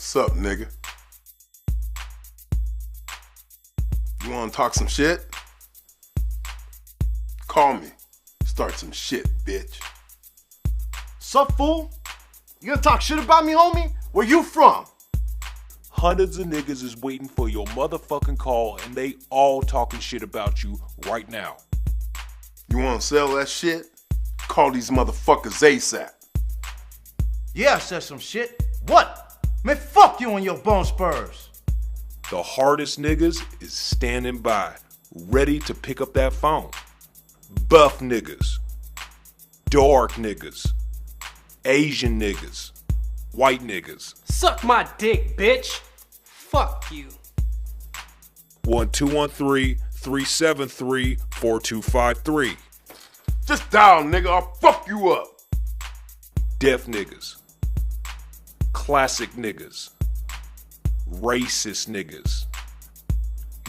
Sup, nigga? You wanna talk some shit? Call me. Start some shit, bitch. Sup, fool? You gonna talk shit about me, homie? Where you from? Hundreds of niggas is waiting for your motherfucking call, and they all talking shit about you right now. You wanna sell that shit? Call these motherfuckers ASAP. Yeah, I said some shit. What? Man, fuck you and your bone spurs. The hardest niggas is standing by, ready to pick up that phone. Buff niggas, dark niggas, Asian niggas, white niggas. Suck my dick, bitch. Fuck you. 1213-373-4253. Just dial, nigga. I'll fuck you up. Deaf niggas, classic niggas, racist niggas,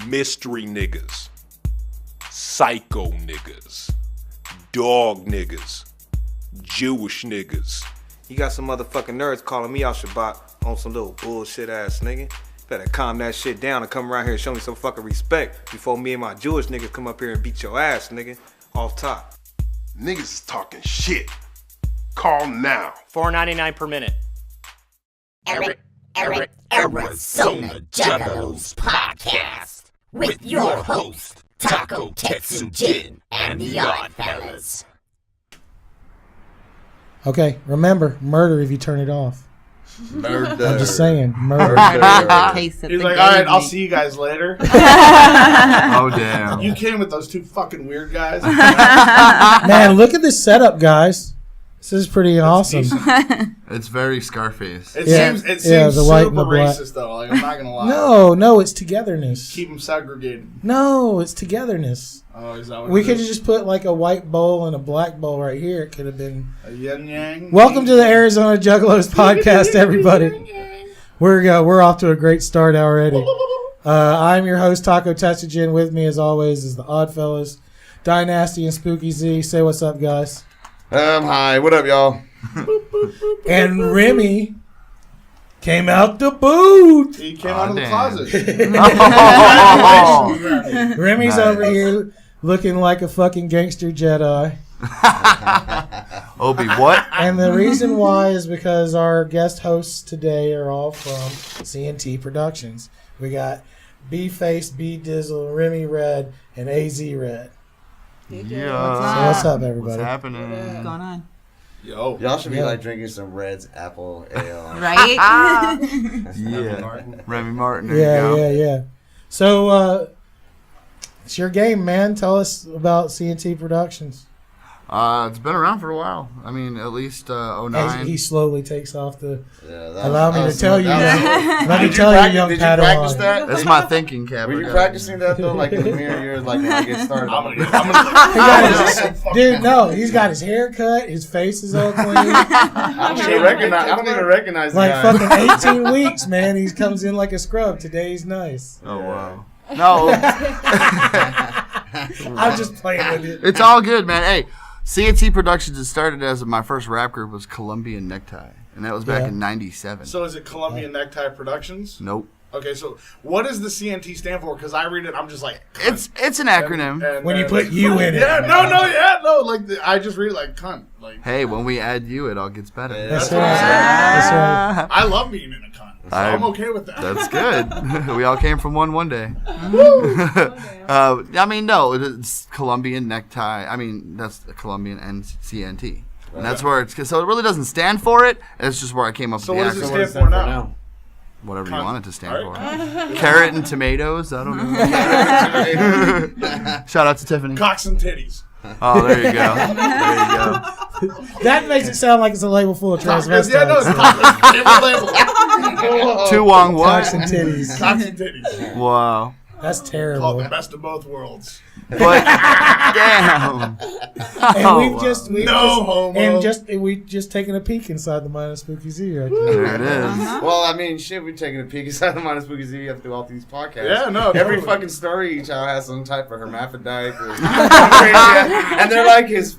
mystery niggas, psycho niggas, dog niggas, Jewish niggas. You got some motherfucking nerds calling me out Shabbat on some little bullshit ass nigga. Better calm that shit down and come around here and show me some fucking respect before me and my Jewish niggas come up here and beat your ass, nigga. Off top. Niggas is talking shit. Call now. $4.99 per minute. Arizona Juggalos podcast with your host, Taco Tetsujin and the Oddfellas. Okay, remember, murder if you turn it off. Murder. I'm just saying, murder. He's like, all right, I'll see you guys later. Oh, damn. You came with those two fucking weird guys. Man, look at this setup, guys. This is pretty awesome. It's very Scarface. It seems the white and super the black. racist, though. Like, I'm not going to lie. No, it's togetherness. Keep them segregated. No, it's togetherness. Oh, is that what We it could have is? just put like a white bowl and a black bowl right here. It could have been. A yin yang. Welcome to the Arizona Juggalos podcast, everybody. We're off to a great start already. I'm your host, Taco Tetsujin. With me, as always, is the Oddfellas, Dynasty and Spooky Z. Say what's up, guys. Hi. What up, y'all? And Remy came out the boot. He came out of the damn. closet. Remy's Nice. over here looking like a fucking gangster Jedi. Obi, what? And the reason why is because our guest hosts today are all from CNT Productions. We got B-Face, B-Dizzle, Remy Red, and AZ Red. Yeah. So what's up, everybody? What's happening? What's going on? Yo. Y'all should be Yeah. like drinking some Red's apple ale. Right? Yeah. Remy Martin. There you go. Yeah. So, it's your game, man. Tell us about CNT Productions. It's been around for a while. I mean, at least 09. As he slowly takes off the. Yeah, Allow me to tell you, let me Did tell you you, young did you practice Padawan. that? That's my thinking cap. Were I you got. practicing that though? Like in the mirror, you're like when I get started. I'm He got his- Dude, no, he's got his hair cut. His face is all clean. I don't even recognize the Like guy. fucking 18 weeks, man. He comes in like a scrub. Today he's nice. Oh, wow. No. I'm just playing with you. It's all good, man. Hey, CNT Productions, it started as my first rap group was Colombian Necktie. And that was back Yeah. in 97. So is it Colombian Necktie Productions? Nope. Okay, so what does the CNT stand for? Because I read it, I'm just like... It's an acronym. and When you then- put you in it. No, like, I just read it like cunt. Like, Hey, when we add you, it all gets better. That's what I'm right. saying. That's right. I love being in a cunt. So I'm okay with that. That's good. We all came from one day. I mean, no, it's Colombian Necktie. I mean, that's the Colombian and CNT. And that's where it's... So it really doesn't stand for it. It's just where I came up So with what the does it acronym. stand for now? Whatever you Cunt. want it to stand Alright. for. Carrot and tomatoes. I don't know. Shout out to Tiffany. Cocks and titties. Oh, there you go. There you go. That makes it sound like it's a label full of transvestites. Yeah, no, it's tacos. Tu Wong what? Cocks and titties. Cocks and titties. Wow. That's Called terrible. the best of both worlds. But damn. And we've just homo. just taken a peek inside the mind of Spooky Z right There there. it is. Well, I mean, shit, we're taking a peek inside the Minus Spooky Z through all these podcasts. Yeah, no, Every totally. fucking story, each child has some type of hermaphrodite. Or and they're like his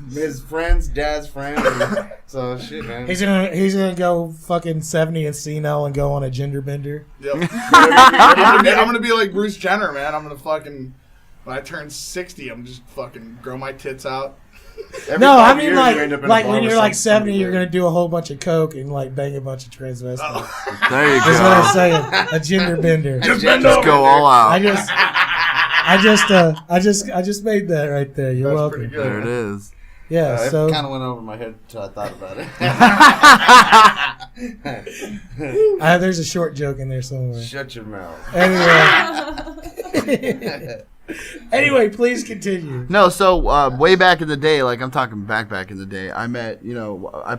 friend's dad's friend. So shit, man. He's gonna go fucking 70 and senile and go on a gender bender. Yep. I'm gonna be like Bruce Jenner, man. I'm gonna fucking when I turn 60, I'm just fucking grow my tits out. No, I mean like when you're like 70, you're gonna do a whole bunch of coke and like bang a bunch of transvestites. Oh. There you go. That's what I'm saying. A gender bender. Just go all out. I just made that right there. You're That's welcome. pretty good. There it is. Yeah, so it kind of went over my head until I thought about it. there's a short joke in there somewhere. Shut your mouth. Anyway, please continue. No, so way back in the day, like I'm talking back in the day, I met, I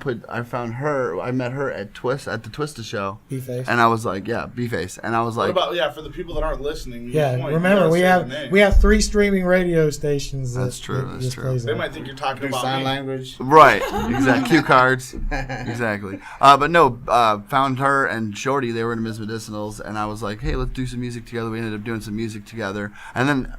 met her at the Twista show. B-Face. And I was like, yeah, B-Face. And I was like, what about for the people that aren't listening? Remember we have 3 streaming radio stations. That's true. They might think you're talking about sign me. language. Right, exactly. Cue cards, exactly. But no, found her and Shorty. They were in Ms. Medicinals, and I was like, hey, let's do some music together. We ended up doing some music together, and then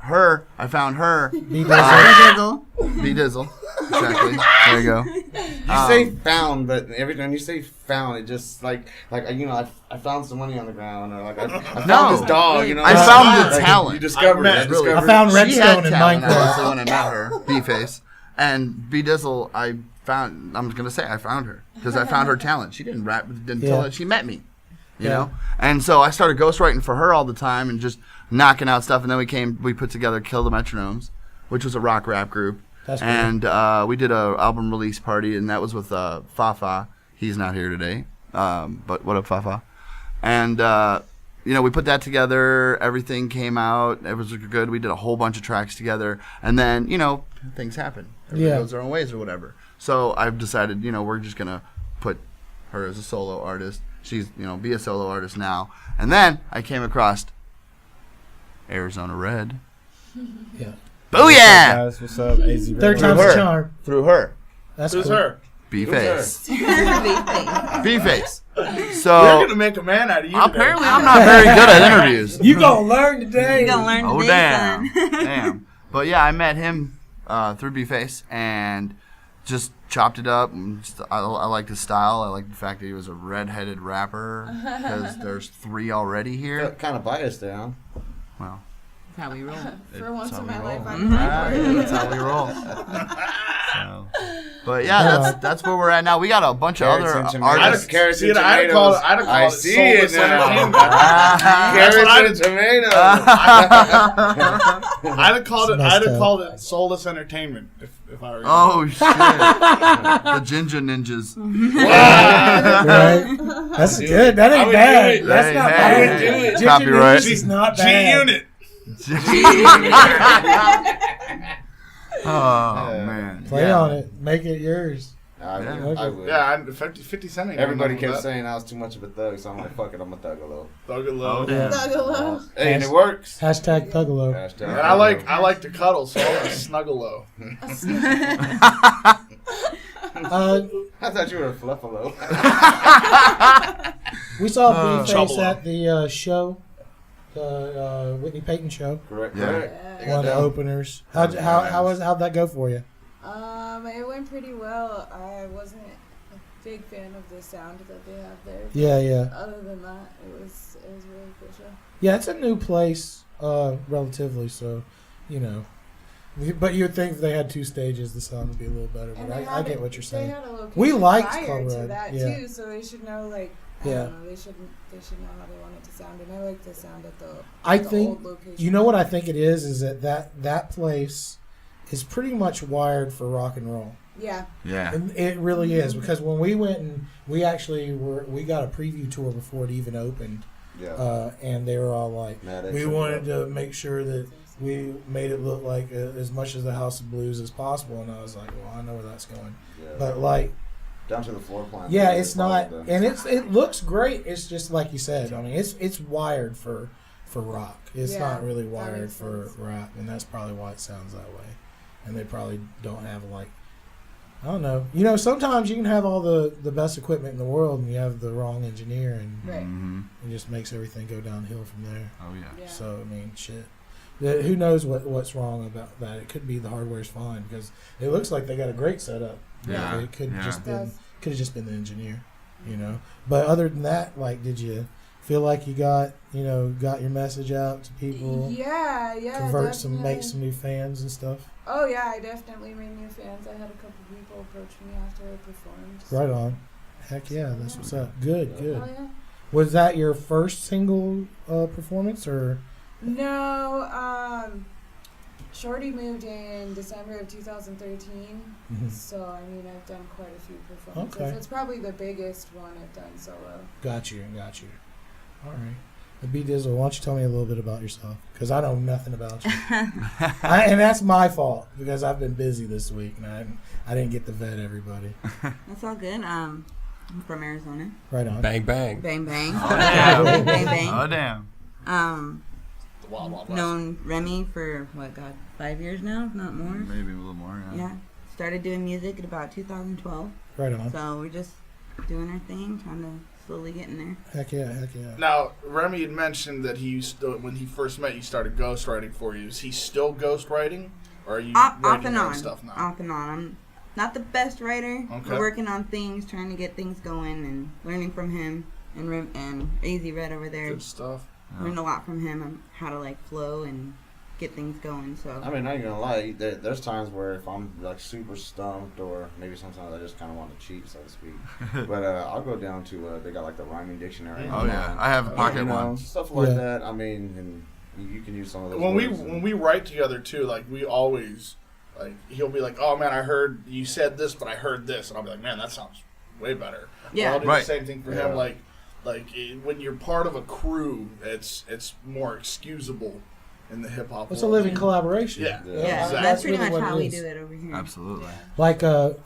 I found her. B-Dizzle. B-Dizzle. Exactly. There you go. You say found, but every time you say found, it just like I found some money on the ground, or like I found this dog. I found the talent. You discovered it. I found Redstone in Minecraft. That's the one I met her. B-Face and B-Dizzle. I found her because I found her talent. She didn't rap until she met me. You know, and so I started ghostwriting for her all the time and just knocking out stuff. And then we put together Kill the Metronomes, which was a rock rap group. That's cool. And we did a album release party, and that was with Fafa. He's not here today, but what up, Fafa? And we put that together. Everything came out. It was good. We did a whole bunch of tracks together, and then things happen. Everybody goes their own ways or whatever. So I've decided, we're just gonna put her as a solo artist. She's, be a solo artist now. And then I came across Arizona Red. Yeah. Booyah! Guys, what's up? AZ Third time's a charm. Through her. That's Who's cool. her? B-Face. B-Face. B-Face. We're So gonna make a man out of you. apparently today. I'm not very good at interviews. You gonna learn today. You gonna learn Oh, today, damn. son. Damn. But yeah, I met him through B-Face and just chopped it up. And I liked his style. I liked the fact that he was a redheaded rapper because there's 3 already here. Kind of biased there, huh? Well, How we roll. For once in my life, I'm that's how we roll. So. But yeah, that's where we're at now. We got a bunch of other artists. Carrots and I'd have tomatoes. called it I see it soulless now. entertainment. Carrots and tomatoes. I'd have called it soulless entertainment if I were you. Oh shit! The Ginger Ninjas. Right? That's good. That ain't bad. That's not bad. Ginger Copyright. Ninjas is not bad. G-Unit. Oh man! Play on it. Make it yours. I would. Yeah, 50 Cent. ain't Everybody got nothing kept with saying I was too much of a thug, so I'm like, fuck it, I'm a thuggalo. that. Thuggalo. Yeah. Thuggalo. Hey, and it works. Hashtag Thuggalo. Hashtag And I like to cuddle, so I'm a snuggalo. I thought you were a fluffalo. We saw B-Face Trouble. at the show, the Whitney Payton show. Correct. Yeah. Correct. One of the openers. How'd that go for you? It went pretty well. I wasn't a big fan of the sound that they have there. but Yeah. Other than that, it was a really cool show. Yeah, it's a new place, relatively, so, But you'd think if they had 2 stages, the sound would be a little better. And But they I had get it- what you're They saying. had a location We liked prior Colorado. to that Yeah. too, so they should know I Yeah. don't know, they should know how they want it to sound, and I like the sound at the I the think, old location. you know what I think it is that place is pretty much wired for rock and roll. Yeah. Yeah. And it really is, because when we went and we got a preview tour before it even opened, Yeah. and they were all like, Mad at we you. wanted to make sure that we made it look like as much as the House of Blues as possible, and I was like, well, I know where that's going, Yeah. but like, Down to the floor plan. yeah, it's not, and it looks great. It's just like you said. I mean, it's wired for rock. It's Yeah, not really that wired makes for sense. rap, and that's probably why it sounds that way. And they probably don't have I don't know. Sometimes you can have all the best equipment in the world, and you have the wrong engineer, and Right. it just makes everything go downhill from there. Oh yeah. Yeah. So I mean, shit. Who knows what's wrong about that? It could be the hardware's fine, because it looks like they got a great setup. Yeah. It could Yeah. just been could have just been the engineer, you know. But other than that, like, did you feel like you got your message out to people? Yeah, Convert definitely. make some new fans and stuff. Oh yeah, I definitely made new fans. I had a couple people approach me after I performed. Right on. Heck yeah, that's what's up. Good. Oh, yeah. Was that your first single performance or? No, Shorty moved in December of 2013, so I mean I've done quite a few performances. Okay. It's probably the biggest one I've done solo. Got you. All right. B-Dizzle, why don't you tell me a little bit about yourself? Because I know nothing about you. And that's my fault because I've been busy this week and I didn't get to vet everybody. That's all good. I'm from Arizona. Right on. Bang, bang. Bang, bang. Oh, damn. Bang, bang. Oh, damn. Known Remy for, 5 years now, if not more? Maybe a little more, Yeah. Started doing music in about 2012. Right on. So we're just doing our thing, trying to slowly get in there. Heck yeah. Now, Remy had mentioned that he used to, when he first met you, started ghostwriting for you. Is he still ghostwriting, or are you Off writing and your own on. stuff now? Off and on. I'm not the best writer. Okay. We're working on things, trying to get things going, and learning from him and Easy Red over there. Good stuff. Learned a lot from him on how to flow and get things going. So I mean, not even gonna lie. There's times where if I'm super stumped, or maybe sometimes I just kind of want to cheat, so to speak. But I'll go down to they got the rhyming dictionary. Oh yeah, I have a pocket one. Stuff like that. I mean, and you can use some of those. When we write together too, we always he'll be like, "Oh man, I heard you said this, but I heard this," and I'll be like, "Man, that sounds way better." Yeah, or I'll do the same thing for him. When you're part of a crew, it's more excusable in the hip hop. It's a living collaboration. yeah, Exactly. that's pretty really much what how it we is. do it over here. Absolutely.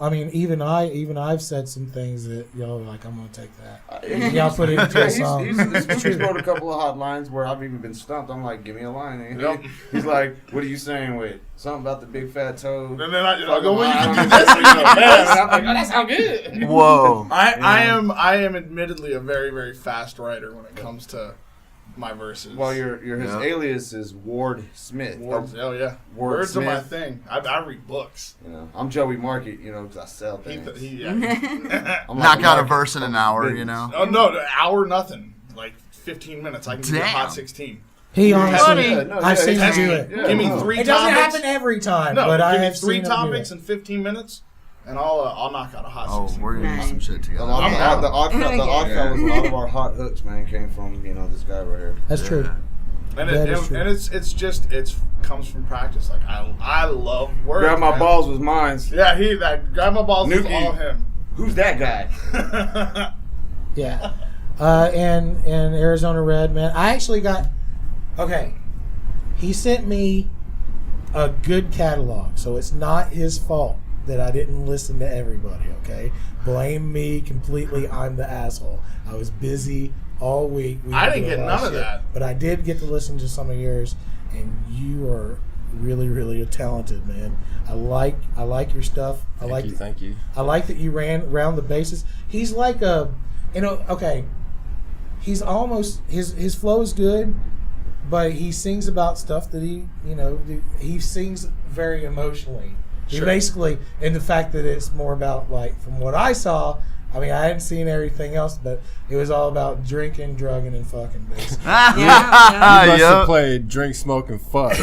I mean, even I've said some things that I'm gonna take that. And y'all put it into a song. He's wrote a couple of hot lines where I've even been stumped. I'm like, give me a line. And he's like, what are you saying? Wait, something about the big fat toe. And then I go, well, you can do this. And I'm like, oh, that's how good. Whoa. I am admittedly a very, very fast writer when it comes to my verses. Well, his alias is Ward Smith. Oh yeah, Ward words Smith. are my thing. I read books. I'm Joey Market, because I sell things. I'm Knock out a verse in an hour, Oh no, an hour nothing. 15 minutes. I can give you a hot 16. He honestly, I've seen him do it. Give me 3 topics. It doesn't happen every time, but I have give me 3 seen him do topics it. in 15 minutes, and I'll knock out a hot 16. We're gonna do some shit together. The Oddfellas, a lot of our hot hooks, man, came from this guy right here. That's true. And That is true. it comes from practice. I love words. Grab My man. Balls was mine. Yeah, Grab My Balls was all him. Who's that guy? Yeah. And Arizona Red, man. I actually got... Okay. He sent me a good catalog, so it's not his fault that I didn't listen to everybody, okay? Blame me completely. I'm the asshole. I was busy all week. I didn't get none of that. But I did get to listen to some of yours, and you are really, really talented, man. I like your stuff. Thank you. I like that you ran around the bases. He's like okay. He's almost his flow is good, but he sings about stuff that he sings very emotionally. He basically, and the fact that it's more about from what I saw. I mean, I hadn't seen everything else, but it was all about drinking, drugging, and fucking, basically. You must have played drink, smoke, and fuck.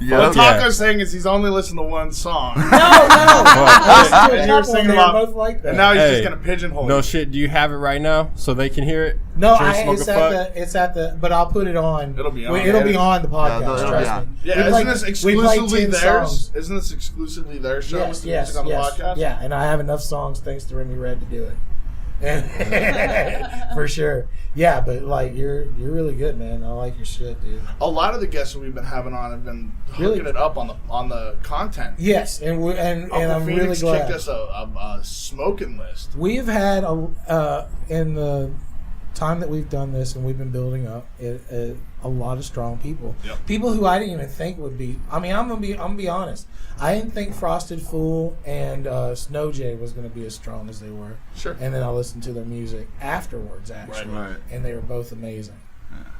What Taco's saying is he's only listened to one song. No. And you were singing about, both like that. and now he's just gonna pigeonhole. No shit. Do you have it right now so they can hear it? No, Drink, smoke, it's and fuck? at the. But I'll put it on. It'll be on. It'll be on the podcast. Trust me. Yeah, We isn't this exclusively 10 theirs? songs. Isn't this exclusively their show? Yes, Music on the podcast? yeah. And I have enough songs thanks to Remy Red to do it. And for sure. Yeah, but you're really good, man. I like your shit, dude. A lot of the guests that we've been having on have been hooking it up on the content. Yes, and I'm really Phoenix glad. kicked us a smoking list. We've had in the time that we've done this, and we've been building up a lot of strong people. Yep. People who I didn't even think would be. I mean, I'm gonna be honest. I didn't think Frosted Fool and Snow Jay was gonna be as strong as they were. Sure. And then I listened to their music afterwards, actually, Right. and they were both amazing.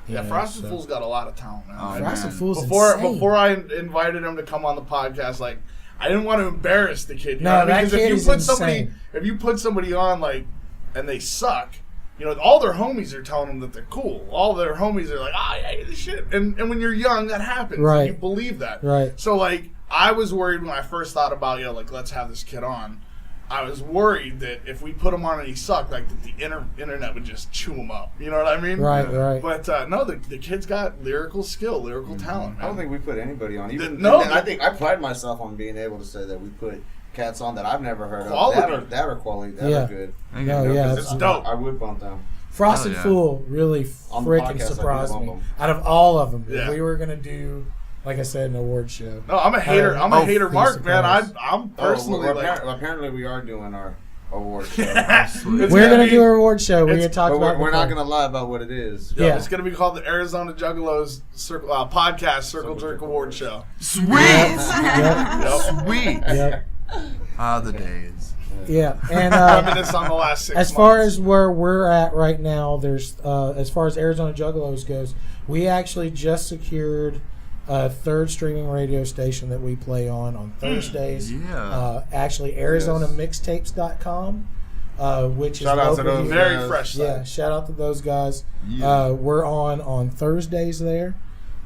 Yeah, Frosted Fool's got a lot of talent, man. Frosted Fool's before insane. I invited him to come on the podcast, I didn't want to embarrass the kid. You No, know what I mean? that kid Because is if you put somebody on like, and they suck, you know, all their homies are telling them that they're cool. All their homies are like, yeah, this shit. And when you're young, that happens. Right. You believe that. Right. So like, I was worried when I first thought about, like, let's have this kid on. I was worried that if we put him on and he sucked, like that the internet would just chew him up. You know what I mean? Right. But no, the kid's got lyrical skill, lyrical talent. Man. I don't think we put anybody on. I think I pride myself on being able to say that we put cats on that I've never heard of. That are quality. That are good. It's dope. I would bump them. Frosted Fool really freaking surprised me. Out of all of them, if we were gonna do, like I said, an award show. No, I'm a hater. I'm a hater, Mark, man. I'm personally apparently we are doing our award show. We're gonna do an award show. We're gonna talk about. We're not gonna lie about what it is. Yeah, it's gonna be called the Arizona Juggalos podcast Circle Jerk Award Show. Sweet. Sweet. Yep. The days. Yeah, and reminisce on the last 6 months. As far as where we're at right now, there's as far as Arizona Juggalos goes, we actually just secured a third streaming radio station that we play on Thursdays. Actually, ArizonaMixtapes.com, which shout is out to those very fresh. Yeah, shout out to those guys. We're on Thursdays there.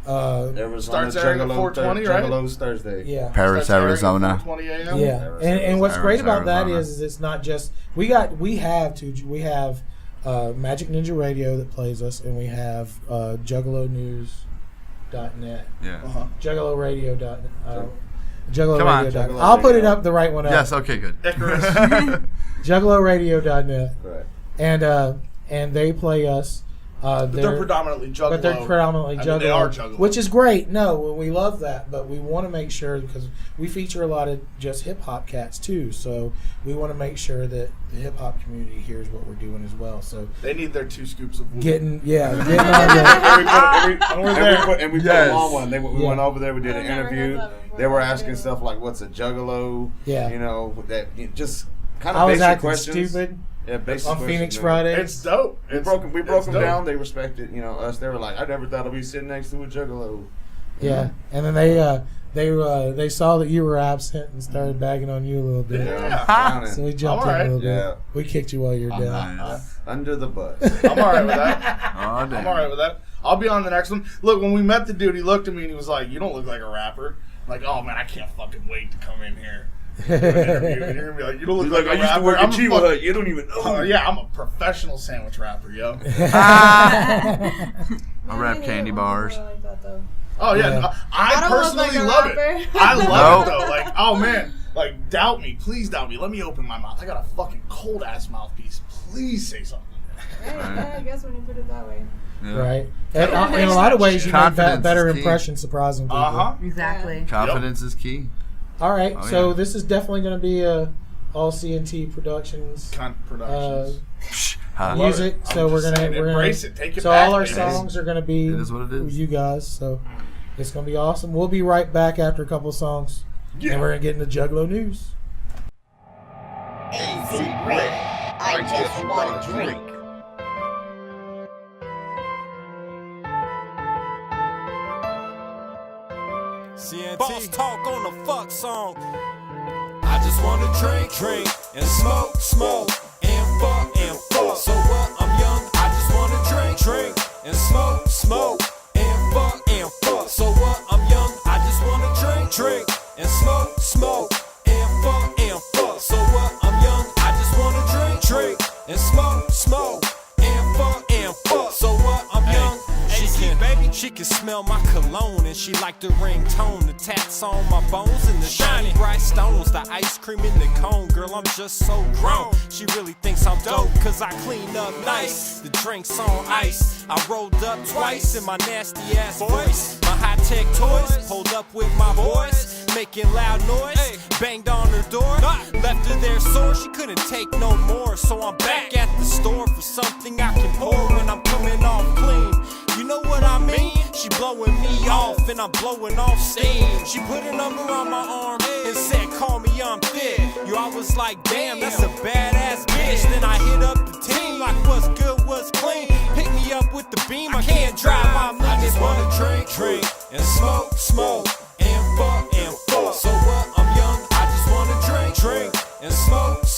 Starts airing at 4:20, right? Juggalos Thursday. Yeah, Paris, Arizona. 4:20 a.m. Yeah, and what's great about that Arizona. is it's not just we have Magic Ninja Radio that plays us, and we have JuggaloNews.net. Yeah. JuggaloRadio.net. Come on, JuggaloRadio.net. I'll put it up, the right one up. Yes. Okay. Good. JuggaloRadio.net. Right. And they play us. But they're predominantly Juggalo. But they're predominantly Juggalo. They are Juggalo. Which is great. No, we love that. But we want to make sure, because we feature a lot of just hip-hop cats, too. So we want to make sure that the hip-hop community hears what we're doing as well. So they need their 2 scoops of wood. Getting on the... And we put them on one. We went over there. We did an interview. They were asking stuff like, what's a Juggalo? Yeah. You know, that just kind I of was basic acting questions. stupid. Yeah, basic on questions, Phoenix man. Fridays. It's dope. We broke them down. They respected, us. They were like, I never thought I'd be sitting next to a Juggalo. Yeah, and then they saw that you were absent and started bagging on you a little bit. Yeah. So we jumped in a little bit. Yeah. We kicked you while you were down. Under the bus. I'm all right with that. Oh, damn. I'm all right with that. I'll be on the next one. Look, when we met the dude, he looked at me and he was like, "You don't look like a rapper." I'm like, oh man, I can't fucking wait to come in here. And you're gonna be like, you don't look like a rapper. I used to work at Chiba Hut. You don't even know. Yeah, I'm a professional sandwich rapper, yo. I rap candy bars. Oh yeah, I personally love it. I love it though. Like, oh man, like doubt me, please doubt me. Let me open my mouth. I got a fucking cold ass mouthpiece. Please say something. Yeah, I guess when you put it that way. Yeah. Right. And, in a lot of ways, you make better impression surprising people. Exactly. Confidence is key. All right, so this is definitely going to be all CNT Productions. Music. So we're gonna embrace it. Take it so back. All our songs are going to be it is what it is. You guys. So it's going to be awesome. We'll be right back after a couple of songs, and we're going to get into Juggalo news. AZ Red, I just want to drink. CNT. Boss talk on the fuck song. I just wanna drink, and smoke, and fuck. So what? I'm young. I just wanna drink, and smoke, and fuck. So what? I'm young. I just wanna drink, and smoke, and fuck. So what? I'm young. I just wanna drink, and smoke, and fuck. So what? I'm young. She can smell my cologne and she like the ringtone, the tats on my bones and the shiny bright stones, the ice cream in the cone. Girl, I'm just so grown. She really thinks I'm dope cause I clean up nice. The drinks on ice. I rolled up twice in my nasty ass voice. My high tech toys pulled up with my boys, making loud noise. Banged on her door, left her there sore. She couldn't take no more, so I'm back at the store for something I can pour when I'm coming off clean. You know what I mean? She blowing me off and I'm blowing off steam. She put her number on my arm and said, call me, I'm fit. Yo, I was like, damn, that's a badass bitch. Then I hit up the team like, what's good, what's clean? Pick me up with the beam, I can't drive my lean. I just wanna drink, and smoke, and fuck. So what? I'm young.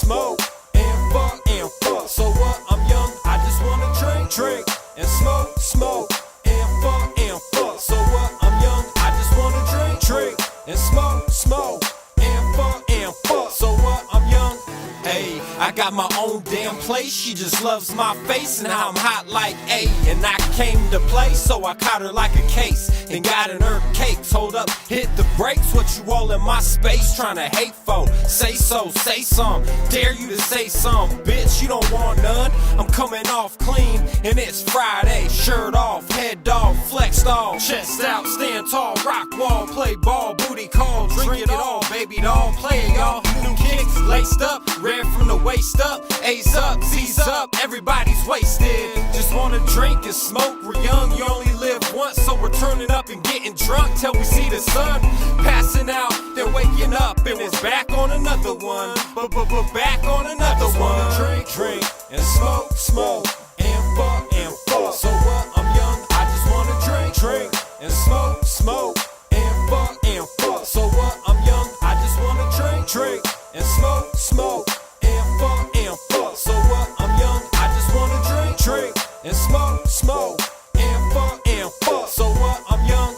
smoke, and fuck, and fuck. So what? I'm young, I just wanna drink, drink, and smoke, smoke, and fuck, and fuck. So what? I'm young, I just wanna drink, drink, and smoke, smoke, and fuck, and fuck. So what? I'm young. Hey, I got my own damn place. She just loves my face and how I'm hot like A. And I came to play, so I caught her like a case and got in her cakes. Hold up, hit the brakes. What you all in my space trying to hate for? Say so, say some. Dare you to say some, bitch? You don't want none. I'm coming off clean, and it's Friday. Shirt off, head off, flexed off, chest out, stand tall, rock wall, play ball, booty call, drink it all, baby doll, play it, y'all. New kicks laced up, red from the waist up, A's up, Z's up, everybody's wasted. Just wanna drink and smoke, we're young, you only live once, so we're turning up and getting drunk till we see the sun. Passing out, then waking up, and we're back on another one, but back on another one. Drink, drink, and smoke, smoke, and fuck, and fuck. So what? I'm young, I just wanna drink, drink, and smoke, smoke, and fuck, and fuck. So what? I'm young, I just wanna drink, drink, and smoke, smoke, and fuck, and fuck. So what? I'm young, I just wanna drink, drink, and smoke, smoke, and fuck, and fuck. So what? I'm young.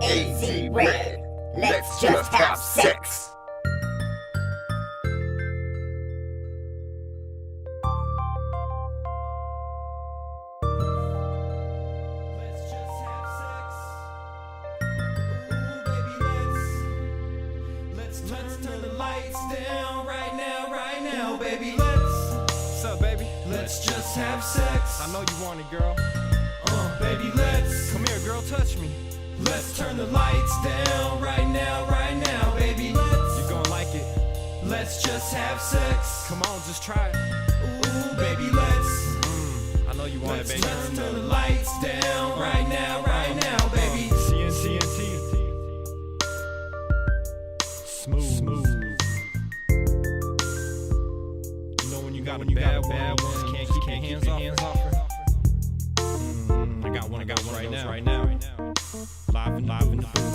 AZ Red, let's just have sex. Let's turn the lights down right now, baby. What's up, baby? Let's just have sex. I know you want it, girl. Baby, let's come here, girl, touch me. Let's turn the lights down right now, baby. You're gonna like it. Let's just have sex. Come on, just try it. Ooh, baby, let's. I know you want it, baby. Let's turn the lights down right now, baby. CNT. Smooth. You know when you got a bad ones, can't keep your hands off her. I got one right now. Live in the booth.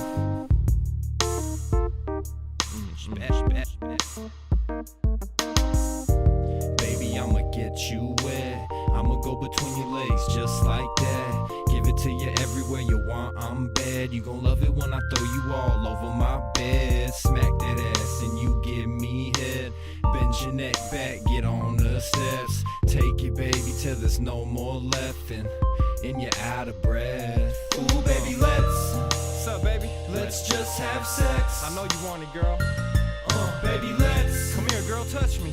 Baby, I'ma get you wet. I'ma go between your legs just like that. Give it to you everywhere you want, I'm bad. You gon' love it when I throw you all over my bed. Smack that ass and you give me head. Bend your neck back, get on the steps. Take it, baby, till there's no more left. And you're out of breath. Ooh, baby, what's up, baby? Let's just have sex. I know you want it, girl. Baby, let's come here, girl, touch me.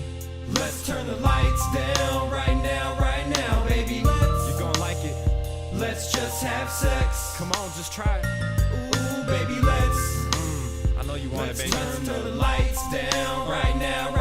Let's turn the lights down right now, baby. You're gonna like it. Let's just have sex. Come on, just try it. Ooh, baby, let's. I know you want it, baby. Let's turn the lights down right now,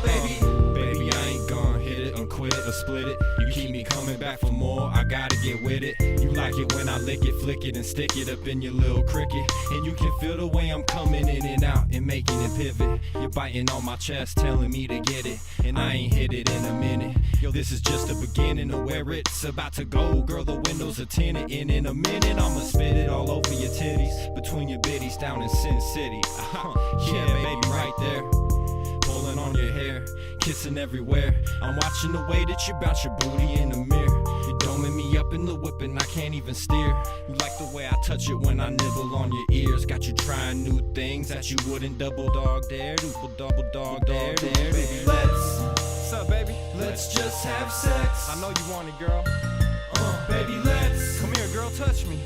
baby. Baby, I ain't gonna hit it, unquit it, or split it. You keep me coming back for more, I gotta get with it. You like it when I lick it, flick it, and stick it up in your little cricket. And you can feel the way I'm coming in and out and making it pivot. You're biting on my chest, telling me to get it, and I ain't hit it in a minute. Yo, this is just the beginning of where it's about to go. Girl, the windows are tinted, and in a minute I'ma spit it all over your titties, between your bitties down in Sin City. Yeah, baby, right there. Pulling on your hair, kissing everywhere. I'm watching the way that you bounce your booty in the mirror. You're doming me up in the whip and I can't even steer. You like the way I touch it when I nibble on your ears. Got you trying new things that you wouldn't double dog dare. Double dog dare. Baby, what's up, baby? Let's just have sex. I know you want it, girl. Baby, let's come here, girl, touch me.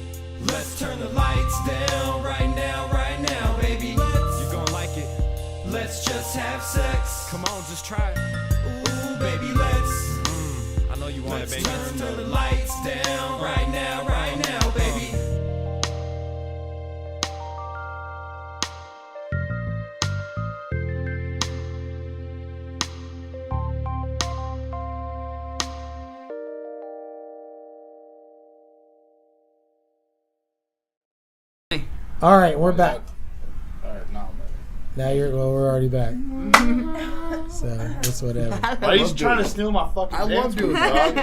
Let's turn the lights down right now, baby. You're gonna like it. Let's just have sex. Come on, just try it. Ooh, baby, let's. I know you want it, baby. Let's turn the lights down right now, baby. All right, we're back. All right, now I'm ready. Now we're already back. So it's whatever. Why you trying to steal my fucking I love doing dog.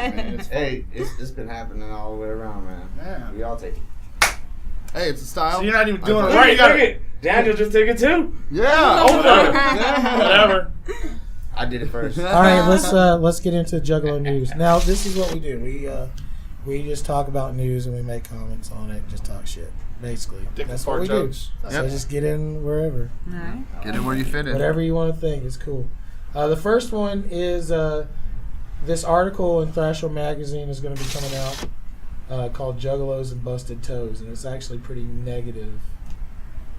Hey, it's been happening all the way around, man. Yeah. We all take it. Hey, it's a style. So you're not even doing it right. You gotta. Daniel just took it too. Yeah. Whatever. I did it first. All right, let's get into Juggalo news. Now, this is what we do. We just talk about news and we make comments on it, and just talk shit. Basically, that's what we jokes. do. So just get in wherever. All right. Get in where you fit in. Whatever you want to think is cool. The first one is this article in Thrasher magazine is going to be coming out called "Juggalos and Busted Toes," and it's actually pretty negative.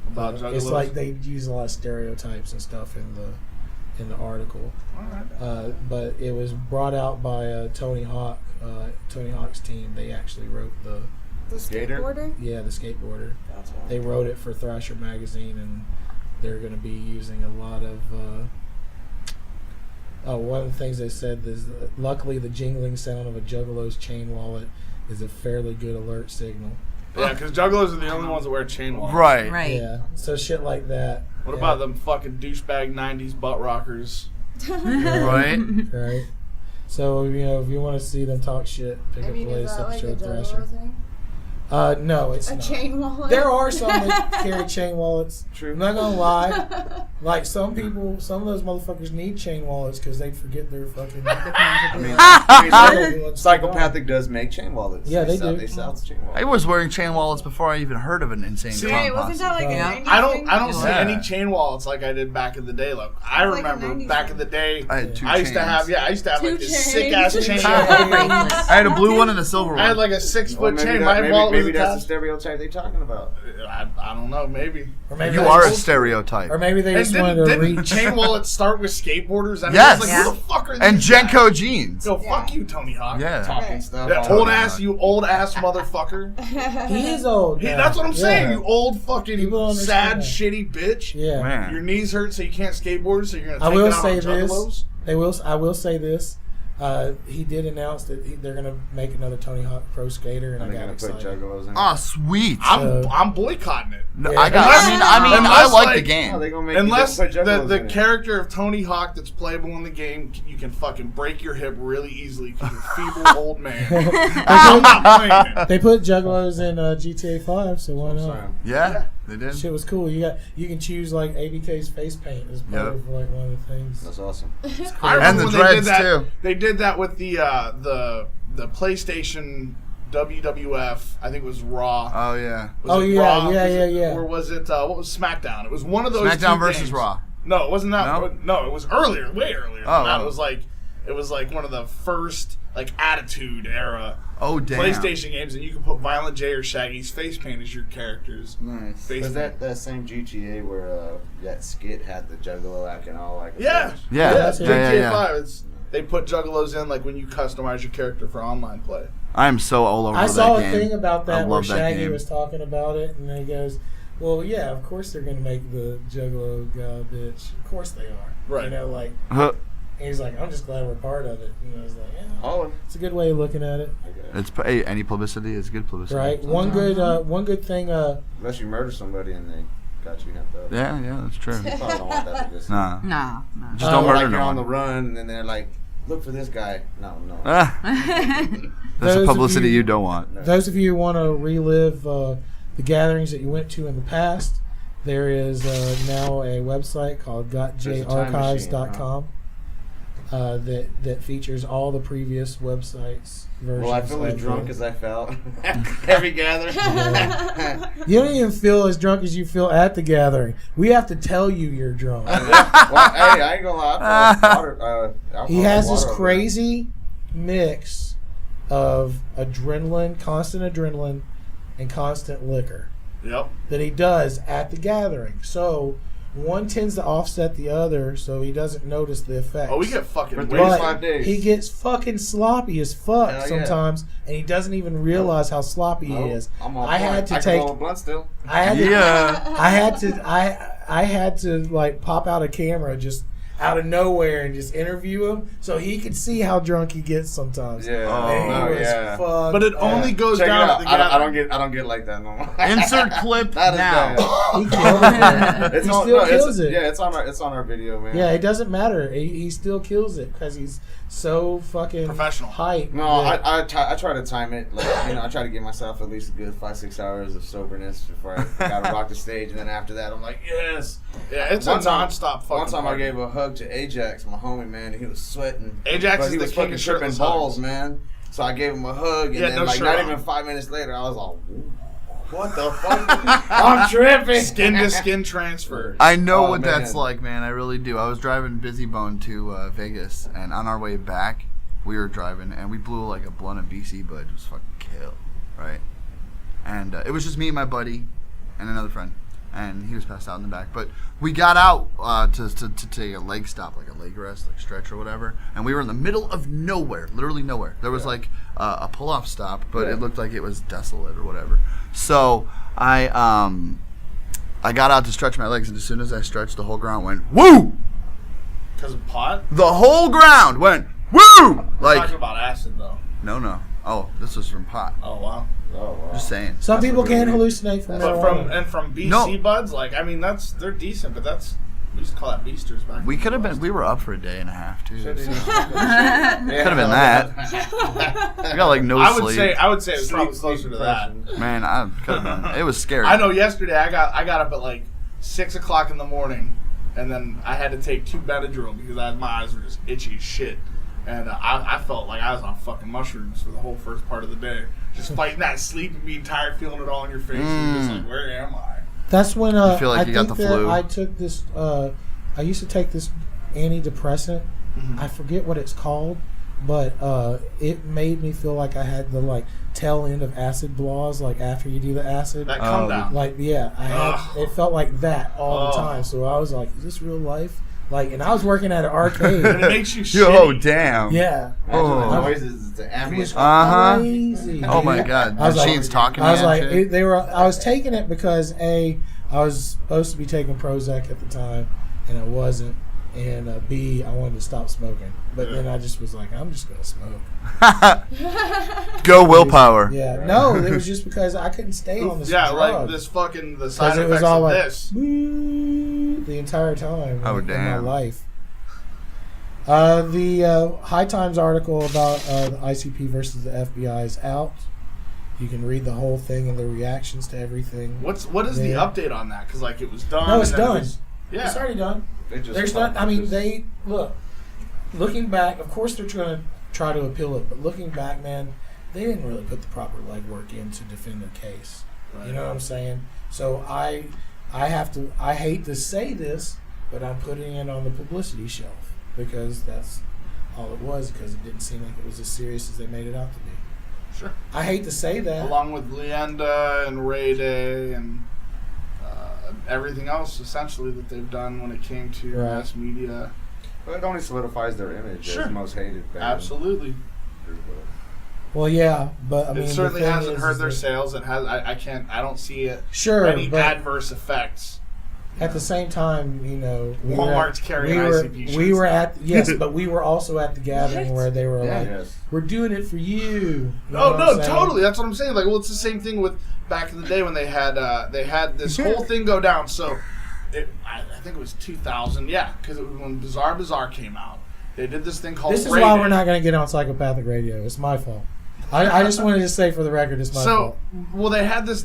About Juggalos? It's like they use a lot of stereotypes and stuff in the article. All right. But it was brought out by Tony Hawk. Tony Hawk's team. They actually wrote the skateboarder. Yeah, the skateboarder. They wrote it for Thrasher magazine, and they're going to be using a lot of. One of the things they said is, luckily, the jingling sound of a Juggalo's chain wallet is a fairly good alert signal. Yeah, because Juggalos are the only ones that wear chain wallets. Right. Yeah. So shit like that. What about them fucking douchebag 90s butt rockers? Right. Right. So, if you want to see them talk shit, pick up the Is latest that like a episode of Juggalo Thrasher. thing? No, it's A not. chain wallet? There are some that carry chain wallets. True. I'm not gonna lie. Like some people, some of those motherfuckers need chain wallets because they forget their fucking. Psychopathic does make chain wallets. Yeah, they sell, do. They sell chain wallets. I was wearing chain wallets before I even heard of an insane See, Hey, clown wasn't that posse. like a 90s I thing? don't see Yeah. any chain wallets like I did back in the day. Like I Like a remember 90s back thing. in the day, I had two I used to chains. have Two like this chains. sick ass chain. I had a blue one and a silver one. I had like a 6-foot Well, chain. My wallet was maybe that's the attached. stereotype they're talking about. I don't know, maybe. Or maybe You they are a just- stereotype. Or maybe they And just wanted to didn't reach. chain wallets start with skateboarders? I mean, Yes. I was like, who the fuck are these And guys? Jenko jeans. Yo, fuck you, Tony Hawk. Yeah. Talking stuff. That all old the ass, time. you old ass motherfucker. He is old. now. That's what I'm saying. Yeah. You old fucking People don't sad, understand shitty bitch. Yeah. Man. Your knees hurt, so you can't skateboard. So you're gonna. I Take will it out say on this. Juggalos? I will say this. He did announce that they're gonna make another Tony Hawk Pro Skater, and Are I they got gonna put excited. Juggalos in? Oh, sweet. I'm boycotting it. No, Yeah. I Unless, like the like, game. Oh, they gonna make Unless you put Juggalos the in it. character of Tony Hawk that's playable in the game, you can fucking break your hip really easily because you're a feeble old man. I'm not playing it. They put Juggalos in GTA 5, so why not? Yeah, they did. Shit was cool. You can choose like ABK's face paint as part Yep. of like one of the things. That's awesome. I remember And the when dreads, they did that, too. They did that with the PlayStation WWF. I think it was Raw. Oh, yeah. Was it yeah, Raw? yeah. Or was it what was SmackDown? It was one of those. SmackDown two versus games. Raw. No, it wasn't that. No? No, it was earlier, way earlier. Oh, than that. wow. It was like one of the first like Attitude Era. Oh, damn. PlayStation games, and you can put Violent J or Shaggy's face paint as your characters. Nice. Face Was paint. that same GTA where that skit had the Juggalo acting all like a Yeah. bitch? Yeah. that's it. GTA yeah. 5. They put Juggalos in like when you customize your character for online play. I am so all over I that saw a game. thing about I that where love that Shaggy game. was talking about it, and he goes, "Well, yeah, of course they're gonna make the Juggalo guy bitch. Of course they are. Right. You know, like." Huh. And he's like, "I'm just glad we're part of it." And I was like, "Yeah, Oh, it's a good way of looking at it, Hey, any publicity is good publicity. right?" One good thing. unless you murder somebody and they got you hepped up. Yeah, that's true. You probably don't want that to just Nah. No. Just don't murder like no you're on the one. run and then they're like, look for this guy. No. Ah. That's Those a of publicity you- you don't want. Those of you who want to relive the gatherings that you went to in the past, there is now a website called gotjarchives.com that features all the previous websites versions. Well, I feel as of drunk the- as I felt every gathering. You don't even feel as drunk as you feel at the gathering. We have to tell you you're drunk. Well, hey, I ain't gonna lie. I felt water, He alcohol has and this water over crazy mix of constant adrenaline, and constant liquor Yep. that he does at the gathering. So one tends to offset the other, so he doesn't notice the effects. Oh, we get fucking For wasted. 3 to But 5 days. he gets fucking sloppy as fuck Hell yeah. sometimes, and he doesn't even realize how sloppy Nope. he is. I'm on I had point. to I can take. roll a blunt still. I had to. Yeah. I had to like pop out a camera just out of nowhere and just interview him so he could see how drunk he gets sometimes. Yeah. But it only goes Check down it at out. the I gathering. don't get like that no more. Insert clip now. He killed it. He still kills it. Yeah, it's on our video, man. Yeah, it doesn't matter. He still kills it because he's so fucking professional. Hype. No, I try to time it. Like, I try to give myself at least a good 5-6 hours of soberness before I gotta rock the stage, and then after that, I'm like, yes. Yeah, it's a nonstop fucking One time party. I gave a hug to Ajax, my homie, man, and he was sweating. Ajax but is he the was king fucking of tripping shirtless balls, hugs. man. So I gave him a hug, and Yeah, then no like shirt not on. even 5 minutes later, I was like, what the fuck? I'm tripping. Skin to skin transfer. I know Oh, what man. that's like, man. I really do. I was driving Busy Bone to Vegas, and on our way back, we were driving, and we blew like a blunt of BC, but it was fucking kill, right? And it was just me and my buddy and another friend, and he was passed out in the back. But we got out to take a leg stop, like a leg rest, like stretch or whatever, and we were in the middle of nowhere, literally nowhere. There was like a pull-off stop, but it looked like it was desolate or whatever. So I got out to stretch my legs, and as soon as I stretched, the whole ground went woo. Because of pot? The whole ground went woo. I'm Like talking about acid, though. no. Oh, this was from pot. Oh, wow. Just saying. Some people can hallucinate from But marijuana. from BC No. buds, like, I mean, they're decent, but we used to call that beasters back. We could have been. We were up for a day and a half too. Should've So. been. Could have been that. I got like no I sleep. would say it was probably closer to that. Man, I could have been. It was scary. I know. Yesterday, I got up at like 6 o'clock in the morning, and then I had to take 2 Benadryl because my eyes were just itchy as shit, and I felt like I was on fucking mushrooms for the whole first part of the day, just fighting that sleep and being tired, feeling it all in your face, and you're just like, where am I? That's when I feel like you got think the that flu. I took this. I used to take this antidepressant. I forget what it's called, but it made me feel like I had the like tail end of acid blahs, like after you do the acid. That come down. Like I had. It felt like that all the time. So I was like, is this real life? Like, and I was working at an arcade. And it makes you shitty. Yo, damn. Yeah. Oh. Noises, the ambient. Crazy. Oh my god. I was like- Machine's talking. I was to you and like, shit. I was taking it because I was supposed to be taking Prozac at the time, and I wasn't. And B, I wanted to stop smoking, but then I just was like, I'm just gonna smoke. Go willpower. Yeah, no, it was just because I couldn't stay on this. Yeah, drug. like this fucking the side Because it was effects all of like this. the entire time Oh, in my damn. life. The High Times article about the ICP versus the FBI is out. You can read the whole thing and the reactions to everything. What is the there. update on that? Because like it was done. No, it's and then done. Yeah, It's already done. There's not. I mean, they look. Looking back, of course, they're going to try to appeal it, but looking back, man, they didn't really put the proper legwork in to defend their case. Right. You know what I'm saying? So I have to. I hate to say this, but I'm putting it on the publicity shelf because that's all it was. Because it didn't seem like it was as serious as they made it out to be. Sure. I hate to say that. Along with Leanda and Ray Day and everything else, essentially, that they've done when it came to mass media. But it only solidifies their image Sure. as the most hated band. Absolutely. Well, yeah, but I mean, It the certainly thing hasn't is hurt their that- sales. It has. I don't see it. Sure, any but- adverse effects. At the same time, you know, Walmart's carrying ICP shirts We were now. at yes, but we were also at the gathering where they were like, Yes. "We're doing it for you." You know No, what I'm no, saying? totally. That's what I'm saying. Like, well, it's the same thing with back in the day when they had this whole thing go down. So, I think it was 2000. Yeah, because it was when Bizarre Bazaar came out. They did this thing called. This is Ray why Day. we're not going to get on psychopathic radio. It's my fault. I just wanted to say for the record, it's my fault. Well, they had this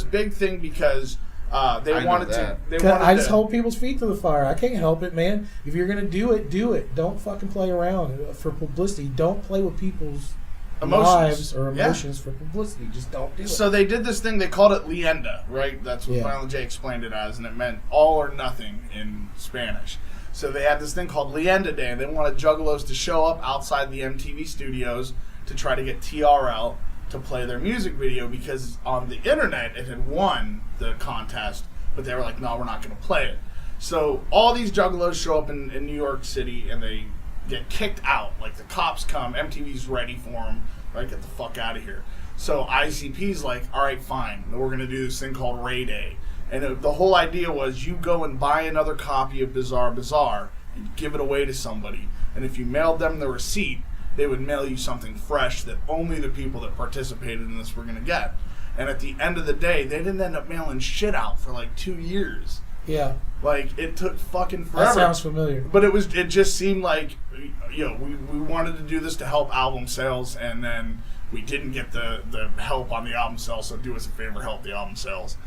big thing because they I know wanted to. that. They wanted I just to, hold people's feet to the fire. I can't help it, man. If you're going to do it, do it. Don't fucking play around for publicity. Don't play with people's Emotions. lives or Yeah. emotions for publicity. Just don't do it. So they did this thing. They called it Leanda, right? That's what Yeah. Violent J explained it as, and it meant all or nothing in Spanish. So they had this thing called Leanda Day, and they wanted Juggalos to show up outside the MTV studios to try to get TRL to play their music video because on the internet it had won the contest, but they were like, no, we're not going to play it. So all these Juggalos show up in New York City, and they get kicked out. Like, the cops come, MTV's ready for them, right? Get the fuck out of here. So ICP's like, all right, fine. We're going to do this thing called Ray Day. And the whole idea was you go and buy another copy of Bizarre Bazaar, and give it away to somebody. And if you mailed them the receipt, they would mail you something fresh that only the people that participated in this were going to get. And at the end of the day, they didn't end up mailing shit out for like 2 years. Yeah. Like, it took fucking forever. That sounds familiar. But it just seemed like, we wanted to do this to help album sales, and then we didn't get the help on the album sales, so do us a favor, help the album sales.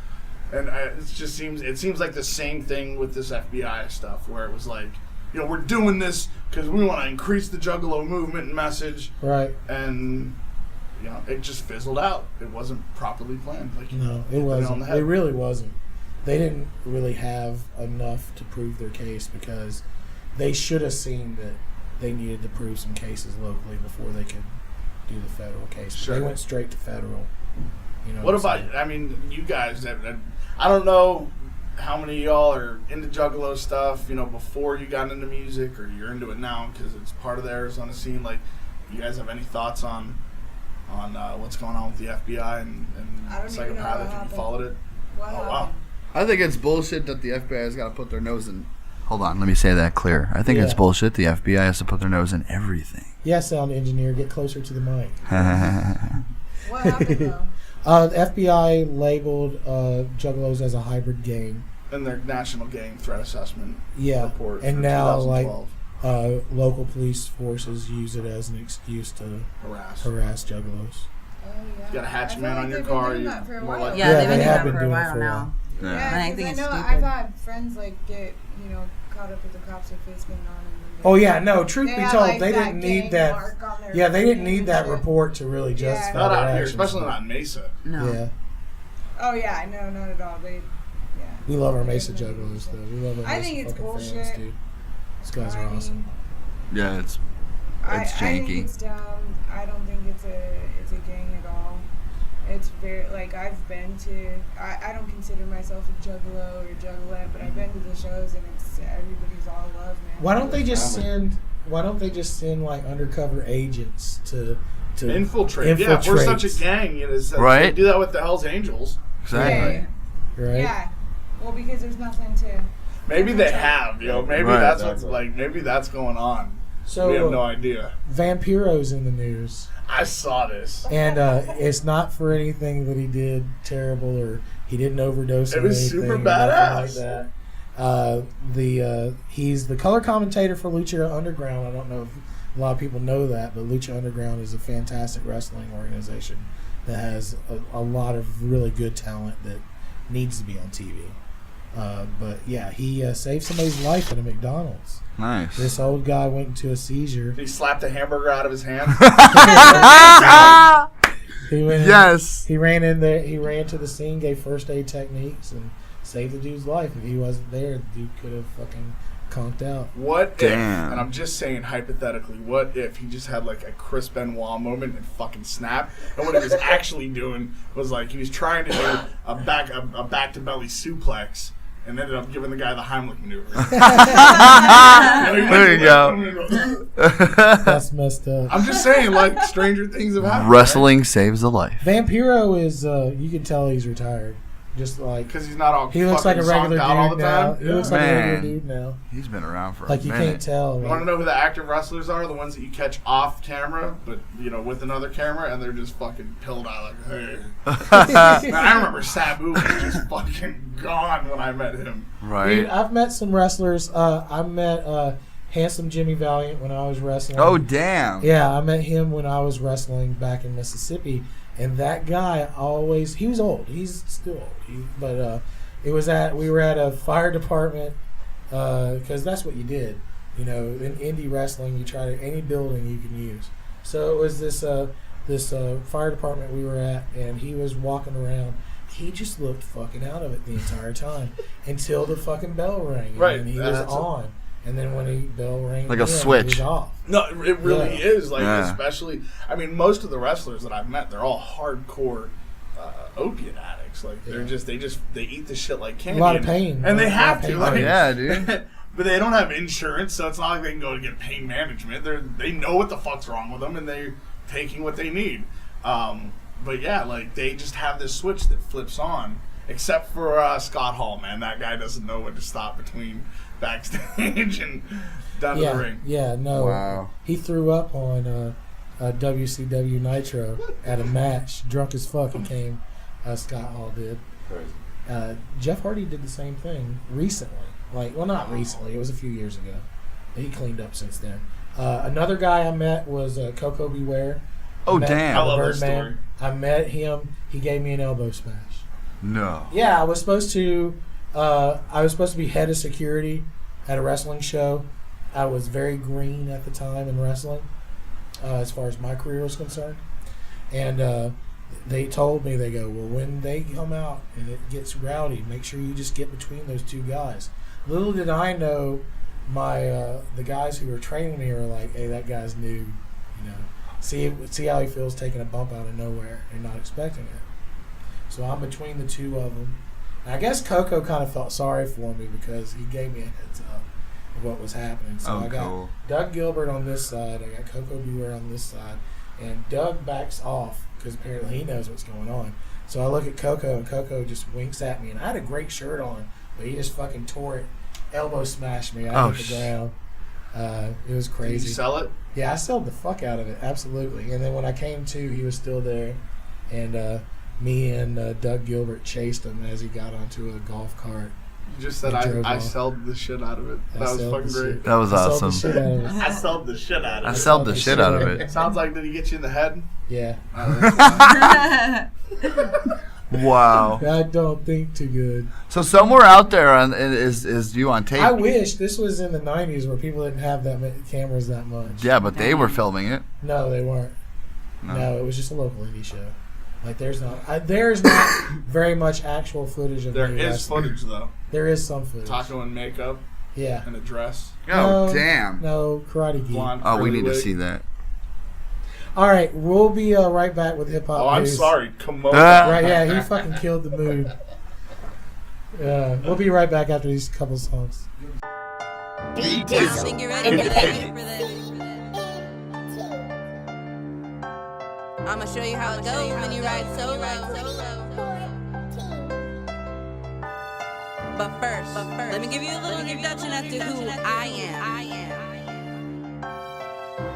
And it seems like the same thing with this FBI stuff, where it was like, we're doing this because we want to increase the Juggalo movement and message. Right. And, it just fizzled out. It wasn't properly planned. No, it wasn't. It really wasn't. They didn't really have enough to prove their case because they should have seen that they needed to prove some cases locally before they could do the federal case. Sure. They went straight to federal. What about, you guys, I don't know how many of y'all are into Juggalo stuff, before you got into music, or you're into it now because it's part of the Arizona scene. Like, you guys have any thoughts on what's going on with the FBI and Psychopathic? Have you followed it? Wow. I think it's bullshit that the FBI has got to put their nose in. Hold on, let me say that clear. I think it's bullshit the FBI has to put their nose in everything. Yeah, sound engineer, get closer to the mic. What happened, though? The FBI labeled Juggalos as a hybrid gang. In their National Gang Threat Assessment report. And for now, 2012. local police forces use it as an excuse to harass Juggalos. Oh, yeah. You got a hatchman on your car. They've been doing that for a while now. Yeah, I think it's know stupid. I've had friends get caught up with the cops if it's been on. Oh yeah, no. Truth They be have, told, like, they that didn't need gang that. mark on their Yeah, they didn't thing need and that shit. report to really justify Not their out here, actions. especially not in Mesa. No. Yeah, Oh yeah, no, not at all. we love our Mesa Juggalos though. We love our I Mesa think it's fucking bullshit. fans, dude. These guys are awesome. Yeah, it's I think janky. it's dumb. I don't think it's a gang at all. It's very I've been to. I don't consider myself a Juggalo or Juggalette, but I've been to the shows and it's everybody's all love, man. Why don't they just send like undercover agents to infiltrate? Yeah, if we're such a gang, right? They do that with the Hell's Angels. Exactly. Yeah. Right. Yeah. Well, because there's nothing to. Maybe they have, maybe Right. that's maybe that's going on. So we have no idea. Vampiro's in the news. I saw this, and it's not for anything that he did terrible or he didn't overdose. It on was anything super or badass. nothing like that. He's the color commentator for Lucha Underground. I don't know if a lot of people know that, but Lucha Underground is a fantastic wrestling organization that has a lot of really good talent that needs to be on TV. But yeah, he saved somebody's life at a McDonald's. Nice. This old guy went into a seizure. He slapped a hamburger out of his hand. He ran in there. He ran to the scene, gave first aid techniques, and saved the dude's life. If he wasn't there, the dude could have fucking conked out. What if, and I'm just saying hypothetically, what if he just had like a Chris Benoit moment and fucking snapped, and what he was actually doing was he was trying to do a back to belly suplex, and ended up giving the guy the Heimlich maneuver. There you go. That's messed up. I'm just saying, stranger things have happened. Wrestling saves a life. Vampiro is, you can tell he's retired. Just because he's not all. He looks like a regular dude all the now. time. He looks like a regular dude now. He's been around for you minute. can't tell. You want to know who the active wrestlers are? The ones that you catch off camera, but with another camera, and they're just fucking pilled out hey. Man, I remember Sabu was just fucking gone when I met him. Right. Dude, I've met some wrestlers. I met Handsome Jimmy Valiant when I was wrestling. Oh damn. Yeah, I met him when I was wrestling back in Mississippi. And that guy he was old. He's still old. But we were at a fire department because that's what you did. In indie wrestling, you try any building you can use. So it was this fire department we were at, and he was walking around. He just looked fucking out of it the entire time until the fucking bell rang. Right. And he was on. And then when the bell rang, like a switch. He was off. No, it really is. Especially, most of the wrestlers that I've met, they're all hardcore opiate addicts. They eat the shit like candy. A lot of pain. And they have to. Yeah, dude. But they don't have insurance, so it's not like they can go to get pain management. They know what the fuck's wrong with them, and they're taking what they need. But yeah, they just have this switch that flips on. Except for Scott Hall, man. That guy doesn't know when to stop between backstage and down to the ring. Yeah, no. Wow. He threw up on WCW Nitro at a match, drunk as fuck, and came. Scott Hall did. Crazy. Jeff Hardy did the same thing recently. Not recently. It was a few years ago. He cleaned up since then. Another guy I met was Coco Beware. Oh, damn. I love that story. I met him. He gave me an elbow smash. No. Yeah, I was supposed to be head of security at a wrestling show. I was very green at the time in wrestling, as far as my career was concerned. And they told me, they go, well, when they come out and it gets rowdy, make sure you just get between those two guys. Little did I know, the guys who were training me were like, hey, that guy's new, you know. See how he feels taking a bump out of nowhere and not expecting it. So I'm between the two of them. And I guess Coco kind of felt sorry for me because he gave me a heads up of what was happening. So I got Doug Gilbert on this side, I got Coco Beware on this side, and Doug backs off because apparently he knows what's going on. So I look at Coco, and Coco just winks at me, and I had a great shirt on, but he just fucking tore it, elbow smashed me. I hit the ground. It was crazy. Did you sell it? Yeah, I sold the fuck out of it, absolutely. And then when I came to, he was still there, and me and Doug Gilbert chased him as he got onto a golf cart. You just said I sold the shit out of it. That was fucking great. That was awesome. I sold the shit out of it. I sold the shit out of it. Sounds like, did he get you in the head? Yeah. Wow. I don't think too good. So somewhere out there is you on tape. I wish this was in the 90s where people didn't have that many cameras that much. Yeah, but they were filming it. No, they weren't. No, it was just a local indie show. There's not very much actual footage of There me is wrestling. footage, though. There is some footage. Taco in makeup. Yeah. And a dress. Oh, damn. No, Karate Geek. Blonde, Oh, we curly need to wig. see that. All right, we'll be right back with hip hop. Oh, I'm news. sorry. Come on. Right, yeah, he fucking killed the mood. We'll be right back after these couple songs. I'ma show you how it goes when you ride solo. But first, let me give you a little introduction as to who I am.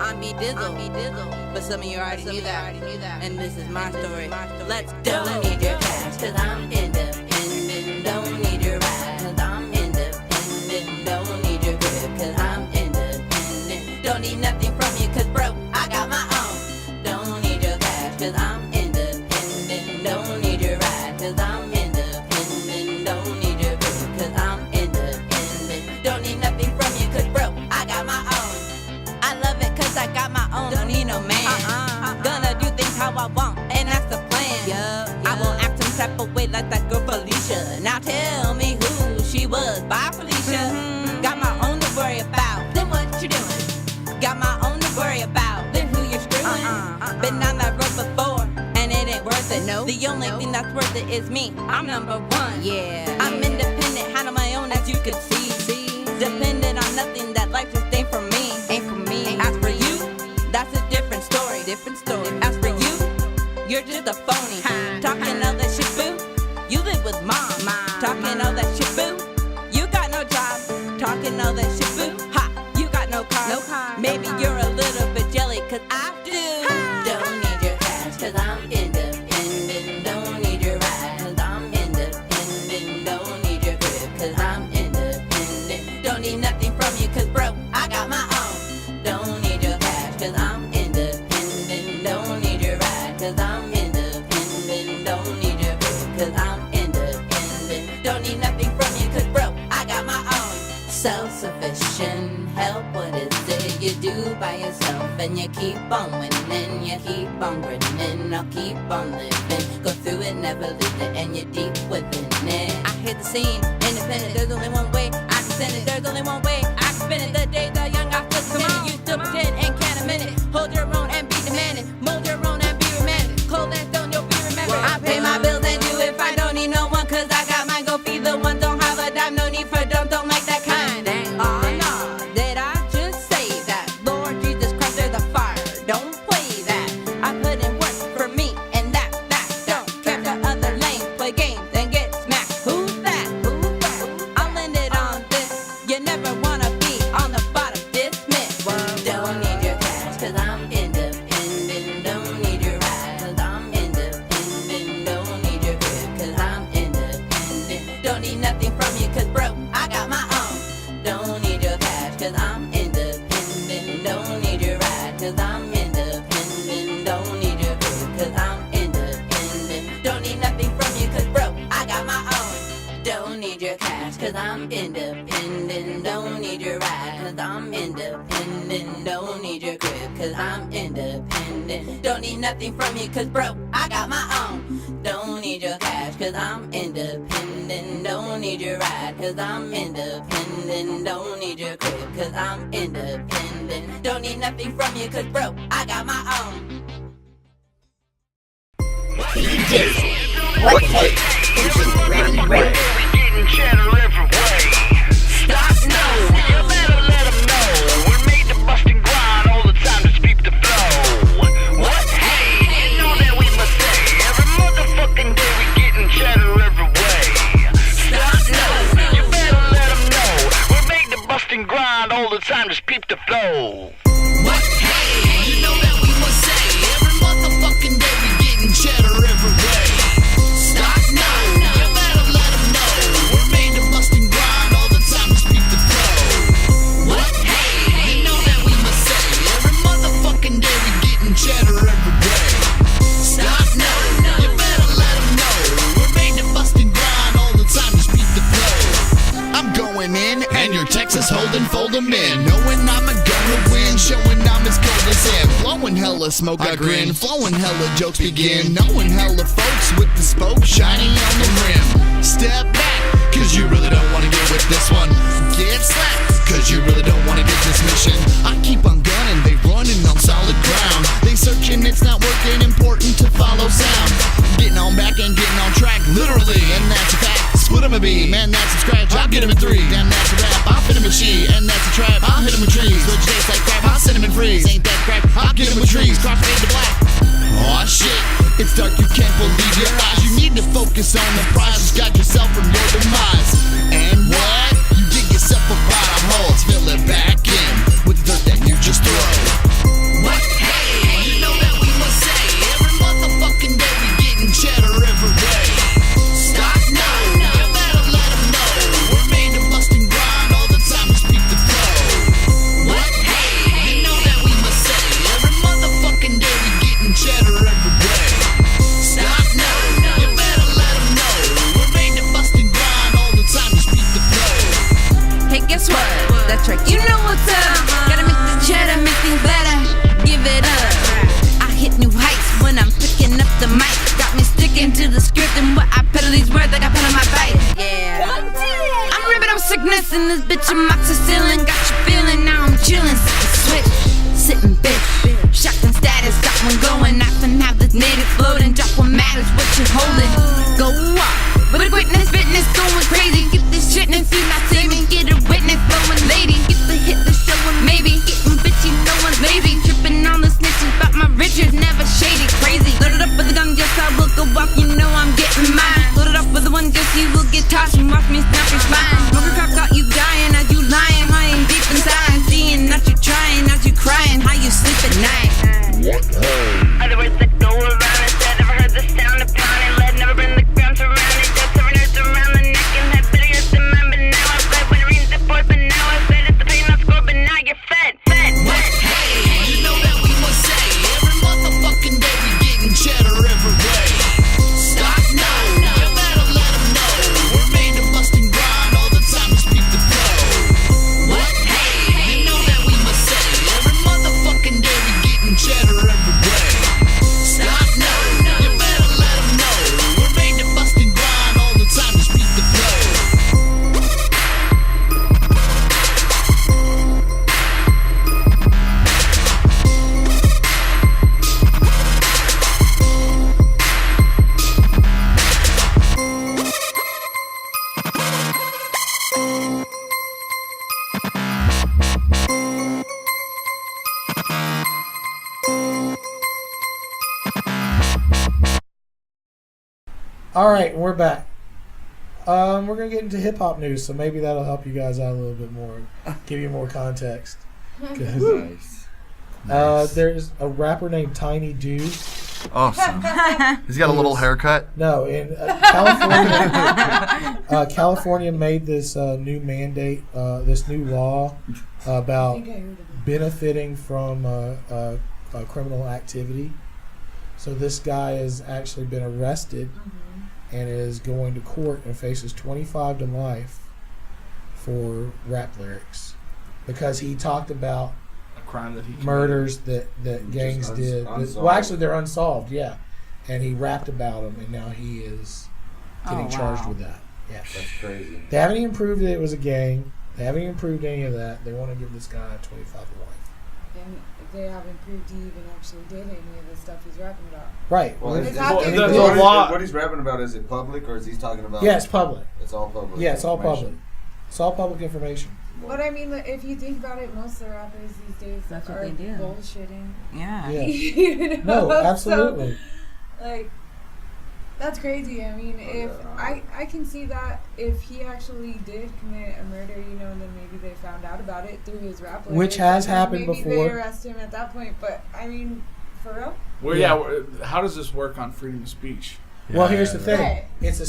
I'm B-Dizzle, but some of you already knew that. And this is my story. Let's go. Don't need your cash, cause I'm independent. Don't need your ride, cause I'm independent. Don't need your grip, cause I'm independent. Don't need nothing from you, cause bro, I got my own. Don't need your cash, cause I'm independent. Don't need your ride, cause I'm independent. Don't need your grip, cause I'm independent. Don't need nothing from you, cause bro, I got my own. I love it cause I got my own. Don't need no man. Gonna do things how I want, and that's the plan. I won't act some type of way like that girl Felicia. Now tell me who she was. Bye, Felicia. Got my own to worry about. Then what you doing? Got my own to worry about. Then who you're screwing? Been down that road before, and it ain't worth it. No. The only thing that's worth it is me. I'm number one. Yeah. I'm independent, handle my own as you could see. Dependent on nothing, that life just ain't for me. Ain't for me. As for you, that's a different story. As for you, you're just a phony. Talking all that shit, boo. You live with mom. Talking all that shit, boo. You got no job. Talking all that shit, boo. Ha, you got no car. Maybe you're a little bit jelly, cause I do. Don't need your cash, cause I'm independent. Don't need your ride, cause I'm independent. Don't need your grip, cause I'm independent. Don't need nothing from you, cause bro, I got my own. Don't need your cash, cause I'm independent. Don't need your ride, cause I'm independent. Don't need your grip, cause I'm independent. Don't need nothing from you, cause bro, I got my own. Self-sufficient, help, what is it you do by yourself? And you keep on winning, you keep on grinning. I'll keep on living, go through it, never leave it, and you're deep within it. I hit the scene, independent, there's only one way I can send it, there's only one way I can spin it. The days are young, I still committed, you still pretend and can't admit it. Hold your own and be demanding, mold your own and be romantic. Cold and stone, you'll be remembered. I pay my bills and do it fine, don't need no one, cause I got mine. Go feed the ones, don't have a dime, no need for dumb, don't like that kind. Oh no, did I just say that? Lord Jesus Christ, there's a fire, don't play that. I put in work for me, and that don't care for other lanes, play games and get independent. Don't need your ride, cause I'm independent. Don't need your crib, cause I'm independent. Don't need nothing from you, cause bro, I got my own. Don't need your cash, cause I'm independent. Don't need your ride, cause I'm independent. Don't need your crib, cause I'm independent. Don't need nothing from you, cause bro, I got my own. B-Dizzle. What take? Ready. Getting cheddar every way. Stop now. You better let them know. We're made to bust and grind all the time to speak the flow. What? Hey, you know that we must say. Every motherfucking day we getting cheddar every way. Stop now. You better let them know. We're made to bust and grind all the time to speak the flow. What? Hey, you know that we must say. Every motherfucking day we getting cheddar every way. Stop now. You better let them know. We're made to bust and grind all the time to speak the flow. What? Hey, you know that we must say. Every motherfucking day we getting cheddar every day. Stop now. You better let them know. We're made to bust and grind all the time to speak the flow. I'm going in, and your Texas holding, fold them in. Knowing I'm gonna win, showing I'm as cold as him. Blowing hella smoke, I grin. Flowing hella jokes begin. Knowing hella folks with the spoke shining on the rim. Step back, cause you really don't wanna get with this one. Get slapped, cause you really don't wanna get this mission. I keep on gunning, they running on solid ground. They searching, it's not working, important to follow sound. Getting on back and getting on track, literally, and that's a fact. Split him a B, man, that's a scratch. I'll get him in 3, damn, that's a rap. I'll fit him with she, and that's a trap. I'll hit him with trees, which tastes like crap. I'll send him in freeze, ain't that crap. I'll get him with trees, cross fade to black. Aw shit, it's dark, you can't believe your eyes. You need to focus on the prize, just got yourself from your demise. And what? You dig yourself a bottom hole, fill it back in with the dirt that you just throw. What? Hey, you know that we must say. Every motherfucking day we getting cheddar every day. Stop now. You better let them know. We're made to bust and grind all the time to speak the flow. What? Hey, you know that we must say. Every motherfucking day we getting cheddar every day. Stop now. You better let them know. We're made to bust and grind all the time to speak the flow. Hey, guess what? That's right, you know what's up. Gotta make the cheddar, make things better. Give it up. I hit new heights when I'm picking up the mic. Got me sticking to the script and what I pedal these words that I put on my bike. Yeah. I'm ripping up sickness in this bitch amoxicillin. Got you feeling, now I'm chillin'. Switch, sitting bitch. Shotgun status, got one going. I can have this native floating. Drop what matters, what you holding. Go off. With a greatness, fitness, going crazy. Get this shit and see not saving. Get a witness, flowing lady. Get the hit, the show and maybe. Getting bitchy, no one's lazy. Tripping on the snitches, but my riches never shady, crazy. Loaded up with a gun, yes I will go off. You know I'm getting mine. Loaded up with the one, just you will get tossed and watch me snap your spine. Smoker crap got you dying as you lying, high and deep inside. Seeing that you trying, as you crying, how you sleep at night. Other words that go around instead. Never heard the sound of pounding lead. Never been the ground surrounded. Just turners around the neck and head. Bitter than mine, but now I'm fed. When it rains it pours, but now I'm fed. It's the pain I score, but now you're fed. What? Hey, you know that we must say. Every motherfucking day we getting cheddar every way. Stop now. You better let them know. We're made to bust and grind all the time to speak the flow. What? Hey, you know that we must say. Every motherfucking day we getting cheddar every day. Stop now. You better let them know. We're made to bust and grind all the time to speak the flow. All right, we're back. We're gonna get into hip hop news, so maybe that'll help you guys out a little bit more, give you more context. Nice. There's a rapper named Tiny Dude. Awesome. He's got a little haircut. No, in California, California made this new mandate, this new law about benefiting from criminal activity. So this guy has actually been arrested and is going to court and faces 25 to life for rap lyrics because he talked about A crime that he committed. murders that gangs did. unsolved. Well, actually, they're unsolved. Yeah, and he rapped about them, and now he is getting charged with that. Yeah, That's crazy. they haven't even proved that it was a gang. They haven't even proved any of that. They want to give this guy 25 to life. And they haven't proved he even actually did any of the stuff he's rapping about. Right. Well, It's is- not is- that is- there's a lot. What he's rapping about, is it public or is he talking about? Yeah, it's public. It's all public. Yeah, it's all public. information. It's all public information. But I mean, if you think about it, most of the rappers these days That's what are they do. bullshitting. Yeah. Yeah. You No, know? absolutely. So, like, that's crazy. I mean, if I can see that if he actually did commit a murder, you know, and then maybe they found out about it through his rap lyrics, Which has and then happened maybe before. they arrest him at that point. But I mean, for real? Well, yeah. How does this work on freedom of speech? Well, here's the thing. Right. It's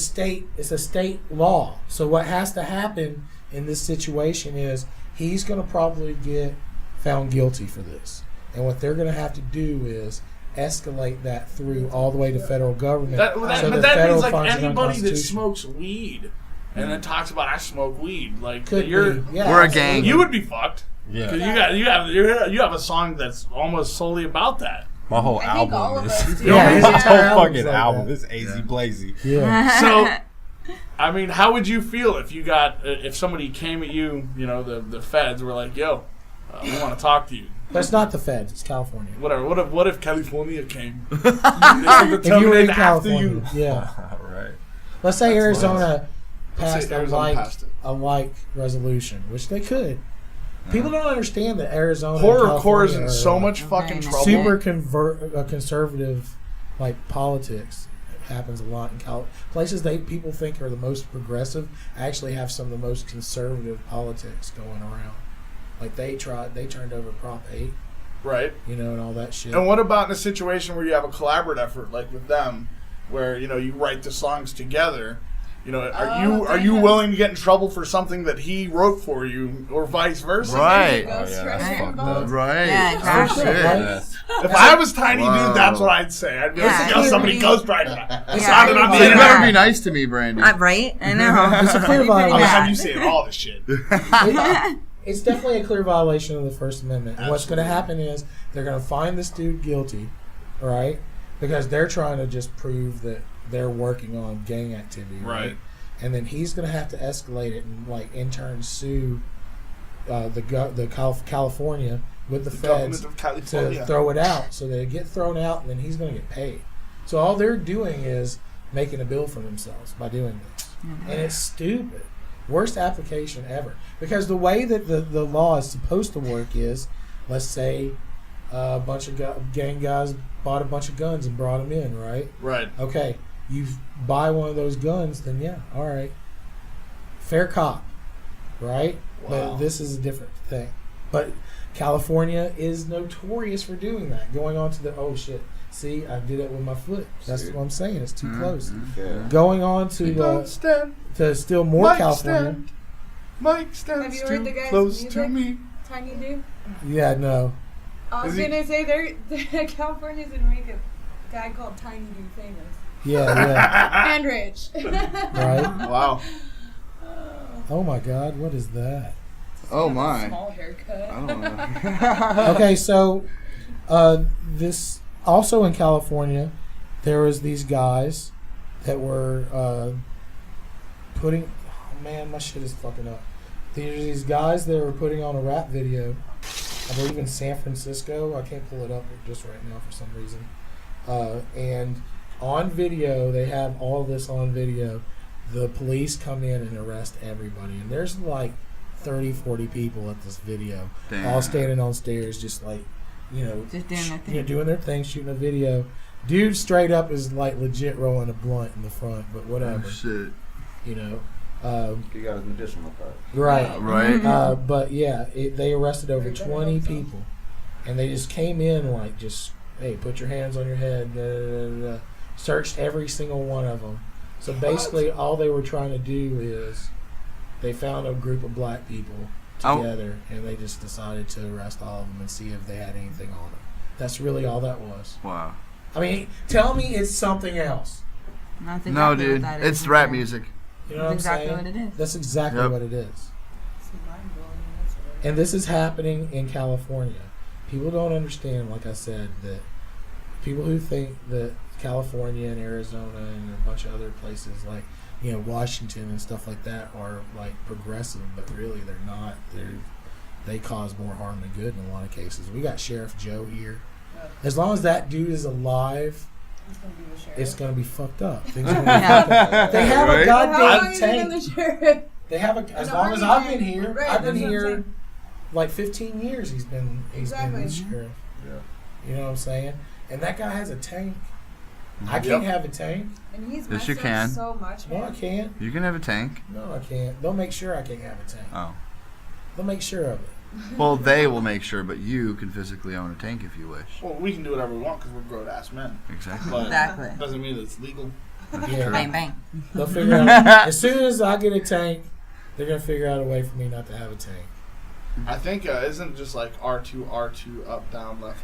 a state law. So what has to happen in this situation is he's going to probably get found guilty for this. And what they're going to have to do is escalate that through all the way to federal government. But so that the means federal like finds it anybody that unconstitutional. smokes weed and then talks about I smoke weed, like Could you're be. Yeah, We're a absolutely. gang. you would be fucked. Yeah. 'Cause you have a song that's almost solely about that. My whole I think all album of is. us do. Yeah, his My entire whole album's fucking like album that. is AZ Blazy. Yeah. So, I mean, how would you feel if you got if somebody came at you, you know, the feds were like, "Yo, we want to talk to you." But it's not the feds. It's California. Whatever. What if California came? If you were in after California, you. yeah. Right. Let's say That's Arizona Let's passed say a Arizona like passed it. a like resolution, which they could. People don't understand that Arizona and Horrorcore is California in are, so much fucking trouble. super conservative, like politics happens a lot in places people think are the most progressive. Actually, have some of the most conservative politics going around. Like they turned over Prop 8, Right. you know, and all that shit. And what about in a situation where you have a collaborative effort, like with them, where you know you write the songs together? You know, are you willing to get in trouble for something that he wrote for you, or vice versa? Right. Oh, yeah, that's fucked up. Right. Yeah, exactly. Oh, shit. Yeah. If I was Tiny Whoa. Dude, that's what I'd say. I'd be Yeah. like, yo, somebody ghostwrite that. Yeah. It's not Yeah. on So the you internet. better be nice to me, Brandy. Right? I know. It's a clear I'd be pretty violation. I'll have mad. you saying all this shit. It's definitely a clear violation of the First Amendment. And what's going to happen is they're going to find this dude guilty, right? Because they're trying to just prove that they're working on gang activity, right? Right. And then he's going to have to escalate it and, like, in turn sue California with the feds Government of to California. throw it out. So they get thrown out, and then he's going to get paid. So all they're doing is making a bill for themselves by doing this. And it's stupid. Worst application ever. Because the way that the law is supposed to work is, let's say a bunch of gang guys bought a bunch of guns and brought them in, right? Right. Okay, you buy one of those guns, then yeah, all right. Fair cop, right? Wow. But this is a different thing. But California is notorious for doing that. Going on to oh shit, see, I did it with my foot. That's what I'm saying. It's too close. Yeah. Going on to Don't stand. to still more Mike California. stand. Mike Have stands you heard the too guy's close music? to me. Tiny Dude? Yeah, no. I was Is he- gonna say California's gonna make a guy called Tiny Dude famous. Yeah, And rich. Right? Wow. Oh my God, what is that? Oh my. Small haircut. I don't know. Okay, so this also in California, there was these guys that were putting. Oh man, my shit is fucking up. These guys that were putting on a rap video, I believe in San Francisco. I can't pull it up just right now for some reason. And on video, they have all this on video. The police come in and arrest everybody, and there's like 30, 40 people at this video, Damn. all standing on stairs, just like, you know, Just doing their thing. doing their thing, shooting a video. Dude straight up is like legit rolling a blunt in the front, but whatever. Oh, shit. You know. He got his medicinal card. Right. Right. But yeah, they arrested over 20 people, and they just came in like, just, hey, put your hands on your head, da, da, da, da. Searched every single one of them. So basically, all they were trying to do is they found a group of black people together, and they just decided to arrest all of them and see if they had anything on them. That's really all that was. Wow. I mean, tell me it's something else. That's No, exactly dude. what that is. It's rap music. You know what I'm That's exactly saying? what it is. That's exactly Yep. what it is. And this is happening in California. People don't understand, like I said, that people who think that California and Arizona and a bunch of other places like, you know, Washington and stuff like that are like progressive, but really they're not. They cause more harm than good in a lot of cases. We got Sheriff Joe here. As long as that dude is alive, it's going to be fucked up. Things are gonna be fucked up. They have a goddamn tank. They have as long as I've been here, I've been here like 15 years. He's been the sheriff. Yeah. You know what I'm saying? And that guy has a tank. I can't have a tank. And he's yes, you can. So much, man. No, I can't. You can have a tank. No, I can't. They'll make sure I can't have a tank. Oh. They'll make sure of it. Well, they will make sure, but you can physically own a tank if you wish. Well, we can do whatever we want because we're grown-ass men. Exactly. But Exactly. doesn't mean that it's legal. Yeah. Bang, bang. They'll figure out. As soon as I get a tank, they're going to figure out a way for me not to have a tank. I think isn't just like R2 up down left.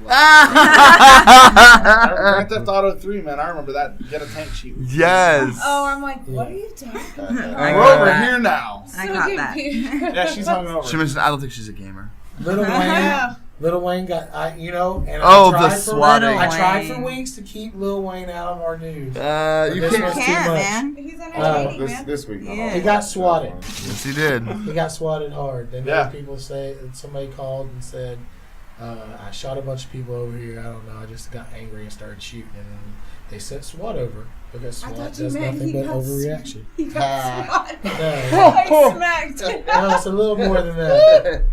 Grand Theft Auto 3, man. I remember that. Get a tank sheet. Yes. Oh, I'm like, what are you talking about? We're over here now. I got that. Yeah, she's hungover. She mentioned, I don't think she's a gamer. Lil Wayne got, and the swatting. I tried for weeks to keep Lil Wayne out of our news. You can't, man. He's entertaining, man. This week. Yeah. He got swatted. Yes, he did. He got swatted hard. Then there were people say, somebody called and said, I shot a bunch of people over here. I don't know. I just got angry and started shooting. And they sent SWAT over because SWAT does nothing but overreaction. He got swatted. No. Smacked. No, it's a little more than that.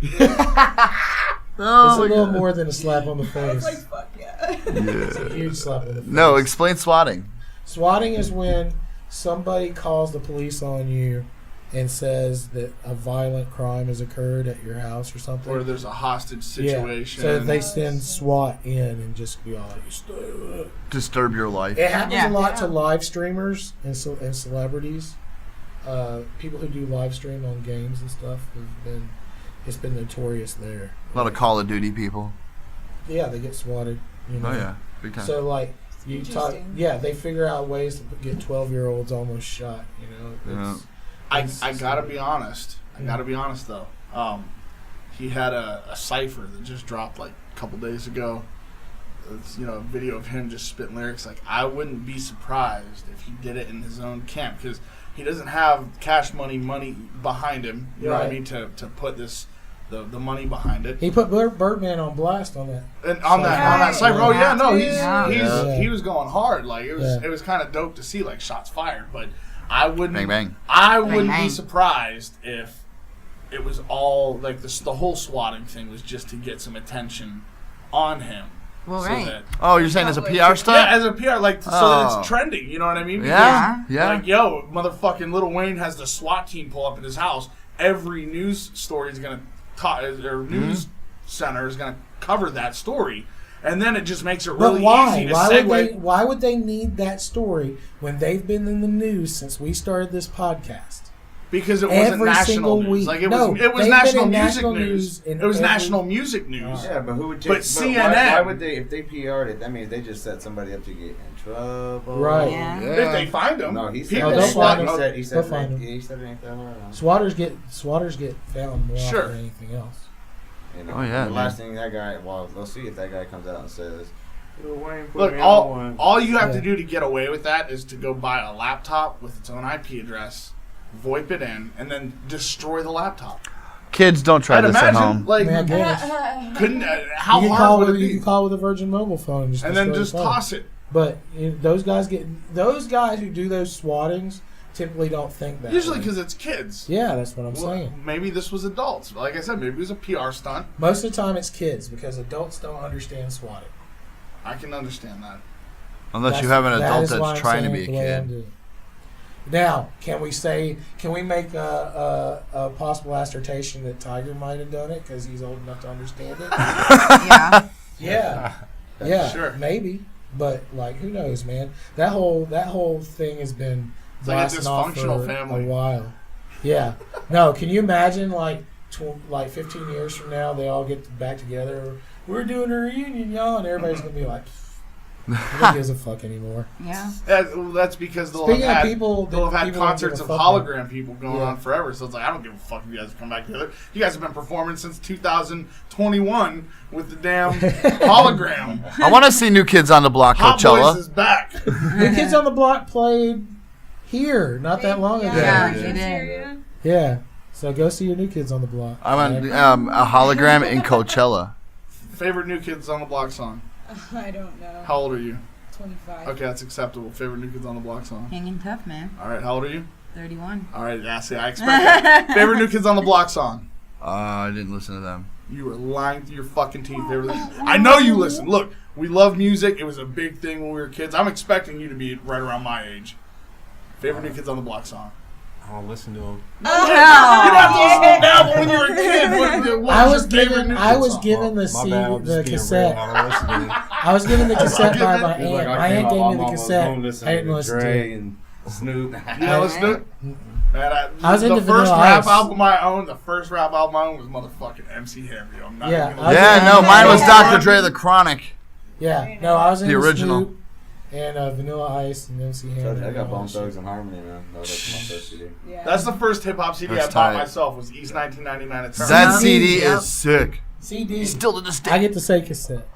It's a little more than a slap on the face. I was like, fuck yeah. It's a huge slap on the face. No, explain swatting. Swatting is when somebody calls the police on you and says that a violent crime has occurred at your house or something. Or there's a hostage situation. Yeah. So they send SWAT in and just be all disturb your life. It happens a lot to live streamers and celebrities. People who do live stream on games and stuff it's been notorious there. A lot of Call of Duty people. Yeah, they get swatted. You know? Oh yeah, big time. So like you talk, they figure out ways to get 12-year-olds almost shot. You know, I gotta be honest. I gotta be honest though. He had a cipher that just dropped like a couple days ago. It's, a video of him just spitting lyrics. Like, I wouldn't be surprised if he did it in his own camp because he doesn't have cash money behind him. You know what I mean? To put the money behind it. He put Birdman on blast on that. And on that cipher. Oh yeah, no, he was going hard. Like it was kind of dope to see like shots fired. But I wouldn't. Bang bang. I wouldn't be surprised if it was all like the whole swatting thing was just to get some attention on him. Well, so right. Oh, you're saying as a PR stunt? Yeah, as a PR, so that it's trending. You know what I mean? Because, yeah. Like, yo, motherfucking Lil Wayne has the SWAT team pull up in his house. Every news story is gonna news center is gonna cover that story, and then it just makes it really easy to segue. Why would they need that story when they've been in the news since we started this podcast? Because it wasn't national news. Week. Like it was national music news. It was national music news. Yeah, but who would take? But CNN. Why would they? If they PR'd it, that means they just set somebody up to get in trouble. Right. Yeah. If they find them. No, he said. He said it ain't that hard. Swatters get found more Sure. than anything else. You know, oh yeah. The last thing that guy. Well, let's see if that guy comes out and says. Look, all you have to do to get away with that is to go buy a laptop with its own IP address. VoIP it in, and then destroy the laptop. Kids, don't try this at home. Like, how hard would it be? You can call with a Virgin Mobile phone and then just toss it. But those guys who do those swattings typically don't think that. Usually because it's kids. Yeah, that's what I'm saying. Maybe this was adults. Like I said, maybe it was a PR stunt. Most of the time, it's kids because adults don't understand swatting. I can understand that. Unless you have an adult that's trying to be a kid. Now, can we make a possible assertion that Tiger might have done it because he's old enough to understand it? Yeah, sure, maybe, but like, who knows, man? That whole thing has been blasting off for a while. Yeah, no, can you imagine like 15 years from now they all get back together? We're doing a reunion, y'all, and everybody's gonna be like, Nobody gives a fuck anymore. Yeah. That's because they'll Speaking have of had, people they'll that have had people don't concerts give of a fuck about. hologram people going Yeah. on forever. So it's like, I don't give a fuck if you guys come back together. You guys have been performing since 2021 with the damn hologram. I want to see New Kids on the Block, Hot Coachella. Boys is back. New Kids on the Block played here not that long ago. Yeah. So go see your New Kids on the Block. I'm on a hologram in Coachella. Favorite New Kids on the Block song? I don't know. How old are you? 25. Okay, that's acceptable. Favorite New Kids on the Block song? Hanging tough, man. All right, how old are you? 31. All right, yeah, see, I expect that. Favorite New Kids on the Block song? I didn't listen to them. You were lying through your fucking teeth. I know you listen. Look, we love music. It was a big thing when we were kids. I'm expecting you to be right around my age. Favorite New Kids on the Block song? I don't listen to them. You don't have to listen to them now, but when you were a kid, what I was was your favorite given New I Kids was song? given the My CD, bad, I'm the just being cassette. real. I don't listen to them. I was given the cassette by my It's like aunt. I My came aunt out, gave my me the mom was cassette. home listening I didn't to listen to Dre it. and Snoop. You know, listen to it? Man, I was into the first Vanilla rap Ice. album I owned. The first rap album I owned was motherfucking MC Hammer. I'm not Yeah, even I was Yeah, into no, mine was Vanilla Dr. Ice. Dre, The Chronic. Yeah, no, I was The into original. Snoop and Vanilla Ice and MC Hammer. I got and all Bone that shit. Thugs and Harmony, man. That was my first CD. Yeah. That's the first hip hop CD That's I bought tight. myself. Was East 1999 at That Turner. CD Yep. is sick. CD. Still to this day. I get to say cassette.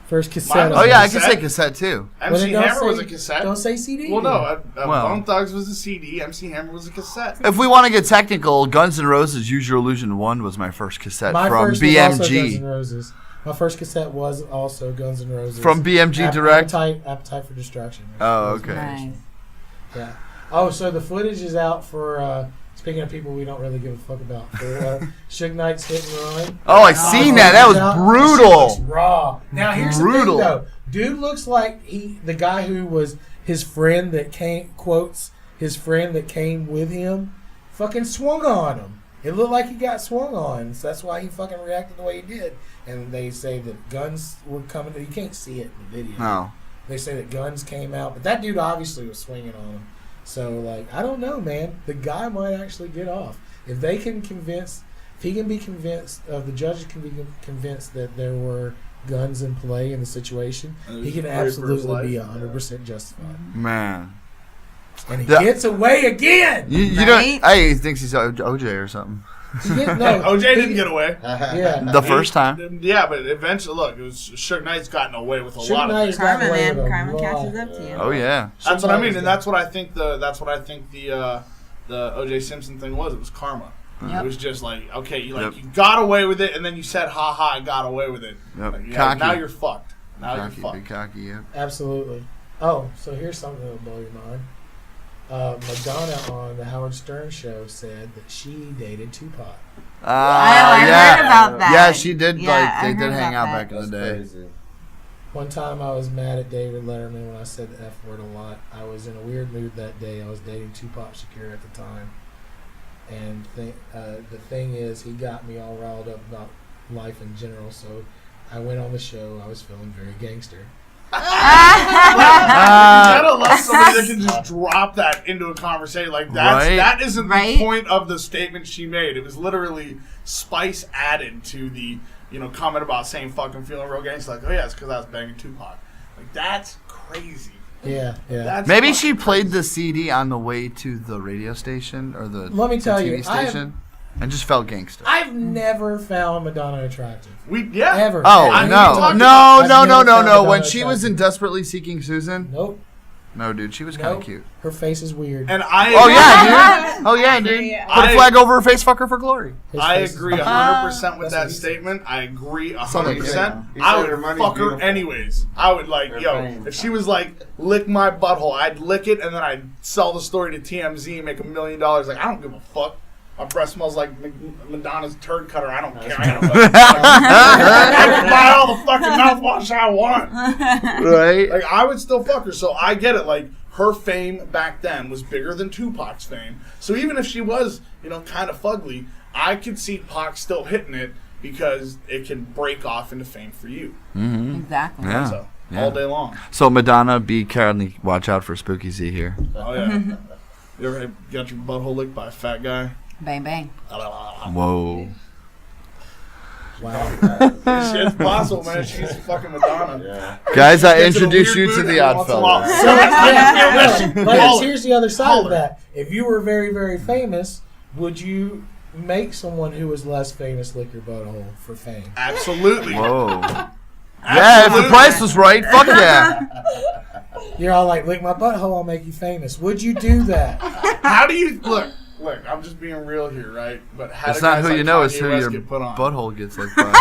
First cassette. Mine Oh, yeah, I cassette. can say cassette, too. Well, MC then don't Hammer was say- a cassette. Don't say CD. Well, no, Well. Bone Thugs was a CD. MC Hammer was a cassette. If we want to get technical, Guns N' Roses' Use Your Illusion 1 was my first cassette My from first was also Guns N' BMG. Roses. My first cassette was also Guns N' Roses. From BMG Direct? Appetite for Destruction. Oh, okay. Nice. Yeah. Oh, so the footage is out for, speaking of people we don't really give a fuck about, for Suge Knight's Hit and Run. Oh, I seen that. That was brutal. Shit looks raw. Now, here's Brutal. the thing, though. Dude looks like the guy who was his friend that came, quotes, his friend that came with him, fucking swung on him. It looked like he got swung on, so that's why he fucking reacted the way he did. And they say that guns were coming. You can't see it in the video. No. They say that guns came out, but that dude obviously was swinging on him. So, like, I don't know, man. The guy might actually get off. If they can convince, if he can be convinced, the judges can be convinced that there were guns in play in the situation, he can absolutely be 100% justified. Man. And he gets away again. You don't. Hey, he thinks he's OJ or something. No, OJ didn't get away. Yeah. The first time. Yeah, but eventually, look, it was Suge Knight's gotten away with a Suge lot of Knight's things. gotten away with a Karma lot. catches up to you. Oh, yeah. That's what I mean, and that's what I think the OJ Simpson thing was. It was karma. Yep. It was just like, okay, you Yep. you got away with it, and then you said, "Ha ha, I got away with it." Yep. Like, yeah, Cocky. now you're fucked. Now Cocky, you're big fucked. cocky, yeah. Absolutely. Oh, so here's something that'll blow your mind. Madonna on the Howard Stern show said that she dated Tupac. I yeah. heard about that. Yeah, she did. Yeah, like I they did heard hang about out that. back in the day. Crazy. One time I was mad at David Letterman when I said the F word a lot. I was in a weird mood that day. I was dating Tupac Shakur at the time. And the thing is, he got me all riled up about life in general. So I went on the show. I was feeling very gangster. You gotta love somebody that can just drop that into a conversation. Like that isn't the point of the statement she made. It was literally spice added to the comment about saying fucking feeling real gangster. Like, oh yeah, it's because I was banging Tupac. Like, that's crazy. Yeah, yeah. That's Maybe fucking she played the CD on the way to the radio station or the Let me tell TV you, station and just felt gangster. I've never found Madonna attractive. Yeah. Ever. Oh, I've no. never No. found When Madonna she was in attractive. Desperately Seeking Susan? Nope. No, dude, she was kind of Nope. cute. Her face is weird. And I Oh, yeah, dude. Oh, yeah, dude. Put a flag over her face, fuck her for glory. I agree 100% with that statement. I agree 100%. I would fuck her anyways. I would if she was like, lick my butthole, I'd lick it and then I'd sell the story to TMZ and make $1 million. Like, I don't give a fuck. My breath smells like Madonna's turd cutter. I don't care. I can buy all the fucking mouthwash I want. Right? Like, I would still fuck her. So I get it. Like, her fame back then was bigger than Tupac's fame. So even if she was, kind of fugly, I could see Pac still hitting it because it can break off into fame for you. Mm-hmm. Exactly. Yeah. So, Yeah. all day long. So Madonna, be careful. Watch out for Spooky Z here. Oh, yeah. You ever got your butthole licked by a fat guy? Bang, bang. Whoa. Wow. It's possible, man. She's fucking Madonna. Yeah. Guys, I introduce you to the Oddfellows. But here's the other side of that. If you were very, very famous, would you make someone who was less famous lick your butthole for fame? Absolutely. Whoa. Yeah, if the price was right, fuck yeah. You're all like, lick my butthole, I'll make you famous. Would you do that? How do you look? I'm just being real here, right? But how It's do not guys who like you know, Kanye it's who West your get put on? butthole gets licked by.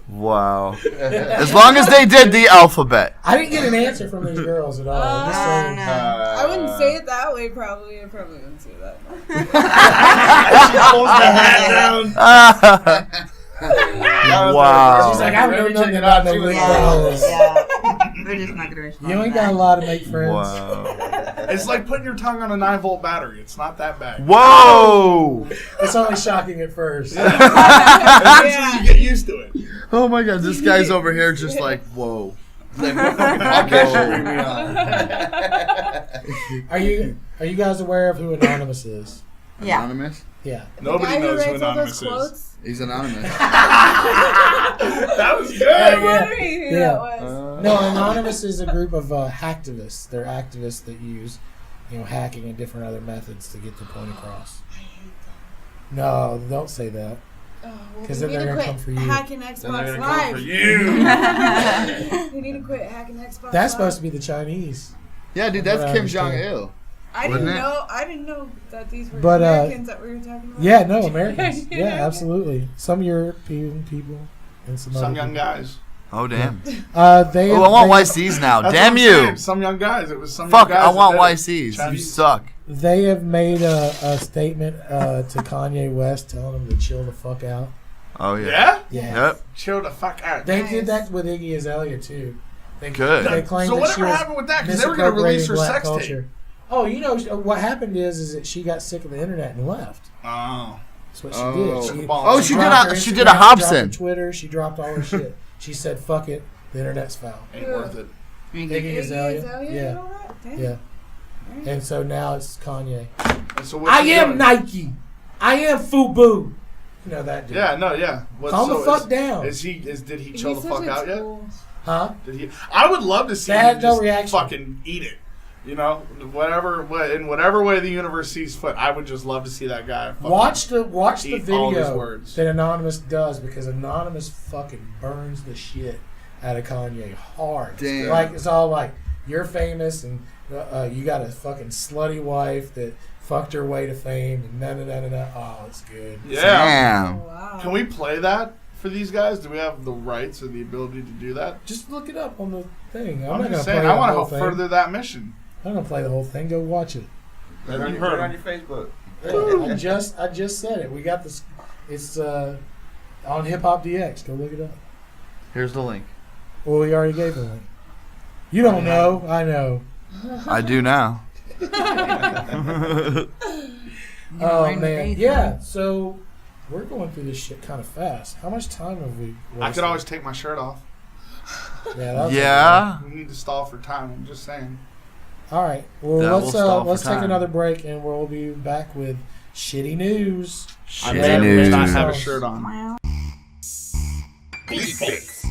Wow. As long as they did the alphabet. I didn't get an answer from these girls at all. I'm just saying. I wouldn't say it that way, probably. I probably wouldn't say it that way. She pulls the hat down. Wow. She's like, I don't know nothing about no lick buttholes. We're just not gonna respond. You ain't got a lot to make friends. Wow. It's like putting your tongue on a 9-volt battery. It's not that bad. Whoa! It's only shocking at first. Eventually you get used to it. Oh my god, this guy's over here just like, whoa. Are you guys aware of who Anonymous is? Yeah. Anonymous? Yeah. Nobody knows who Anonymous is. He's anonymous. That was good. I'm wondering who that was. No, Anonymous is a group of hacktivists. They're activists that use, hacking and different other methods to get their point across. No, don't say that. Because then they're going to come for you. Hacking Xbox Live. For Live. you. We need to quit hacking Xbox That's Live. supposed to be the Chinese. Yeah, dude, that's Kim Jong-il. I didn't know that these were But, Americans that we were talking about. Yeah, no, Americans. Yeah, absolutely. Some European people and some other young people. guys. Oh, damn. I want YCs now. That's Damn what I'm you. saying. Some young guys. It was some Fuck, young guys. I want that did it. YCs. Chinese. You suck. They have made a statement to Kanye West telling him to chill the fuck out. Oh, yeah. Yeah? Yeah. Yep. Chill the fuck out. They did that with Iggy Azalea, too. Good. They claimed So that whatever she was happened with that? Because they were going to release her misappropriating sex black tape. culture. Oh, what happened is that she got sick of the internet and left. Oh. That's what she Oh. did. She did dropped her she did a Instagram, Hobson. dropped her Twitter. She dropped all her shit. She said, "Fuck it, the internet's foul." Ain't worth it. Iggy Azalea. Yeah. Yeah. And so now it's Kanye. And so what's I he am doing? Nike. I am FUBU. You know that dude. Yeah, no, yeah. Calm the fuck down. Did he chill the fuck out yet? Huh? Did he? I would love to see They him had no just reaction. fucking eat it. In whatever way the universe sees fit, I would just love to see that guy. Watch the eat all his video words. that Anonymous does, because Anonymous fucking burns the shit out of Kanye hard. Damn. Like, it's all like, you're famous and you got a fucking slutty wife that fucked her way to fame and da. Oh, it's good. Yeah. Damn. Oh, wow. Can we play that for these guys? Do we have the rights or the ability to do that? Just look it up on the thing. I'm I'm not just gonna saying, play I the want to whole help thing. further that mission. I'm gonna play the whole thing. Go watch it. Put it on You your, heard put it him. on your Facebook. I just said it. We got this. It's on Hip Hop DX. Go look it up. Here's the link. Well, we already gave the link. You don't know. I know. I do now. Oh man, yeah. So we're going through this shit kind of fast. How much time have we? I wasted? could always take my shirt off. Yeah. We need to stall for time. I'm just saying. All right. Well, That will stall for let's take time. another break, and we'll be back with shitty news. I Shitty may not news. have a shirt on. B-Dizzle.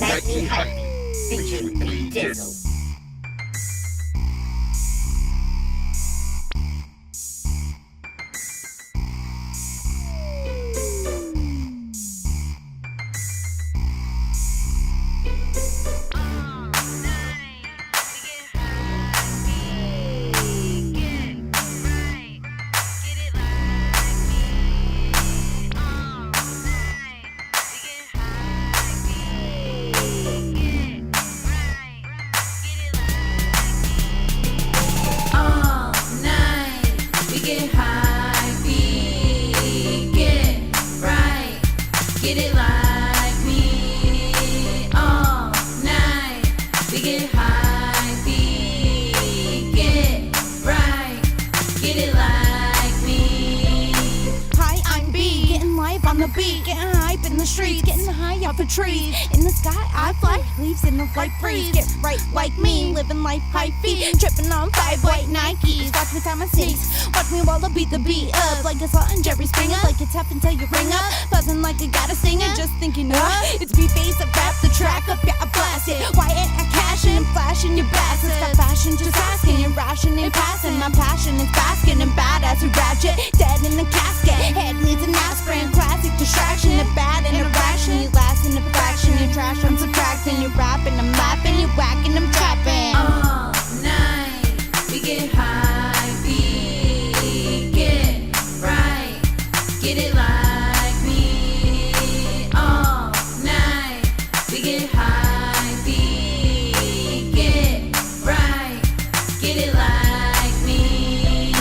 Nike Hype. Featuring B-Dizzle. on the beat, getting hype in the streets, getting high off of trees. In the sky, I fly, leaves in the light breeze. Get right like me, living life high feet, tripping on 5 white Nikes. Watch me tie my sneaks, watch me while I beat the beat up like it's Salt and Jerry Springer, like it's tough until you ring up, buzzing like I got a singer. Just thinking, it's beat bass, I rap the track up, yeah I blast it. Why ain't I cashing and flashing your bastards? Got fashion, just asking, and rationing, passing. My passion is basking and badass who ratchet, dead in the casket. Head needs an aspirin, classic distraction. The bad interaction, you last in a fraction. You trash, I'm subtracting. You rapping, I'm laughing. You whacking, I'm trapping. All night, we get high, we get right, get it like me. All night, we get high, we get right, get it like me.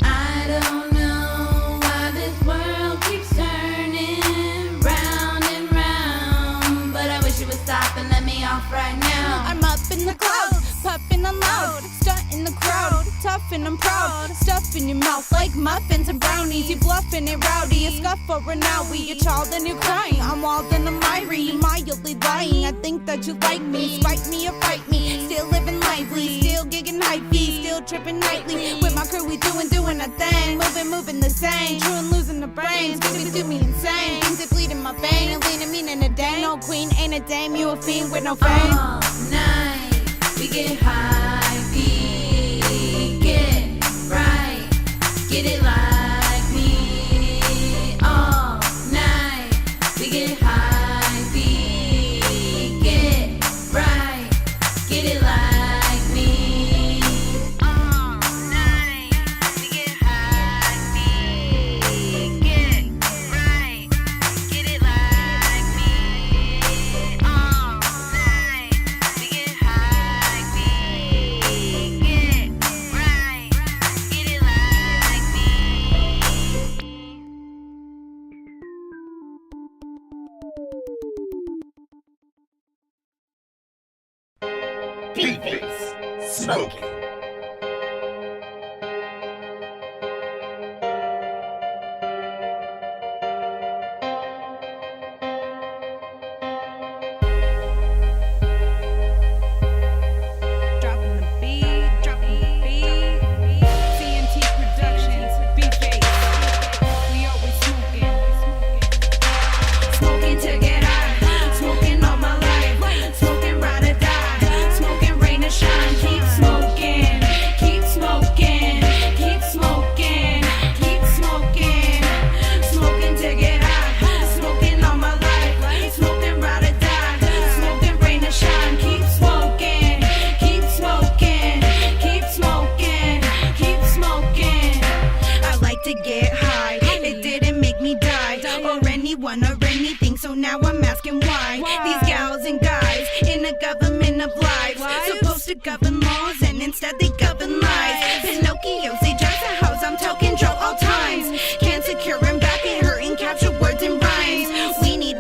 I don't know why this world keeps turning round and round, but I wish it would stop and let me off right now. I'm up in the clouds, puffing on loud, stunt in the crowd, tough and I'm proud. Stuff in your mouth like muffins and brownies. You bluffing it rowdy, you scuff for an owie. You're child and you're crying, I'm wild and I'm irie. You mildly lying, I think that you like me. Spite me or fight me, still living lively, still gigging hypey, still tripping nightly. With my crew we doing a thing, moving the same. True and losing the brains, do me insane. Things that bleed in my vein, and leaning me in a day. No queen ain't a dame, you a fiend with no fame. All night, we get high, we get right, get it like me. All night, we get high, we get right, get it like me. All night, we get high, we get right, get it like me. All night, we get high, we get right, get it like me. B-Face, smoking. Dropping the beat, CNT Productions, B-Face. We always smoking to get high, smoking all my life, smoking ride or die, smoking rain or shine, keep smoking, keep smoking, keep smoking, keep smoking, smoking to get high, smoking all my life, smoking ride or die, smoking rain or shine, keep smoking, keep smoking, keep smoking, keep smoking. I like to get high, it didn't make me die, or anyone or anything, so now I'm asking why. These gals and guys in the government of lives supposed to govern laws and instead they govern lies. Pinocchios, they drive the house, I'm talking Joe all times. Can't secure him back and hurting, capture words and rhymes.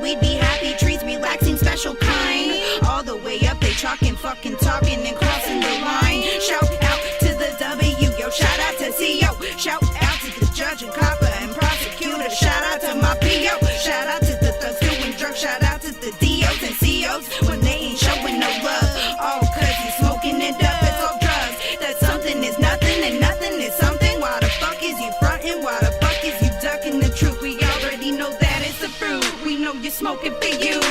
We'd be happy, trees relaxing, special kind. All the way up, they talking, fucking talking and crossing the line. Shout out to the W, yo, shout out to CO, shout out to the judge and copper and prosecutor, shout out to my PO, shout out to the thugs doing drugs, shout out to the DOs and COs when they ain't showing no love. All cause he's smoking it up, it's all drugs. That something is nothing and nothing is something. Why the fuck is you frontin'? Why the fuck is you ducking the truth? We already know that it's the fruit. We know you're smoking for use.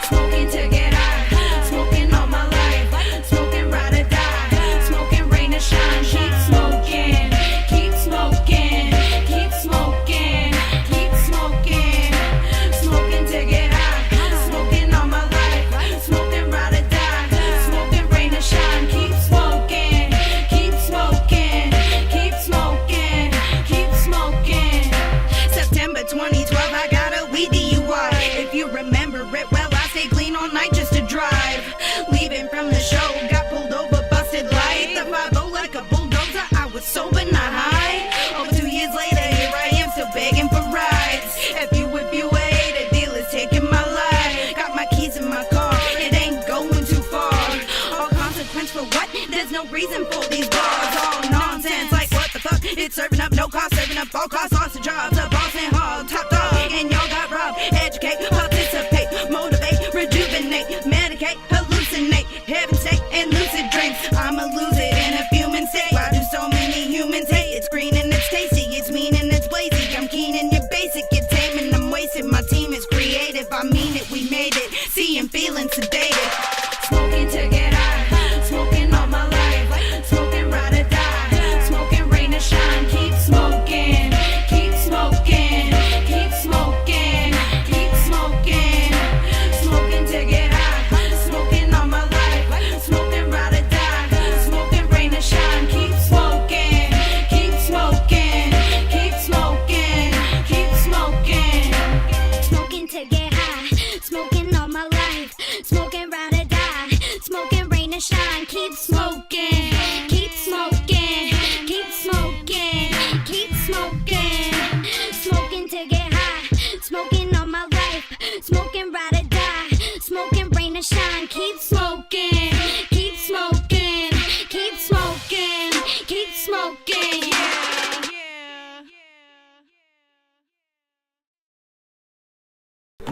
Smoking to get high, smoking all my life, smoking ride or die, smoking rain or shine, keep smoking, keep smoking, keep smoking, keep smoking, smoking to get high, smoking all my life, smoking ride or die, smoking rain or shine, keep smoking, keep smoking, keep smoking, keep smoking. September 2012, I got a weed DUI. If you remember it well, I stayed clean all night just to drive. Leaving from the show, got pulled over, busted light. The 5-0 like a bulldozer, I was sober, not high. Over 2 years later, here I am, still begging for rides. If you hate, a deal is taking my life. Got my keys in my car, it ain't going too far. All consequence for what? There's no reason for these bars. All nonsense, like what the fuck? It's serving up no cost, serving up all costs. Lost the jobs, the boss and hog, top dog, and y'all got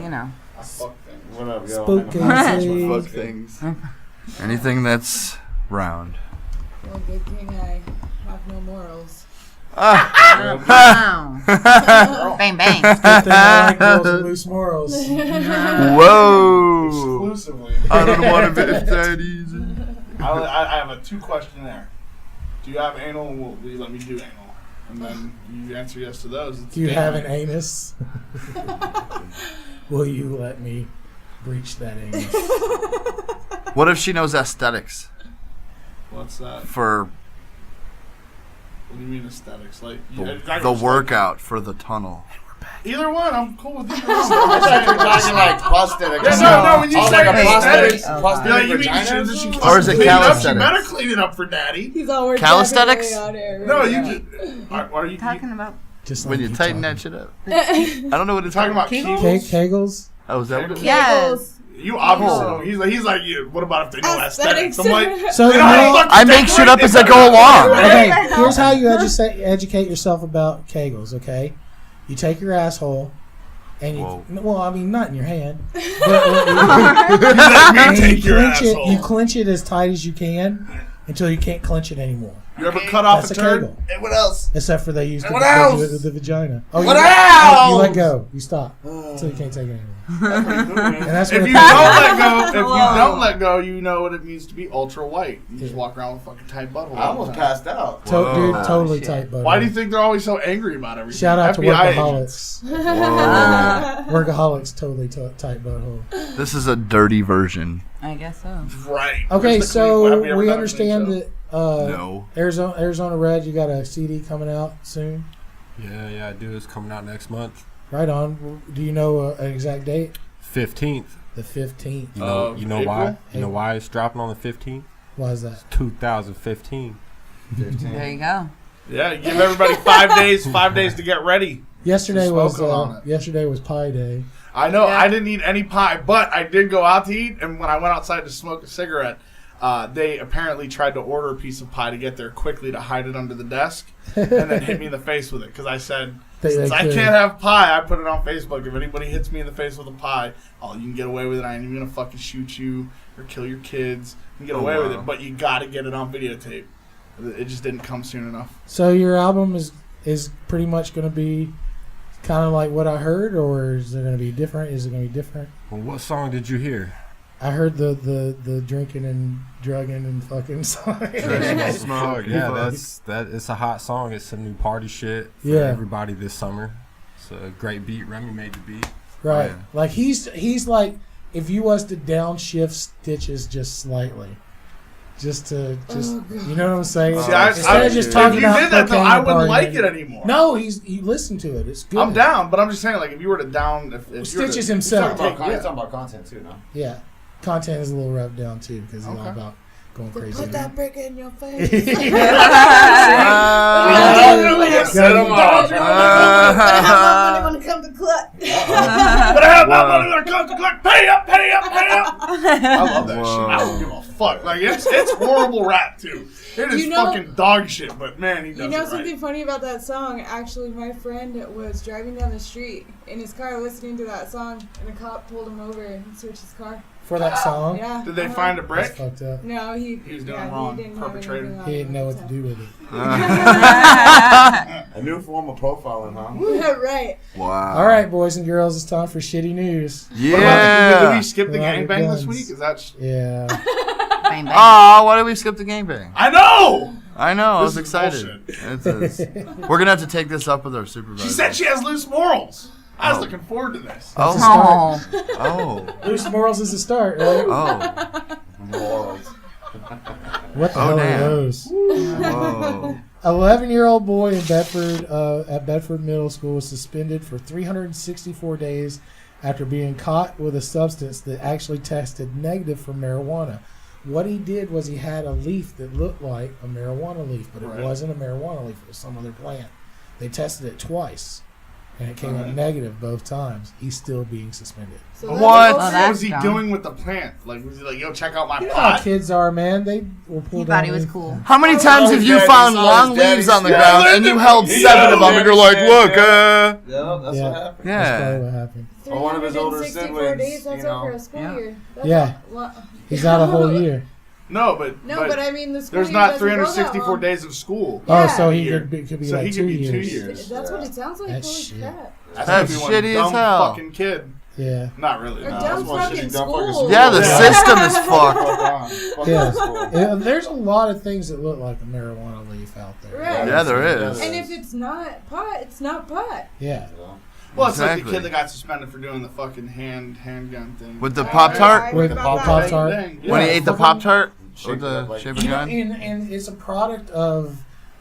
you know. Fuck things. What up, yo? Spooky Fuck things. Anything that's round. Well, good thing I have no morals. Wow. Bang, bang. Good thing I like girls with loose morals. Whoa. Exclusively. I don't want to be that easy. I have a 2-questionnaire. Do you have anal? Will you let me do anal? And then you answer yes to those. It's Do you have an damn. anus? Will you let me breach that anus? What if she knows aesthetics What's that? for What do you mean aesthetics? Like the workout for the tunnel? Either one. I'm cool with either one. I thought you were talking like prosthetic. Yeah, no. When you say like a aesthetics, prosthetic you mean vagina? Or is it clean it up? You calisthenics? better clean it up for daddy. He's all worked Calisthenics? out here. No, you just. Are you Talking about Just When like you tighten that shit up. I don't know what it's talking about? Kegels? Kegels? Oh, is that what it is? yes. You obviously. He's like you. What about if they know aesthetics? I'm like. So they know how to fucking I make shit up decorate as I go along. Okay, here's how you educate yourself about Kegels, okay? You take your asshole and you, Whoa. well, I mean, not in your hand, but let me take your clench it. asshole. You clench it as tight as you can until you can't clench it anymore. You ever cut off That's a a turd? Kegel. And what else? Except for they use And what do else? it with the vagina. Oh, What you else? let go. You stop until you can't take it anymore. And that's If what you don't let go, you know what it means to be ultra white. You just walk around with a fucking tight butthole. I almost passed out. Dude, totally tight butthole. Why do you think they're always so angry about everything? Shout out to FBI workaholics. Workaholics, totally tight butthole. This is a dirty version. I guess so. agents. Right. Okay, Where's the clean- have so ever we done a understand clean that No. Arizona Red, you got a CD coming out soon. Yeah, I do. It's coming out next month. Right on. Do you know an exact date? 15th. The 15th. You know why? April? You know why it's dropping on the 15th? Why is that? 2015. There you go. Yeah, give everybody 5 days. 5 days to get ready. Yesterday was Smoking on it. Pie Day. I know. Yeah. I didn't eat any pie, but I did go out to eat. And when I went outside to smoke a cigarette, they apparently tried to order a piece of pie to get there quickly to hide it under the desk, and then hit me in the face with it because I said, since I can't have pie, I put it on Facebook. If anybody hits me in the face with a pie, you can get away with it. I ain't even gonna fucking shoot you or kill your kids. You can get away with it, but you gotta get it on videotape. It just didn't come soon enough. So your album is pretty much going to be kind of like what I heard, or is it going to be different? Is it going to be different? Well, what song did you hear? I heard the drinking and drugging and fucking song. Yeah, it's a hot song. It's some new party shit for everybody this summer. It's a great beat. Remy made the beat. Right. Like he's like, if you was to downshift Stitches just slightly. You know what I'm saying? See, Instead of just talking if you about did that, though, cocaine I and wouldn't partying. like it anymore. No, he listened to it. It's good. I'm down, but I'm just saying, like, if you were to down, if Stitches He's himself. talking about content too, no? Yeah, content is a little rubbed down too because he's all about going crazy. Put that brick in your face. Set him off. I want to come to club. But I have my money when it comes to collect. Pay up, pay up, pay up. I love that shit. I don't give a fuck. Like, it's horrible rap, too. It is fucking dog shit, but man, he does You know it something right. funny about that song? Actually, my friend was driving down the street in his car listening to that song, and a cop pulled him over and searced his car. For that song? Yeah. Did they find a brick? That's fucked up. No, he was doing yeah, wrong. He didn't Perpetrator. Have He didn't know what to do with it. A new form of profiling, huh? Yeah, right. Wow. All right, boys and girls, it's time for shitty news. Did we skip the We're out of gangbang this guns. week? Is that? Yeah. Bang, bang. Oh, why did we skip the gangbang? I know. I know. I was This is excited. We're gonna have to take this up with our supervisor. She said she has loose morals. I was looking forward to this. That's a Oh. start. Oh. Loose morals is a start, right? Oh. Morals. What the Oh, hell damn. are those? Whoa. 11-year-old boy in Bedford at Bedford Middle School was suspended for 364 days after being caught with a substance that actually tested negative for marijuana. What he did was he had a leaf that looked like a marijuana leaf, but it wasn't a marijuana leaf. It was some other plant. They tested it twice. and it came up negative both times. He's still being suspended. So what was he doing with the plant? Like, was he like, yo, check out my You know how pot? kids are, man. They will pull He down thought he was anything. cool. How many times have you found long leaves on the ground and you held 7 of them and you're like, look, Yeah, that's what happened. That's Yeah. probably what happened. Or one of his older 364 siblings, days, that's you know. over a school year. That's Yeah. a lot. He's out a whole year. No, but No, but I mean, the school there's year not doesn't go that 364 long. days of school. Oh, so he Year. could be So like he 2 could be years. 2 years. That's what it sounds like. That's Holy shit. crap. That's one shitty dumb as hell. fucking kid. Yeah. Not really. Or No. dumb That's one fucking shitty dumb school. Yeah, the system is fucked. Yeah. There's a lot of things that look like a marijuana leaf out there. Right. Yeah, there is. And if it's not pot, it's not pot. Yeah. Well, it's like the Exactly. kid that got suspended for doing the fucking handgun thing. With the Pop-Tart? With the Pop-Tart? Thing. When he Yeah. ate the Pop-Tart with the shape of You know, gun? and it's a product of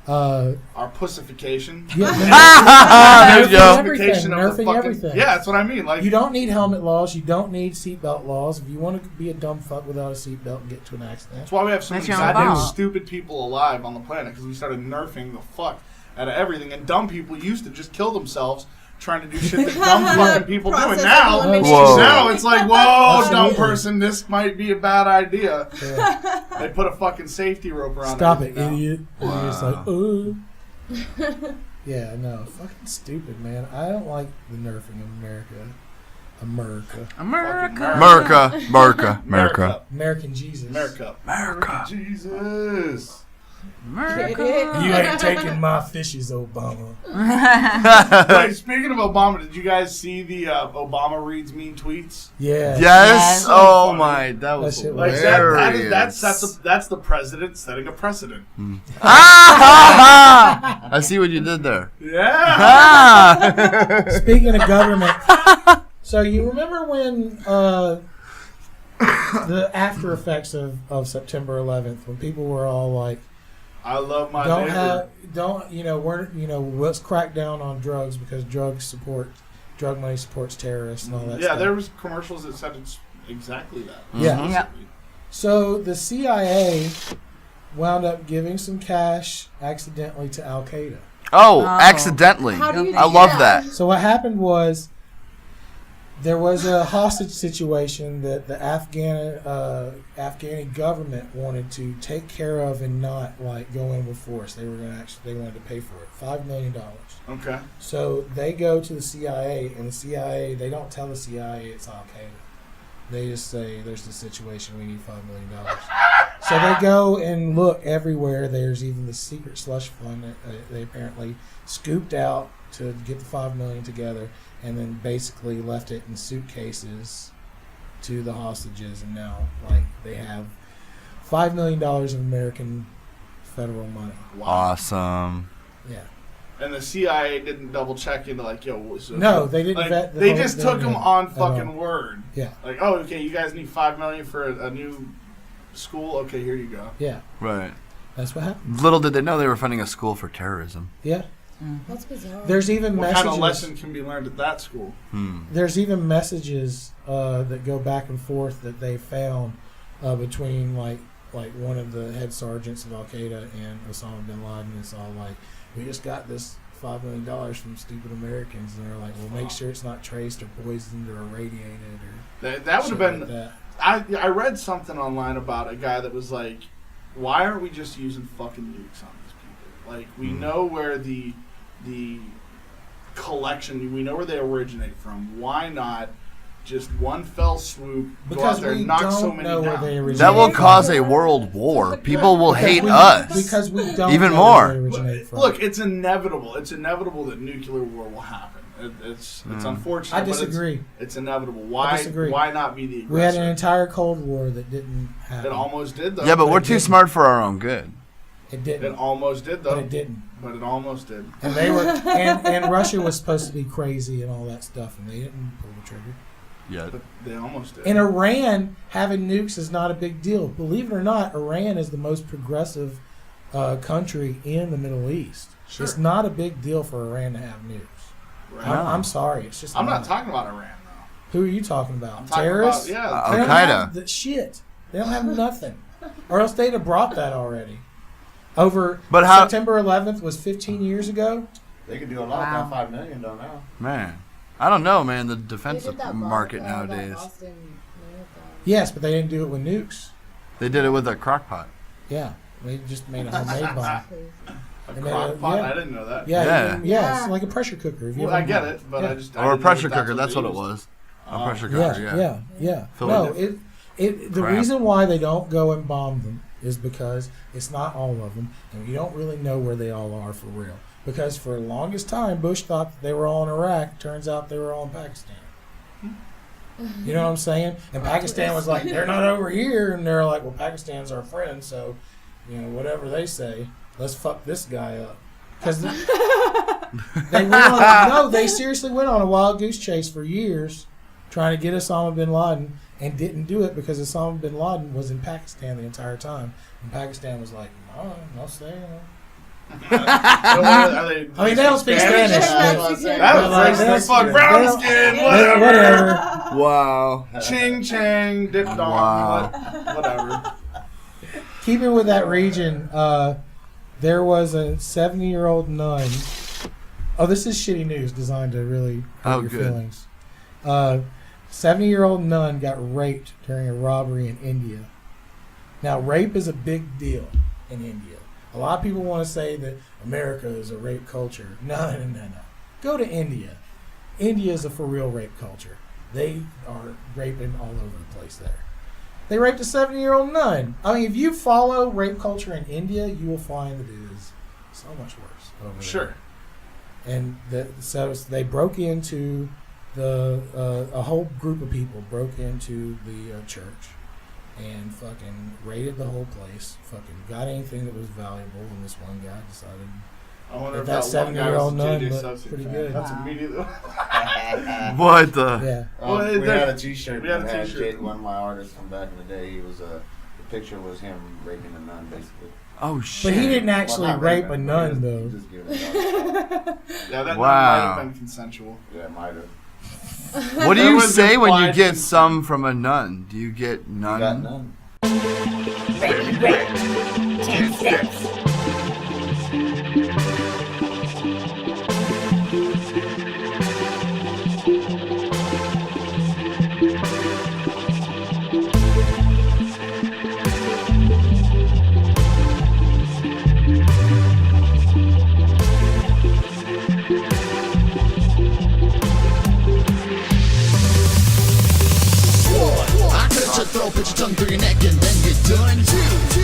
Our pussification. There you go. everything, of the nerfing fucking, everything. Yeah, that's what I mean. Like You don't need helmet laws. You don't need seatbelt laws. If you want to be a dumb fuck without a seatbelt and get to an accident, that's why we have so many That's your own goddamn fault. stupid people alive on the planet because we started nerfing the fuck out of everything. And dumb people used to just kill themselves trying to do shit that dumb fucking people do. And Process now, elimination. Whoa. now it's like, whoa, dumb Absolutely. person, this might be a bad idea. They put a fucking safety rope around. stop it, everything now. idiot. And you're just like, yeah, no, fucking stupid, man. I don't like the nerfing of America. America. American Jesus. America. Jesus. You ain't taking my fishes, Obama. Wait, speaking of Obama, did you guys see the Obama reads mean tweets? Yeah. Yes. Oh my, that was That shit Like was hilarious. that's the president setting a precedent. I see what you did there. Yeah. Speaking of government, so you remember when the after effects of September 11th, when people were all like, I love my neighbor. let's crack down on drugs because drug money supports terrorists and all that Yeah, stuff. there was commercials that said it's exactly that. Yeah. Yep. So the CIA wound up giving some cash accidentally to Al Qaeda. Oh, accidentally. How do you I do love that? that. So what happened was there was a hostage situation that the Afghani government wanted to take care of and not like go in with force. They wanted to pay for it, $5 million. Okay. So they go to the CIA, and the CIA, they don't tell the CIA it's Al Qaeda. They just say there's this situation, we need $5 million. So they go and look everywhere. There's even the secret slush fund that they apparently scooped out to get the $5 million together, and then basically left it in suitcases to the hostages, and now like they have $5 million of American federal money. Awesome. Yeah. And the CIA didn't double check into like, yo. So, No, they didn't like, vet the They whole just thing took them at on all. fucking word. Yeah. Like, oh, okay, you guys need $5 million for a new school. Okay, here you go. Yeah. Right. That's what happened. Little did they know they were funding a school for terrorism. Yeah. That's bizarre. There's even What messages. kind of lesson can be learned at that school? There's even messages that go back and forth that they found between like one of the head sergeants of Al Qaeda and Osama bin Laden. It's all like, we just got this $5 million from stupid Americans, and they're like, well, make sure it's not traced or poisoned or irradiated or That would have been. like that. I read something online about a guy that was like, why aren't we just using fucking nukes on these people? Like, we know where the collection, we know where they originate from. Why not just one fell swoop, go Because out there we and knock don't so many know where down? they originate That will from. cause a world war. People will hate us. Because we don't even know more. where they originate from. Look, it's inevitable. It's inevitable that nuclear war will happen. It's unfortunate. I disagree. But it's inevitable. I Why? disagree. Why not be the aggressor? We had an entire Cold War that didn't happen. It almost did though. Yeah, but we're it too didn't. smart for our own good. It didn't. It almost did though. But it didn't. But it almost did. And they were, and Russia was supposed to be crazy and all that stuff, and they didn't pull the trigger. Yeah. But they almost did. In Iran, having nukes is not a big deal. Believe it or not, Iran is the most progressive country in the Middle East. Sure. It's not a big deal for Iran to have nukes. Right. I'm sorry. It's just I'm not talking about Iran though. Who are you talking about? I'm talking Terrorists? about, They don't Al-Qaeda. have the shit. They don't have nothing. Or else they'd have brought that already. But how- September 11th was 15 years ago. They could do a lot with that $5 million though now. Man, I don't know, man. The defense market nowadays. Yes, but they didn't do it with nukes. They did it with a crock pot. Yeah, they just made a homemade bomb. A crock pot? I didn't know that. Yeah, it's like a pressure cooker. If you I get it, but I just... Or a pressure cooker, that's what it was. A pressure cooker, yeah. No, the reason why they don't go and bomb them is because it's not all of them, and you don't really know where they all are for real. Because for the longest time, Bush thought that they were all in Iraq. Turns out they were all in Pakistan. You know what I'm saying? And Pakistan was like, they're not over here. And they're like, well, Pakistan's our friend, so, whatever they say, let's fuck this guy up. Because they seriously went on a wild goose chase for years trying to get Osama bin Laden and didn't do it because Osama bin Laden was in Pakistan the entire time. And Pakistan was like, no say, I mean, they don't speak Spanish. Fuck brown skin, whatever. Wow. Ching chang, dip dong, whatever. Keeping with that region, there was a 70-year-old nun. Oh, this is shitty news designed to really hurt your feelings. 70-year-old nun got raped during a robbery in India. Now, rape is a big deal in India. A lot of people want to say that America is a rape culture. No. Go to India. India is a for real rape culture. They are raping all over the place there. They raped a 70-year-old nun. I mean, if you follow rape culture in India, you will find that it is so much worse over there. Sure. And so they broke into a whole group of people broke into the church and fucking raided the whole place. Fucking got anything that was valuable, and this one guy decided that 70-year-old nun looked pretty good. That's immediately. What the? Yeah. We had a T-shirt that had Jake, one of my artists from back in the day. He was the picture was him raping a nun, basically. Oh shit! But he didn't actually rape a nun, though. Yeah, that might have been consensual. Yeah, it might have. What do you say when you get some from a nun? Do you get none? You got none. Ready, 10 steps. Throw, put your tongue through your neck and then you're done. 2,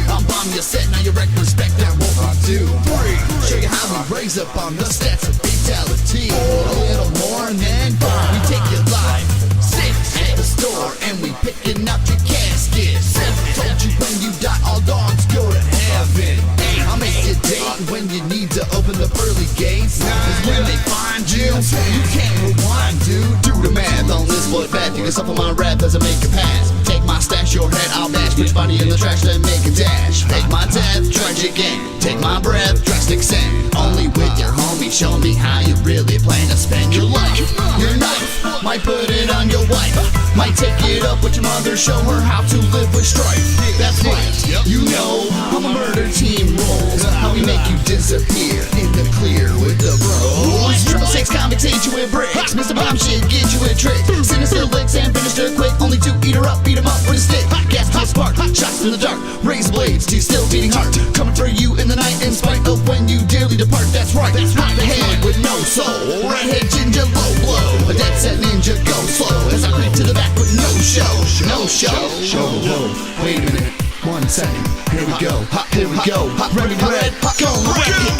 I'll bomb your set, now you wreck respect, that what we do. 3, show you how we raise up on the stats of fatality. 4, a little more and then 5, we take your life. 6, at the store and we picking up your casket. 7, told you when you die all dogs go to heaven. 8, I'll make you date when you need to open the pearly gates. 9, when they find you, you can't rewind, dude. Do the math on this foot bath, you can suffer my rap doesn't make a pass. Take my stash, your head I'll bash. Put your body in the trash, then make a dash. Take my death, tragic end. Take my breath, drastic sin. Only with your homie, show me how you really plan to spend your life. Your knife, might put it on your wife. Might take it up with your mother, show her how to live with strife. That's right, you know how the murder team rolls. How we make you disappear in the clear with the bros. 666 convicts hit you with bricks. Mr. Bomb shit, get you a trick. Sinister licks and finish her quick. Only 2 eat her up, beat 'em up with a stick. Gas to spark, shots in the dark. Razor blades to still beating heart. Coming for you in the night in spite of when you dearly depart. That's right, hot the head with no soul. Redhead ginger low blow. A dead set ninja go slow. As I creep to the back with no show. No show. Whoa, wait a minute. 1 second. Here we go. Here we go. Ready, red. Go, wreck it.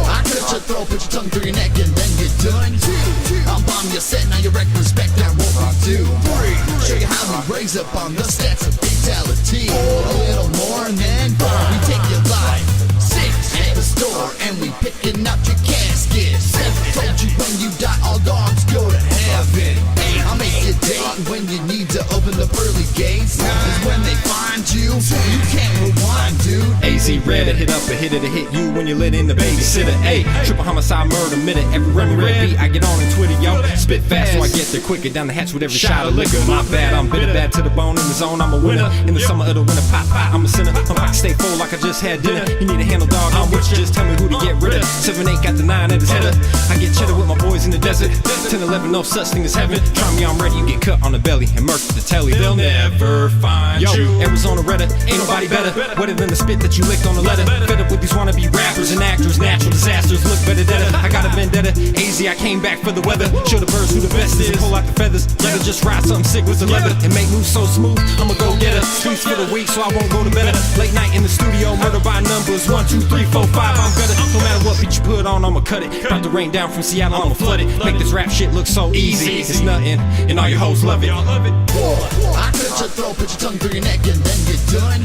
I cut your throat, put your tongue through your neck, and then you're done. 2, I'll bomb your set, now you wreck respect, that what we do. 3, show you how we raise up on the stats of fatality. 4, a little more and then 5, we take your life. 6, at the store and we picking up your casket. 7, told you when you die all dogs go to heaven. 8, I'll make you date when you need to open the pearly gates. 9, is when they find you, you can't rewind, dude. AZ red, a hit up, a hit to hit you when you lit in the babysitter. A triple homicide murder minute, every run red beat I get on in Twitter, yo. Spit fast so I I get there quicker. Down the hatch with every shot of liquor. My bad, I'm bitter, bad to the bone. In the zone, I'm a winner. In the summer of the winter, pop, I'm a sinner. I'm about to stay full like I just had dinner. You need a handle, dog, I'm with you. Just tell me who to get rid of. 7-8 got the 9 at his header. I get cheddar with my boys in the desert. 10-11, no such thing as heaven. Try me, I'm ready, you get cut on the belly and murk the telly. They'll never find you. Arizona Redder, ain't nobody better. Wetter than the spit that you licked on the letter. Fed up with these wannabe rappers and actors. Natural disasters look better than I got a vendetta. AZ, I came back for the weather. Show the birds who the best is. Pull out the feathers. Let her just ride something sick with the leather. And make moves so smooth, I'ma go get her. Squeeze for the week so I won't go to bed. Late night in the studio, murder by numbers. 1, 2, 3, 4, 5, I'm better. No matter what beat you put on, I'ma cut it. About to rain down from Seattle, I'ma flood it. Make this rap shit look so easy. It's nothing, and all your hoes love it. I cut your throat, put your tongue through your neck, and then you're done.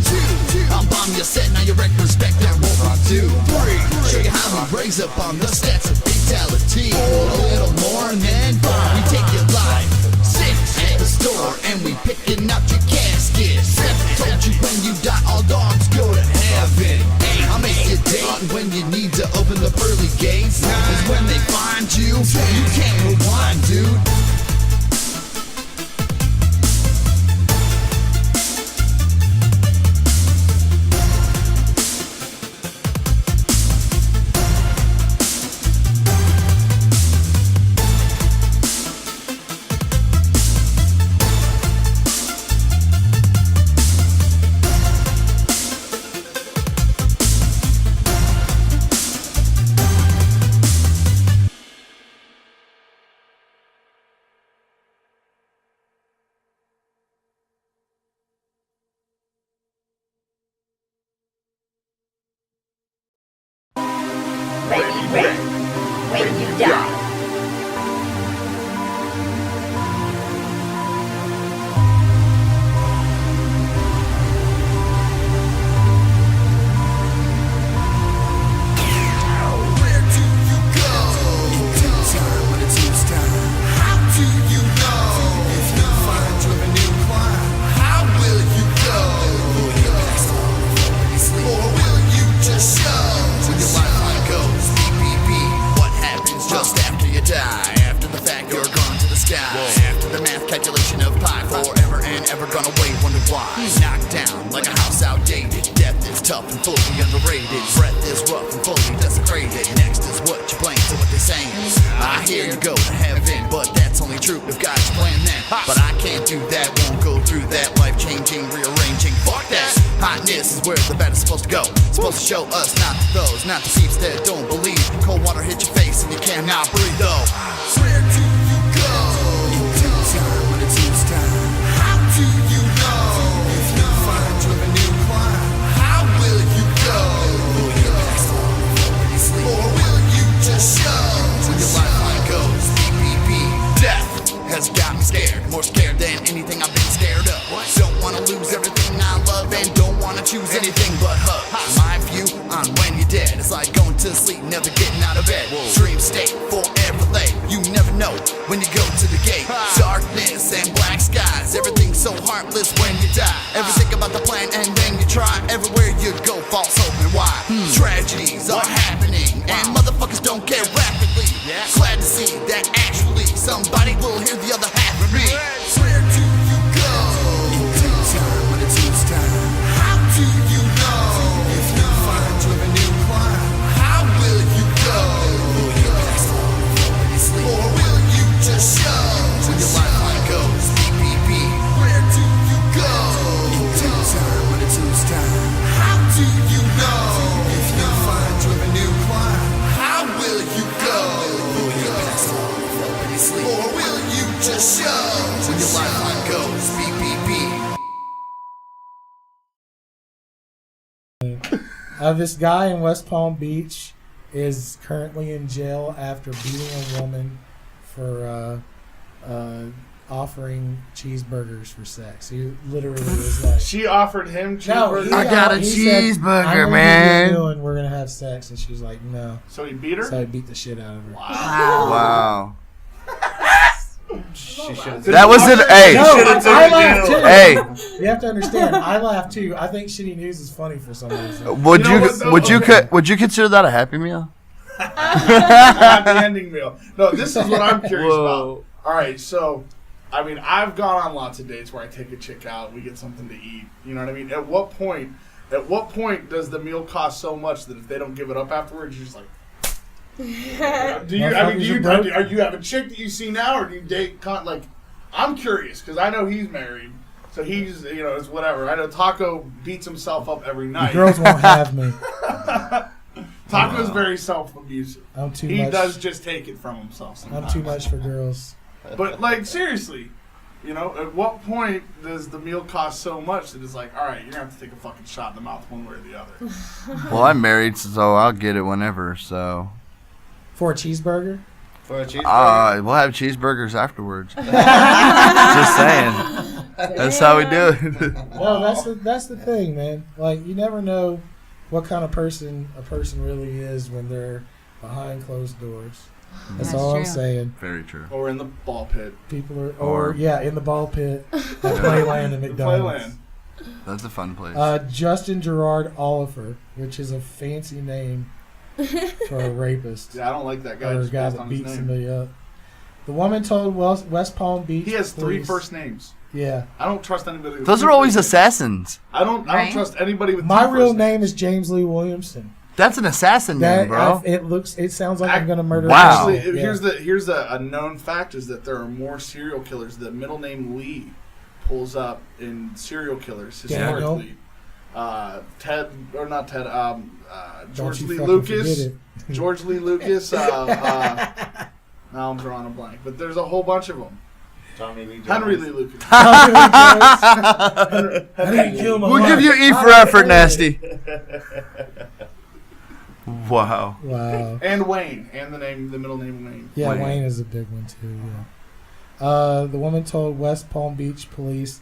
I'm bomb your set, now you wreck respect, and what we do. 3, show you how we raise up on the stats of fatality. 4, a little more, and then 5, we take your life. 6, at the store, and we picking out your casket. 7, told you when you die, all dogs go to heaven. 8, I'll make you date when you need to open the pearly gates. 9, is when they find you, you can't rewind, dude. When you die. Show us, not to those, not the seats that don't believe. Cold water hit your face and you cannot breathe though. Where do you go? In due time, when it's its time. How do you know? If you find you a new climb, how will you go? Will you pass on before you sleep? Or will you just show? When your lifeline goes beep, beep, beep. Death has got me scared, more scared than anything I've been scared of. Don't wanna lose everything I love and don't wanna choose anything but hugs. My view on when you're dead, it's like going to sleep, never getting out of bed. Dream state, forever late. You never know when you go to the gate. Darkness and black skies, everything's so heartless when you die. Ever think about the plan and then you try? Everywhere you go, false hope and why? Tragedies are happening and motherfuckers don't care rapidly. Glad to see that actually somebody will hear the other half of me. Where do you go? In due time, when it's its time. How do you know? If you find you a new climb, how will you go? Will you pass on before you sleep? Or will you just show? When your lifeline goes beep, beep, beep. Where do you go? In due time, when it's its time. How do you know? If you find you a new climb, how will you go? Will you pass on before you sleep? Or will you just show? When your lifeline goes beep, beep, beep. This guy in West Palm Beach is currently in jail after beating a woman for offering cheeseburgers for sex. He literally was like, she offered him cheeseburgers. I got a cheeseburger, man. And we're gonna have sex, and she's like, no. So he beat her. So he beat the shit out of her. Wow. That was an A. No, I laughed too. Hey. You have to understand. I laugh too. I think shitty news is funny for some reason. Would you consider that a Happy Meal? Happy ending meal. No, this is what I'm curious about. All right, so, I mean, I've gone on lots of dates where I take a chick out, we get something to eat. You know what I mean? At what point does the meal cost so much that if they don't give it up afterwards, you're just like, do you have a chick that you see now, or do you date? Like, I'm curious because I know he's married, so he's it's whatever. I know Taco beats himself up every night. The girls won't have me. Taco's very self-abusive. I'm too He much. does just take it from himself sometimes. I'm too much for girls. But like seriously, at what point does the meal cost so much that it's like, all right, you're gonna have to take a fucking shot in the mouth one way or the other? Well, I'm married, so I'll get it whenever. So For a cheeseburger? For a cheeseburger? We'll have cheeseburgers afterwards. Just saying. That's how we do it. Well, that's the thing, man. Like, you never know what kind of person a person really is when they're behind closed doors. That's all I'm saying. Very true. Or in the ball pit. People are, in the ball pit at Playland and McDonald's. That's a fun place. Justin Gerard Oliver, which is a fancy name for a rapist. Yeah, I don't like that guy. Or a just guy based that on his beats name. somebody up. The woman told West Palm Beach. He has 3 police- first names. Yeah. I don't trust anybody. With Those 2 are always first assassins. names. I don't trust anybody with. My 2 real first names. name is James Lee Williamson. That's an assassin name, bro. It sounds like I'm gonna murder. Wow. Actually, here's a known fact is that there are more serial killers. The middle name Lee pulls up in serial killers historically. George Lee Lucas. George Lee Lucas. Now I'm drawing a blank, but there's a whole bunch of them. Tommy Lee Jones. Henry Lee Lucas. We'll give you E for effort, Nasty. Wow. And Wayne, and the middle name Wayne. Yeah, Wayne is a big one too. Yeah. The woman told West Palm Beach police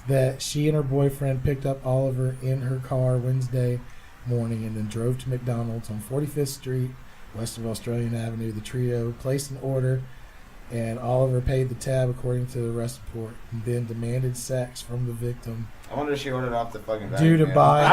that she and her boyfriend picked up Oliver in her car Wednesday morning and then drove to McDonald's on 45th Street, west of Australian Avenue. The trio placed an order, and Oliver paid the tab according to the arrest report, and then demanded sex from the victim. I wonder if she ordered off the fucking Due to bag, buying.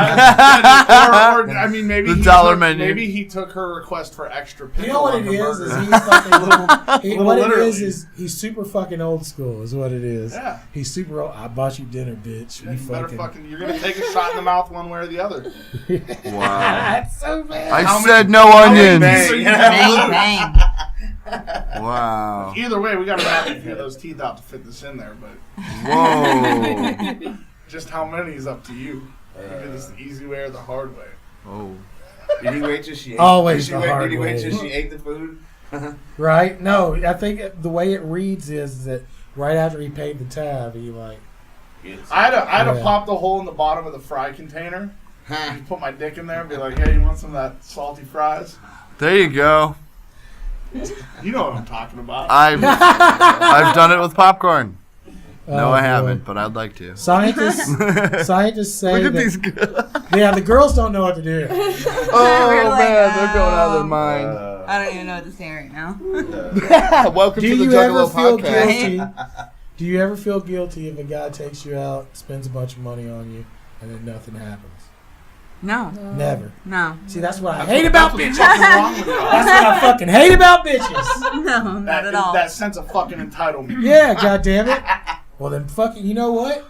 or I mean, maybe The he dollar took, menu. Maybe he took her request for extra pickle. You know what on it the is? burger. He's fucking what it Literally. is he's super fucking old school. Is what it is. Yeah. He's super old. I bought you dinner, bitch. Yeah, You you better fucking. you're gonna take a shot in the mouth one way or the other. Wow. That's so bad. I said no onions. Bang, bang. Wow. Either way, we gotta knock a few of those teeth out to fit this in there, but Whoa. just how many is up to you. You do this the easy way or the hard way. Oh. Did he wait till she ate? Always Did the hard Did he wait way. till she ate the food? Right? No, I think the way it reads is that right after he paid the tab, he like. I had to Yeah. pop the hole in the bottom of the fry container. Just put my dick in there and be like, hey, you want some of that salty fries? There you go. You know what I'm talking about. I've done it with popcorn. No, Oh, I boy. haven't, but I'd like to. Scientists say Look at that, these girls. Yeah, the girls don't know what to do. Oh, We're like, man, they're going out of their mind. I don't even know what to say right now. Welcome Do to the you Juggalo ever feel podcast. guilty? Do you ever feel guilty if a guy takes you out, spends a bunch of money on you, and then nothing happens? No. Never. No. See, that's what I hate about bitches. What's wrong with y'all? That's what I fucking hate about bitches. No, not at all. That sense of fucking entitlement. Yeah, goddammit. Well, then fucking, you know what?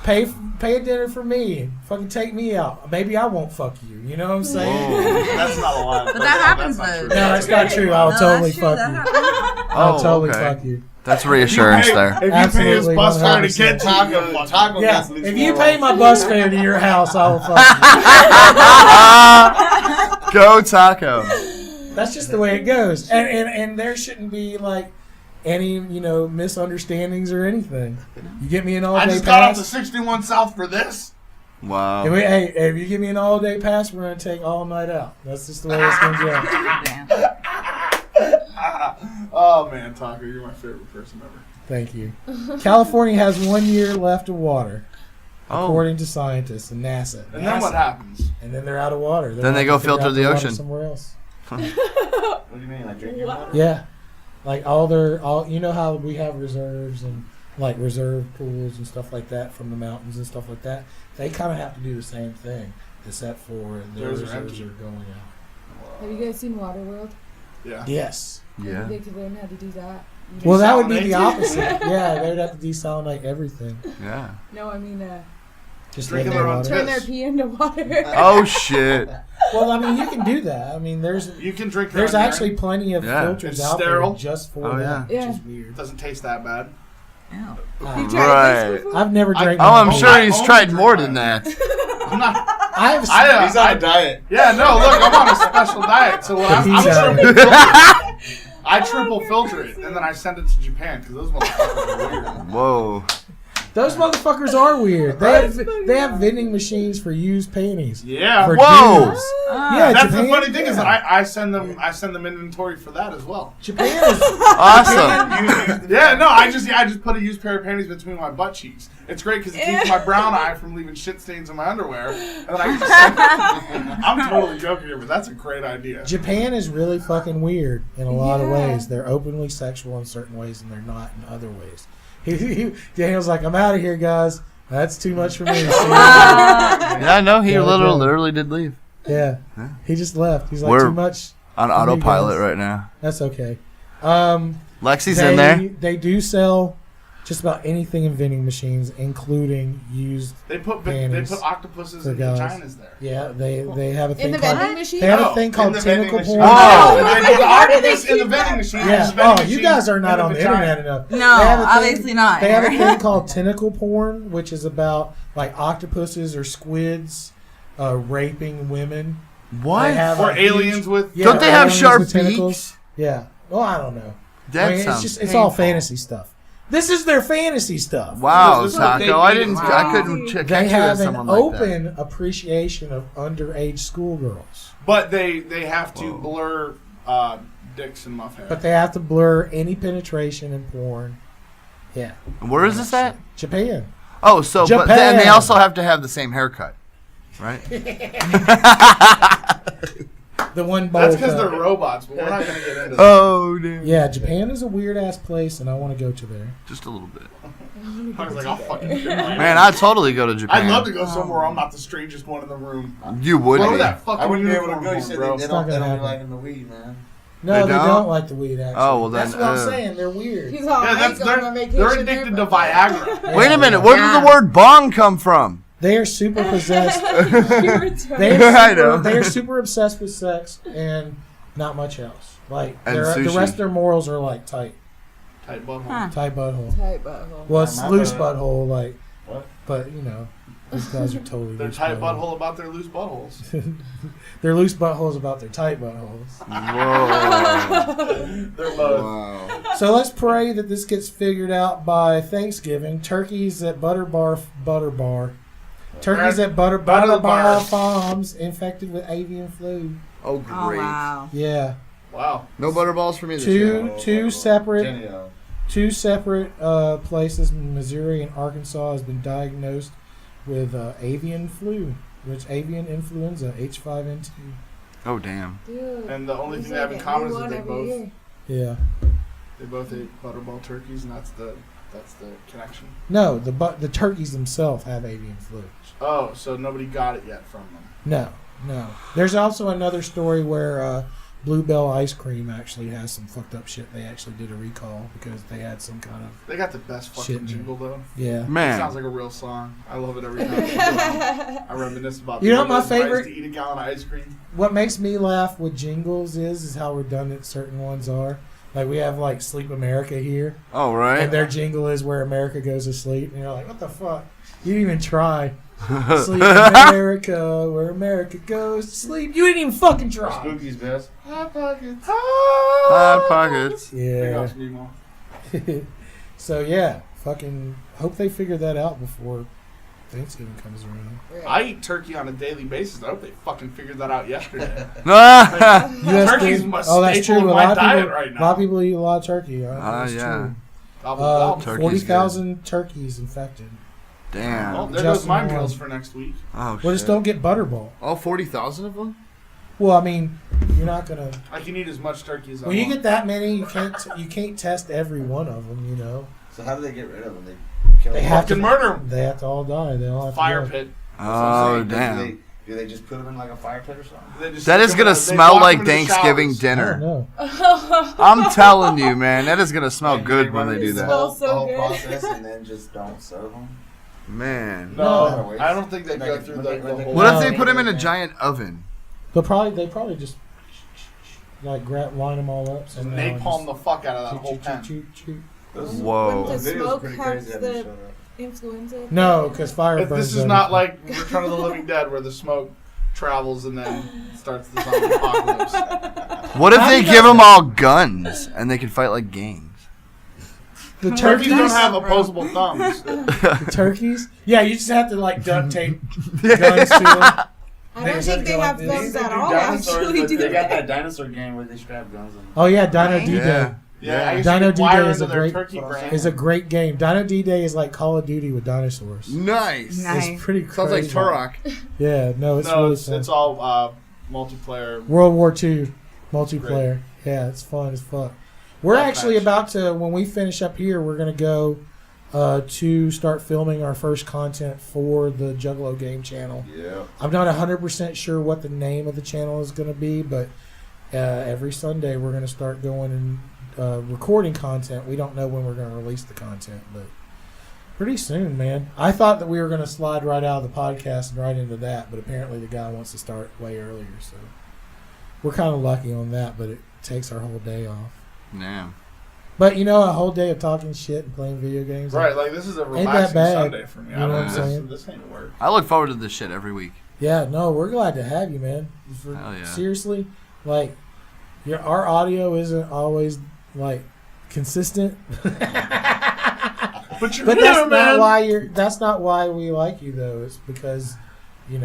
Pay a dinner for me. Fucking take me out. Maybe I won't fuck you. You know what I'm saying? That's not a lie. But that happens That's though. not No, that's not true. I'll totally fuck you. I'll totally fuck you. That's reassurance there. If you pay his Absolutely, bus fare to get 100%. Taco Yeah, gets at least if you more pay rights. my bus fare to your house, I will fuck Go Taco. you. That's just the way it goes. And there shouldn't be like any, misunderstandings or anything. You get me an all-day I pass. just got off the 61 South for this. Wow. Hey, if you give me an all-day pass, we're going to take all night out. That's just the way it's going to go. Oh man, Taco, you're my favorite person ever. Thank you. California has 1 year left of water, Oh. according to scientists and NASA. And then what happens? And then they're out of water. They're Then they gonna go figure filter out the water ocean. somewhere else. What do you mean, like drinking water? Yeah, like you know how we have reserves and like reserve pools and stuff like that from the mountains and stuff like that. They kind of have to do the same thing, except for their Theirs are reserves empty. are going out. Have you guys seen Waterworld? Yeah. Yes. Yeah. Maybe they could learn how to do that. Well, that would be the opposite. Yeah, they would have to desalinate everything. Yeah. No, I mean, Just Drinking let their it own water. turn their pee into water. Oh shit. Well, I mean, you can do that. I mean, You can drink your there's own actually urine. plenty of Yeah. filters It's out sterile. there just for Oh, that, yeah. which is weird. Doesn't taste that bad. Right. I've never drank. Oh, I'm none. sure he's tried more than that. I'm not. He's on a diet. Yeah, no, look, I'm on a special diet. So what I'm He's triple filter it. I triple filter it, and then I send it to Japan because those motherfuckers are weird. Whoa. Those motherfuckers are weird. They have vending machines for used panties. Yeah. For Whoa. dudes. Yeah, That's Japan, the funny thing is yeah. that I send them inventory for that as well. Japan is Awesome. Yeah, no, I just put a used pair of panties between my butt cheeks. It's great because it keeps my brown eye from leaving shit stains in my underwear, and then I can just send it. I'm totally joking here, but that's a great idea. Japan is really fucking weird in a lot of ways. They're openly sexual in certain ways, and they're not in other ways. Daniel's like, I'm out of here, guys. That's too much for me. Yeah, no, he literally did leave. Yeah, he just left. He's like, We're too much. on for me, autopilot guys. right now. That's okay. Lexi's in there. They do sell just about anything in vending machines, including used They put panties octopuses for and guys. vaginas there. Yeah, they have a thing In the called vending machine? they have a Oh, thing in called the vending tentacle machine. porn. Oh. They put octopus in the vending machine. Yeah. Just vending Oh, you machine guys are not in on the vagina. internet enough. No, They have a thing- obviously not. They have a thing called tentacle porn, which is about like octopuses or squids raping women. What? They have Or a huge- aliens with... Yeah, Don't they have aliens sharp with tentacles. beaks? Yeah. Well, I don't know. That I mean, sounds it's all painful. fantasy stuff. This is their fantasy stuff. Wow, This is what Taco. I they didn't. do. I couldn't check They into have an someone like open appreciation of underage schoolgirls, But they have to blur dicks and muff hair. but they have to blur any penetration in porn. Yeah, that. Where is this at? Japan. Oh, so but Japan. then they also have to have the same haircut, right? The one bowl. That's because cut. they're robots, but we're not going to get into that. Oh, damn. Yeah, Japan is a weird ass place, and I want to go to there. Just a little bit. I was like, I'll fucking do it. Man, I'd totally go to Japan. I'd love to go somewhere I'm not the strangest one in the room. You would Throw be. that fucking I wouldn't be able to uniform go. You on, said bro. they It's not don't gonna be happen. liking the weed, man. No, They they don't? don't like the weed. Actually, Oh, well, then, that's what I'm saying. They're weird. He's all Yeah, right, going on they're vacation addicted there, to but- Viagra. Wait a minute. Where did the word bong come from? They are super possessed. You're retarded. I know. They're super obsessed with sex and not much else. Like And the sushi. rest of their morals are like tight, Tight butthole. Huh. tight butthole. Tight butthole. Well, it's My loose butthole. butthole, like, What? but you know, these guys are totally They're loose tight butthole about their loose buttholes. They're loose buttholes about their tight buttholes. Whoa. They're both. Wow. So let's pray that this gets figured out by Thanksgiving. Turkeys at Butter Bar. Turkeys at Butter Bar. Bar Farms infected with avian flu. Oh, Oh, great. wow. Yeah, Wow. No butterballs for me this year. two separate Genio. Two separate places in Missouri and Arkansas has been diagnosed with avian flu, avian influenza, H5N2. Oh, damn. Dude, And the only it's thing they have in like a common new is that one they every both year. Yeah. they both ate butterball turkeys, and that's the connection. No, the turkeys themselves have avian flu. Oh, so nobody got it yet from them. No. There's also another story where Bluebell ice cream actually has some fucked up shit. They actually did a recall because they had some kind of They got the best Shit, fucking man. jingle though. Yeah. It Man. sounds like a real song. I love it every time. I reminisce about. You know the my price favorite- to eat a gallon of ice cream. What makes me laugh with jingles is how redundant certain ones are. Like we have like Sleep America here, Oh, right. and their jingle is where America goes to sleep, and you're like, what the fuck? You didn't even try. Sleep America, where America goes to sleep. You didn't even fucking try. Spooky's best. Hot pockets. Hot pockets. Big Yeah. ups, Nemo. So yeah, fucking hope they figure that out before Thanksgiving comes around. I eat turkey on a daily basis. I hope they fucking figured that out yesterday. US Turkey's did- my oh, that's staple true. in A my lot of diet people, right now. A lot of people eat a lot of turkey. That's yeah. true. Gobble, gobble. Turkey's 40,000 turkeys infected. Damn. Well, there Just goes my one. meals for next week. Oh, Well, just don't get Butterball. All 40,000 of them? Well, I mean, you're not gonna. I can eat as much turkey as I When you want. get that many, you can't test every one of them. You know, So how do they get rid of them? They kill they them. have to Fucking murder 'em. They have to all die. They all have Fire to go. pit. Oh, That's what I'm saying. damn. Do they just put them in like a fire pit or something? That is gonna smell like Thanksgiving dinner. I'm telling you, man, that is gonna smell good when they do that. The whole process and then just don't serve them. Man, No, I don't think they go through the whole. What if they put them in a giant oven? They probably just like line them all up. And napalm the fuck out of that whole pen. Whoa. Wouldn't the smoke have the influenza? No, because fire burns. This is not like Return of the Living Dead where the smoke travels and then starts the zombie apocalypse. What if they give them all guns and they can fight like gangs? The turkeys turkeys don't have opposable thumbs. The turkeys? Yeah, you just have to like duct tape guns to them. I don't think they have thumbs at all. Actually, do they got that dinosaur game where they strap guns on them. Oh yeah, Dino D-Day. Yeah, I used Dino to get wire D-Day is a into their great turkey brain. is a great game. Dino D-Day is like Call of Duty with dinosaurs. Nice. It's pretty crazy. Sounds like Turok. Yeah, no, it's really fun. It's all multiplayer. World War II multiplayer. Yeah, it's fun as fuck. We're actually about to, when we finish up here, we're going to go to start filming our first content for the Juggalo Game channel. Yeah. I'm not 100% sure what the name of the channel is going to be, but every Sunday we're going to start going and recording content. We don't know when we're going to release the content, but pretty soon, man. I thought that we were going to slide right out of the podcast and right into that, but apparently the guy wants to start way earlier, so we're kind of lucky on that, but it takes our whole day off. Yeah. But you know, a whole day of talking shit and playing video games. Right, like this is a ain't that relaxing bad. Sunday for me. You know what I'm saying? This ain't work. I look forward to this shit every week. Yeah, no, we're glad to have you, man. Hell yeah. Seriously, like, our audio isn't always like consistent. But But here, that's man. not why that's not why we like you though. It's because you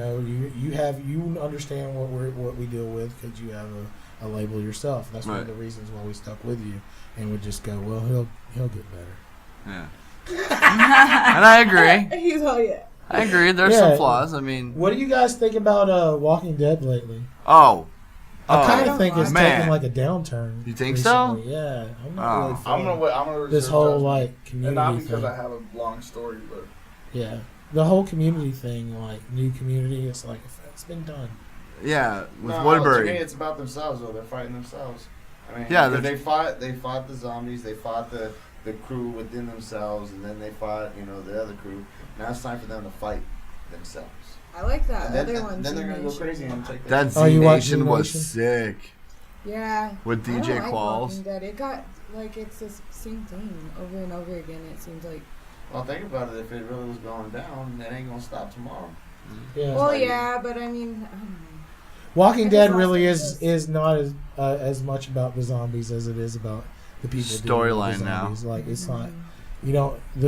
understand what we deal with because you have a label yourself. That's one of the reasons why we stuck with you and would just go, well, he'll get better. Yeah. And I agree. He's all yeah. I agree. There's some flaws. I mean, what do you guys think about Walking Dead lately? Oh. I kind of think it's man. taken like a downturn. You think recently. so? Yeah. I'm not really I'm gonna this reserve whole judgment. like community and not because thing. I have a long story, but Yeah, the whole community thing, like new community, it's like it's been done. Yeah, with No, Woodbury. To me, it's about themselves, though. They're fighting themselves. I mean, Yeah, they fought the zombies, they fought the crew within themselves, and then they fought, the other crew. Now it's time for them to fight themselves. I like that And other one. then they're gonna go crazy and take That Oh, you Z watched Nation was Z-Nation? sick. Yeah. With I don't DJ like Qualls. Walking Dead. It got like it's the same thing over and over again. It seems like. Well, think about it. If it really was going down, it ain't gonna stop tomorrow. Yeah. Well, yeah, but I mean, I don't know. Walking I Dead just really lost is not as much about the zombies as it is about the people. Storyline dealing with the now. zombies. Like it's not,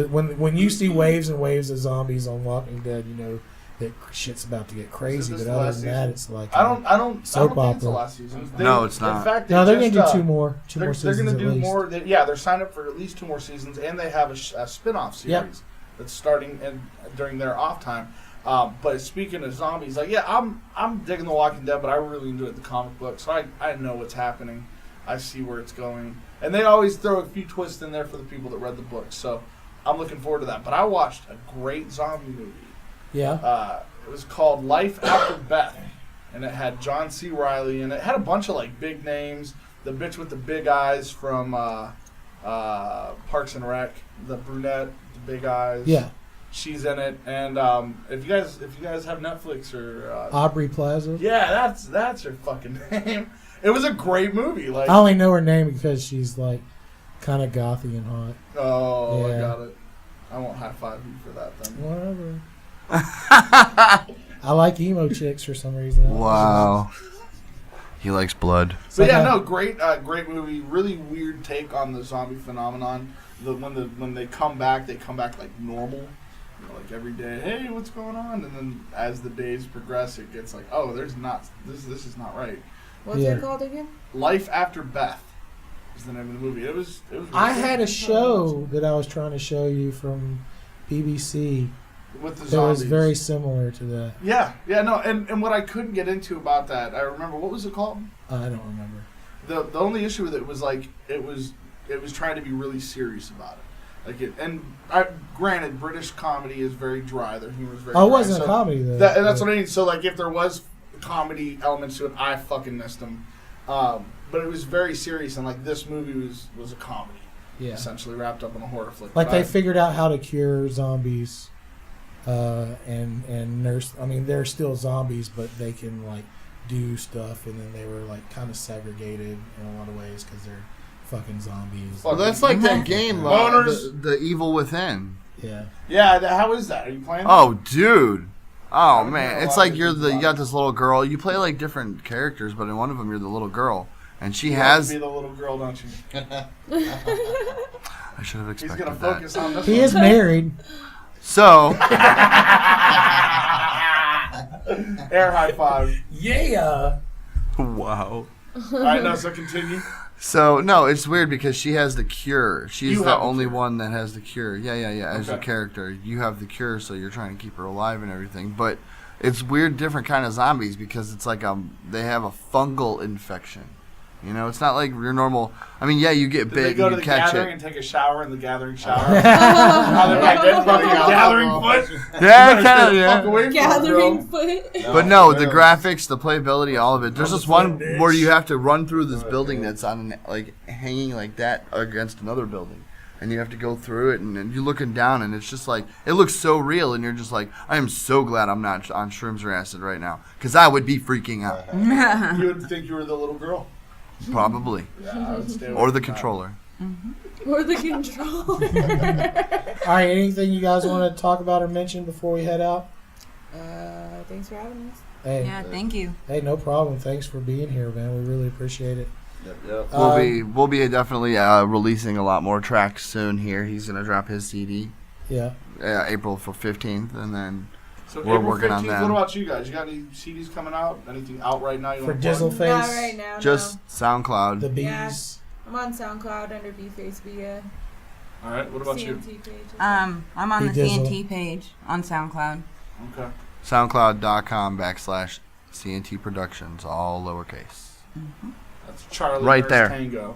when you see waves and waves of zombies on Walking Dead, you know that shit's about to get crazy. Is it But this other last than that, season? it's like I don't soap think it's the opera. last season. No, it's not. In fact, No, they're just, gonna do two more They're seasons gonna at do least. more. They're signed up for at least 2 more seasons, and they have a spin-off series Yep. that's starting during their off time. But speaking of zombies, like I'm digging The Walking Dead, but I really enjoyed the comic book, so I know what's happening. I see where it's going, and they always throw a few twists in there for the people that read the book. So I'm looking forward to that. But I watched a great zombie movie. Yeah. It was called Life After Beth, and it had John C. Reilly, and it had a bunch of like big names. The bitch with the big eyes from Parks and Rec, the brunette, the big eyes. Yeah. She's in it, and if you guys have Netflix or Aubrey Plaza. yeah, that's her fucking name. It was a great movie. Like I only know her name because she's like kind of gothy and hot. oh, Yeah. I got it. I won't high five you for that then. Whatever. I like emo chicks for some reason. Wow. He likes blood. So yeah, no, great movie. Really weird take on the zombie phenomenon. When they come back like normal, like every day. Hey, what's going on? And then as the days progress, it gets like, oh, this is not right. What's it called again? Life After Beth is the name of the movie. It was. I had a show that I was trying to show you from BBC with the that was zombies. very similar to that. Yeah, no, and what I couldn't get into about that, I remember, what was it called? I don't remember. The only issue with it was like it was trying to be really serious about it. Like granted, British comedy is very dry. Their humor is very. Oh, it dry, wasn't a comedy though. That's what I mean. So like, if there was comedy elements to it, I fucking missed them. But it was very serious, and like this movie was a comedy. Yeah. Essentially wrapped up in a horror flick. Like they figured out how to cure zombies, and nurse. I mean, they're still zombies, but they can like do stuff, and then they were like kind of segregated in a lot of ways because they're fucking zombies. Well, that's like that game, the Evil Within. Yeah. Yeah. How is that? Are you playing? Oh, dude. Oh man, it's like you got this little girl. You play like different characters, but in one of them you're the little girl, and she has. You like to be the little girl, don't you? I should have expected He's gonna that. focus on this. He is married. So. Air high five. Yeah. Wow. All right, now so continue. So no, it's weird because she has the cure. She's You the have the only cure. one that has the cure. Yeah. As a Okay. character, you have the cure, so you're trying to keep her alive and everything. But it's weird, different kind of zombies because it's like they have a fungal infection. You know, it's not like your normal. I mean, yeah, you get Did they bit go and to you the catch gathering it. and take a shower in the gathering shower? How they identify the gathering foot? Yeah, kind of. Yeah. Fuck away from it, Gathering bro. foot. But no, the graphics, the playability, all of it. There's this one where you have to run through this building that's on like hanging like that against another building, and you have to go through it, and you're looking down, and it's just like it looks so real, and you're just like, I am so glad I'm not on shrooms or acid right now, because I would be freaking out. You would think you were the little girl. Probably. Yeah, I would stay away Or the from that. controller. Or the control. All right. Anything you guys want to talk about or mention before we head out? Thanks for having us. Hey. Yeah, thank you. Hey, no problem. Thanks for being here, man. We really appreciate it. Yep. We'll be definitely releasing a lot more tracks soon here. He's gonna drop his CD. Yeah. April 15th, and then So we're April working 15th, on that. what about you guys? You got any CDs coming out? Anything out right now? You For wanna plug? Dizzle Face? Not right now, Just no. SoundCloud. The Bees. Yeah, I'm on SoundCloud under B-Face via All right. What about you? CNT page. I'm on the B-Dizzle. CNT page on SoundCloud. Okay. SoundCloud.com/CNT Productions, all lowercase. That's Charlie Right Nurse there. Tango.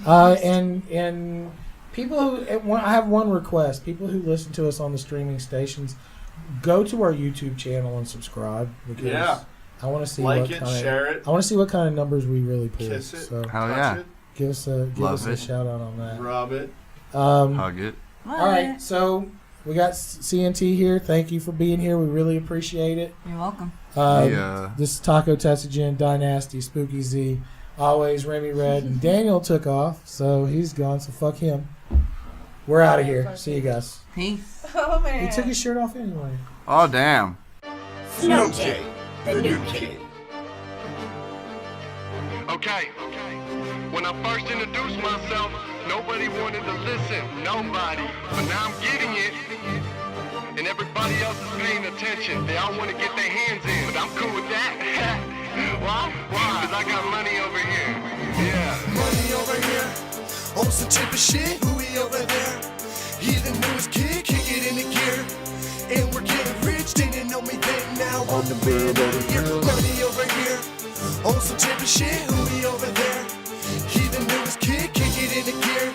And people who I have one request: people who listen to us on the streaming stations, go to our YouTube channel and subscribe because Yeah. I want to see Like what it, kind share it. I want to see what kind of numbers we really pull. Kiss it. So Hell touch yeah. it, give us a Love it. shout out on that. rub it. Hug it. All right, so we got CNT here. Thank you for being here. We really appreciate it. You're welcome. Yeah. This is Taco Tessagen, Dynasty, Spooky Z, always Remy Red, and Daniel took off, so he's gone. So fuck him. We're out of here. See you guys. Peace. Oh, man. He took his shirt off anyway. Oh damn. Snow J, the new kid. Okay. When I first introduced myself, nobody wanted to listen. Nobody. But now I'm getting it. And everybody else is paying attention. They all want to get their hands in. But I'm cool with that. Why? Because I got money over here. Yeah. Money over here, on some type of shit. Who we over there? He the newest kid, kick it into gear. And we're getting rich, didn't know me then. Now on the bed over here. Money over here, on some type of shit. Who we over there? He the newest kid, kick it into gear.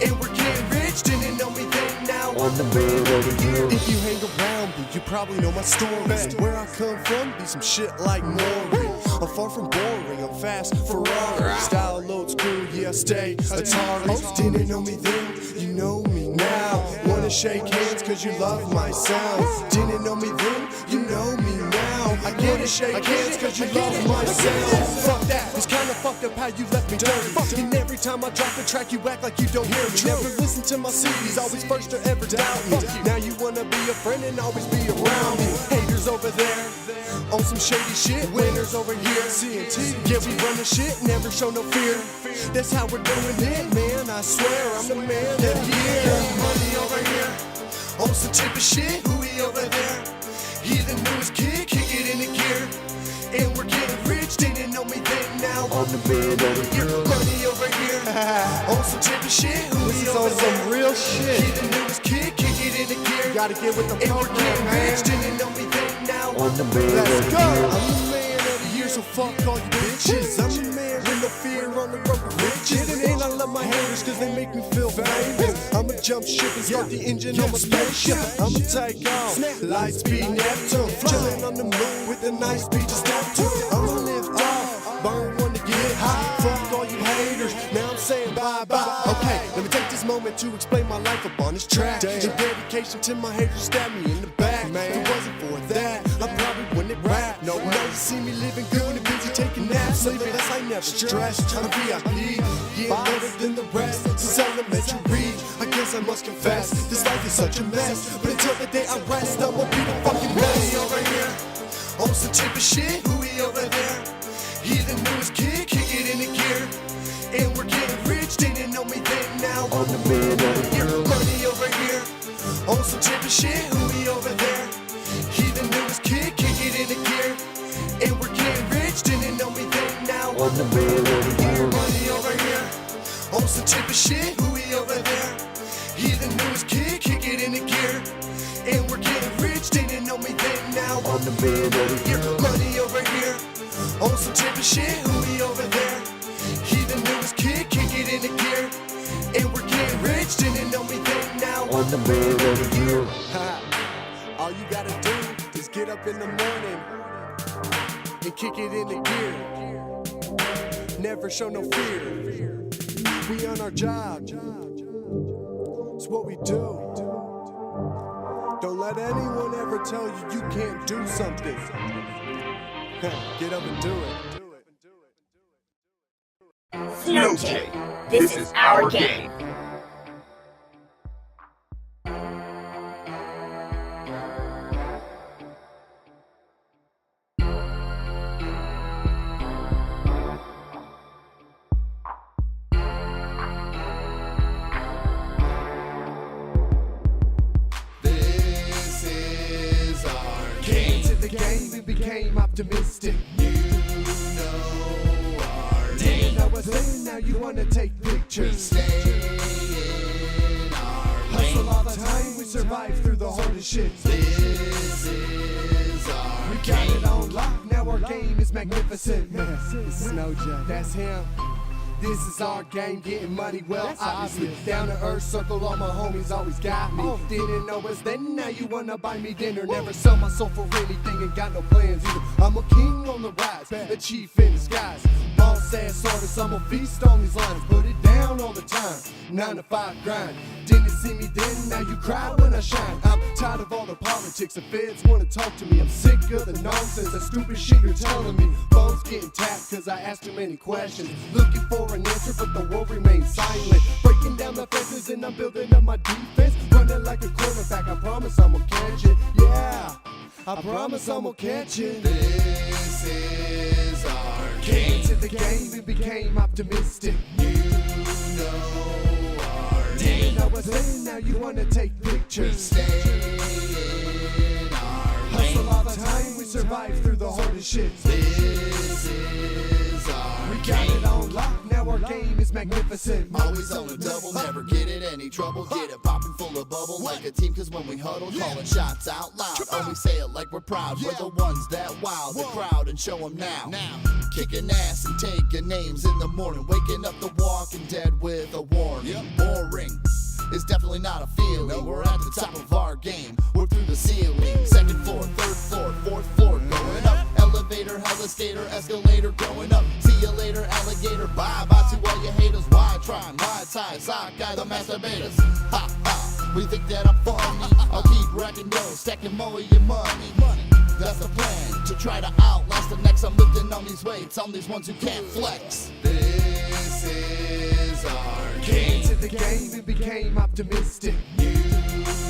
And we're getting rich, didn't know me then. Now on the bed over here. If you hang around me, you probably know my story. Where I come from, be some shit like Maury. I'm far from boring, I'm fast Ferrari. Style loads cool, yeah, I stay Atari. Didn't know me then, you know me now. Wanna shake hands cause you love my sound. Didn't know me then, you know me now. I wanna shake hands cause you love my sound. Fuck that, it's kinda fucked up how you left me dirty. And every time I drop a track you act like you don't hear me. Never listen to my CDs, always first to ever doubt me. Now you wanna be a friend and always be around me. Haters over there, on some shady shit. Winners over here, CNT. Yeah, we run the shit, never show no fear. That's how we're doing it, man. I swear I'm the man of the year. Money over here, on some type of shit. Who we over there? He the newest kid, kick it into gear. And we're getting rich, didn't know me then. Now on the bed over here. Money over here, on some type of shit. Who we over there? Some real shit. He the newest kid, kick it into gear. Gotta get with the program, man. Rich, didn't know me then. Now on the bed over here. I'm the man of the year. haters, so fuck all you bitches. I'm a man with no fear on the road with riches. And I love my haters cause they make me feel famous. I'ma jump ship and start the engine on my spaceship. I'ma take off, light speed Neptune. Chillin' on the moon with a nice beach to step to. I'ma lift off, burn one to get high. Fuck all you haters, now I'm saying bye-bye. Okay, let me take this moment to explain my life up on this track. In dedication to my haters, stab me in the back. If it wasn't for that, I probably wouldn't rap. No, now you see me living good and busy taking naps. Nevertheless, I never stress. I'm VIP, yeah, better than the rest. Since elementary, I guess I must confess, this life is such a mess. But until the day I rest, I won't be the fucking best. Over here, on some type of shit, who we over there? He the newest kid, kick it into gear. And we're getting rich, didn't know me then, now on the move over here. Money over here, on some type of shit, who we over there? He the newest kid, kick it into gear. And we're getting rich, didn't know me then, now on the move over here. Money over here, on some type of shit, who we over there? He the newest kid, kick it into gear. And we're getting rich, didn't know me then, now on the move over here. Money over here, on some type of shit, who we over there? He the newest kid, kick it into gear. And we're getting rich, didn't know me then, now on the move over here. All you gotta do is get up in the morning and kick it into gear. Never show no fear. We on our job. It's what we do. Don't let anyone ever tell you you can't do something. Get up and do it. CNT, this is our game. This is our game. To the game, we became optimistic. You know our name. Now I say now you wanna take pictures. We stay in our lane. Hustle all the time, we survive through the hardest shit. This is our We got it on lock, now our game is magnificent. It's Snowjack, that's him. This is our game, getting money well, obviously. Down to earth, circle, all my homies always got me. Didn't know us then, now you wanna buy me dinner. Never sell my soul for anything and got no plans either. I'm a king on the rise, a chief in disguise. Boss ass artist, I'm a feast on these lines. Put it down all the time, 9 to 5 grind. Didn't see me then, now you cry when I shine. I'm tired of all the politics, the feds wanna talk to me. I'm sick of the nonsense, that stupid shit you're telling me. Phone's getting tapped cause I asked too many questions. Looking for an answer, but the world remains silent. Breaking down the fences and I'm building up my defense. Running like a quarterback, I promise I'm gonna catch it. Yeah, I promise I'm gonna catch it. This is our game. To the game, we became optimistic. You know our name. Now I say now you wanna take pictures. We stay in our lane. Hustle all the time, we survive through the hardest shit. This is our We got it on lock, now our game is magnificent. Always on a double, never get in any trouble. Get it popping full of bubble like a team, cause when we huddle, calling shots out loud. Always say it like we're proud. We're the ones that wow the crowd and show them now. Kicking ass and taking names in the morning. Waking up the walking dead with a warning. Boring. It's definitely not a feeling. We're at the top of our game. We're through the ceiling. Second floor, third floor, fourth floor, going up. Elevator, heliskator, escalator, going up. See you later, alligator. Bye bye to all you haters. Why try? My tie, sockeye, the masturbators. Ha ha. We think that I'm funny. I'll keep racking dough, stacking more of your money. That's the plan, to try to outlast the next. I'm lifting on these weights, on these ones who can't flex. This is our game. To the game, we became optimistic. You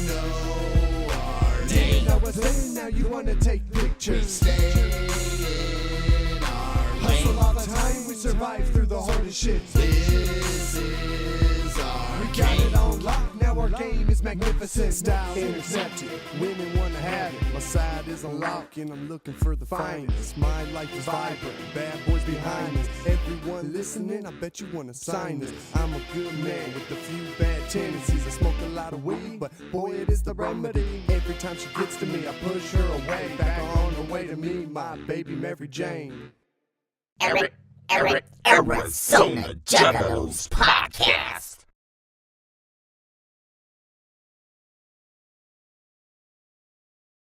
know our name. Now I say now you wanna take pictures. We stay in our lane. Hustle all the time, we survive through the hardest shit. This is our We got it on lock, now our game is magnificent. Style intercepted, women wanna have it. My side is unlocked and I'm looking for the finest. My life is vibrant, bad boys behind us. Everyone listening, I bet you wanna sign this. I'm a good man with a few bad tendencies. I smoke a lot of weed, but boy it is the remedy. Every time she gets to me, I push her away. Back on her way to me, my baby Mary Jane. Arizona Juggalos podcast.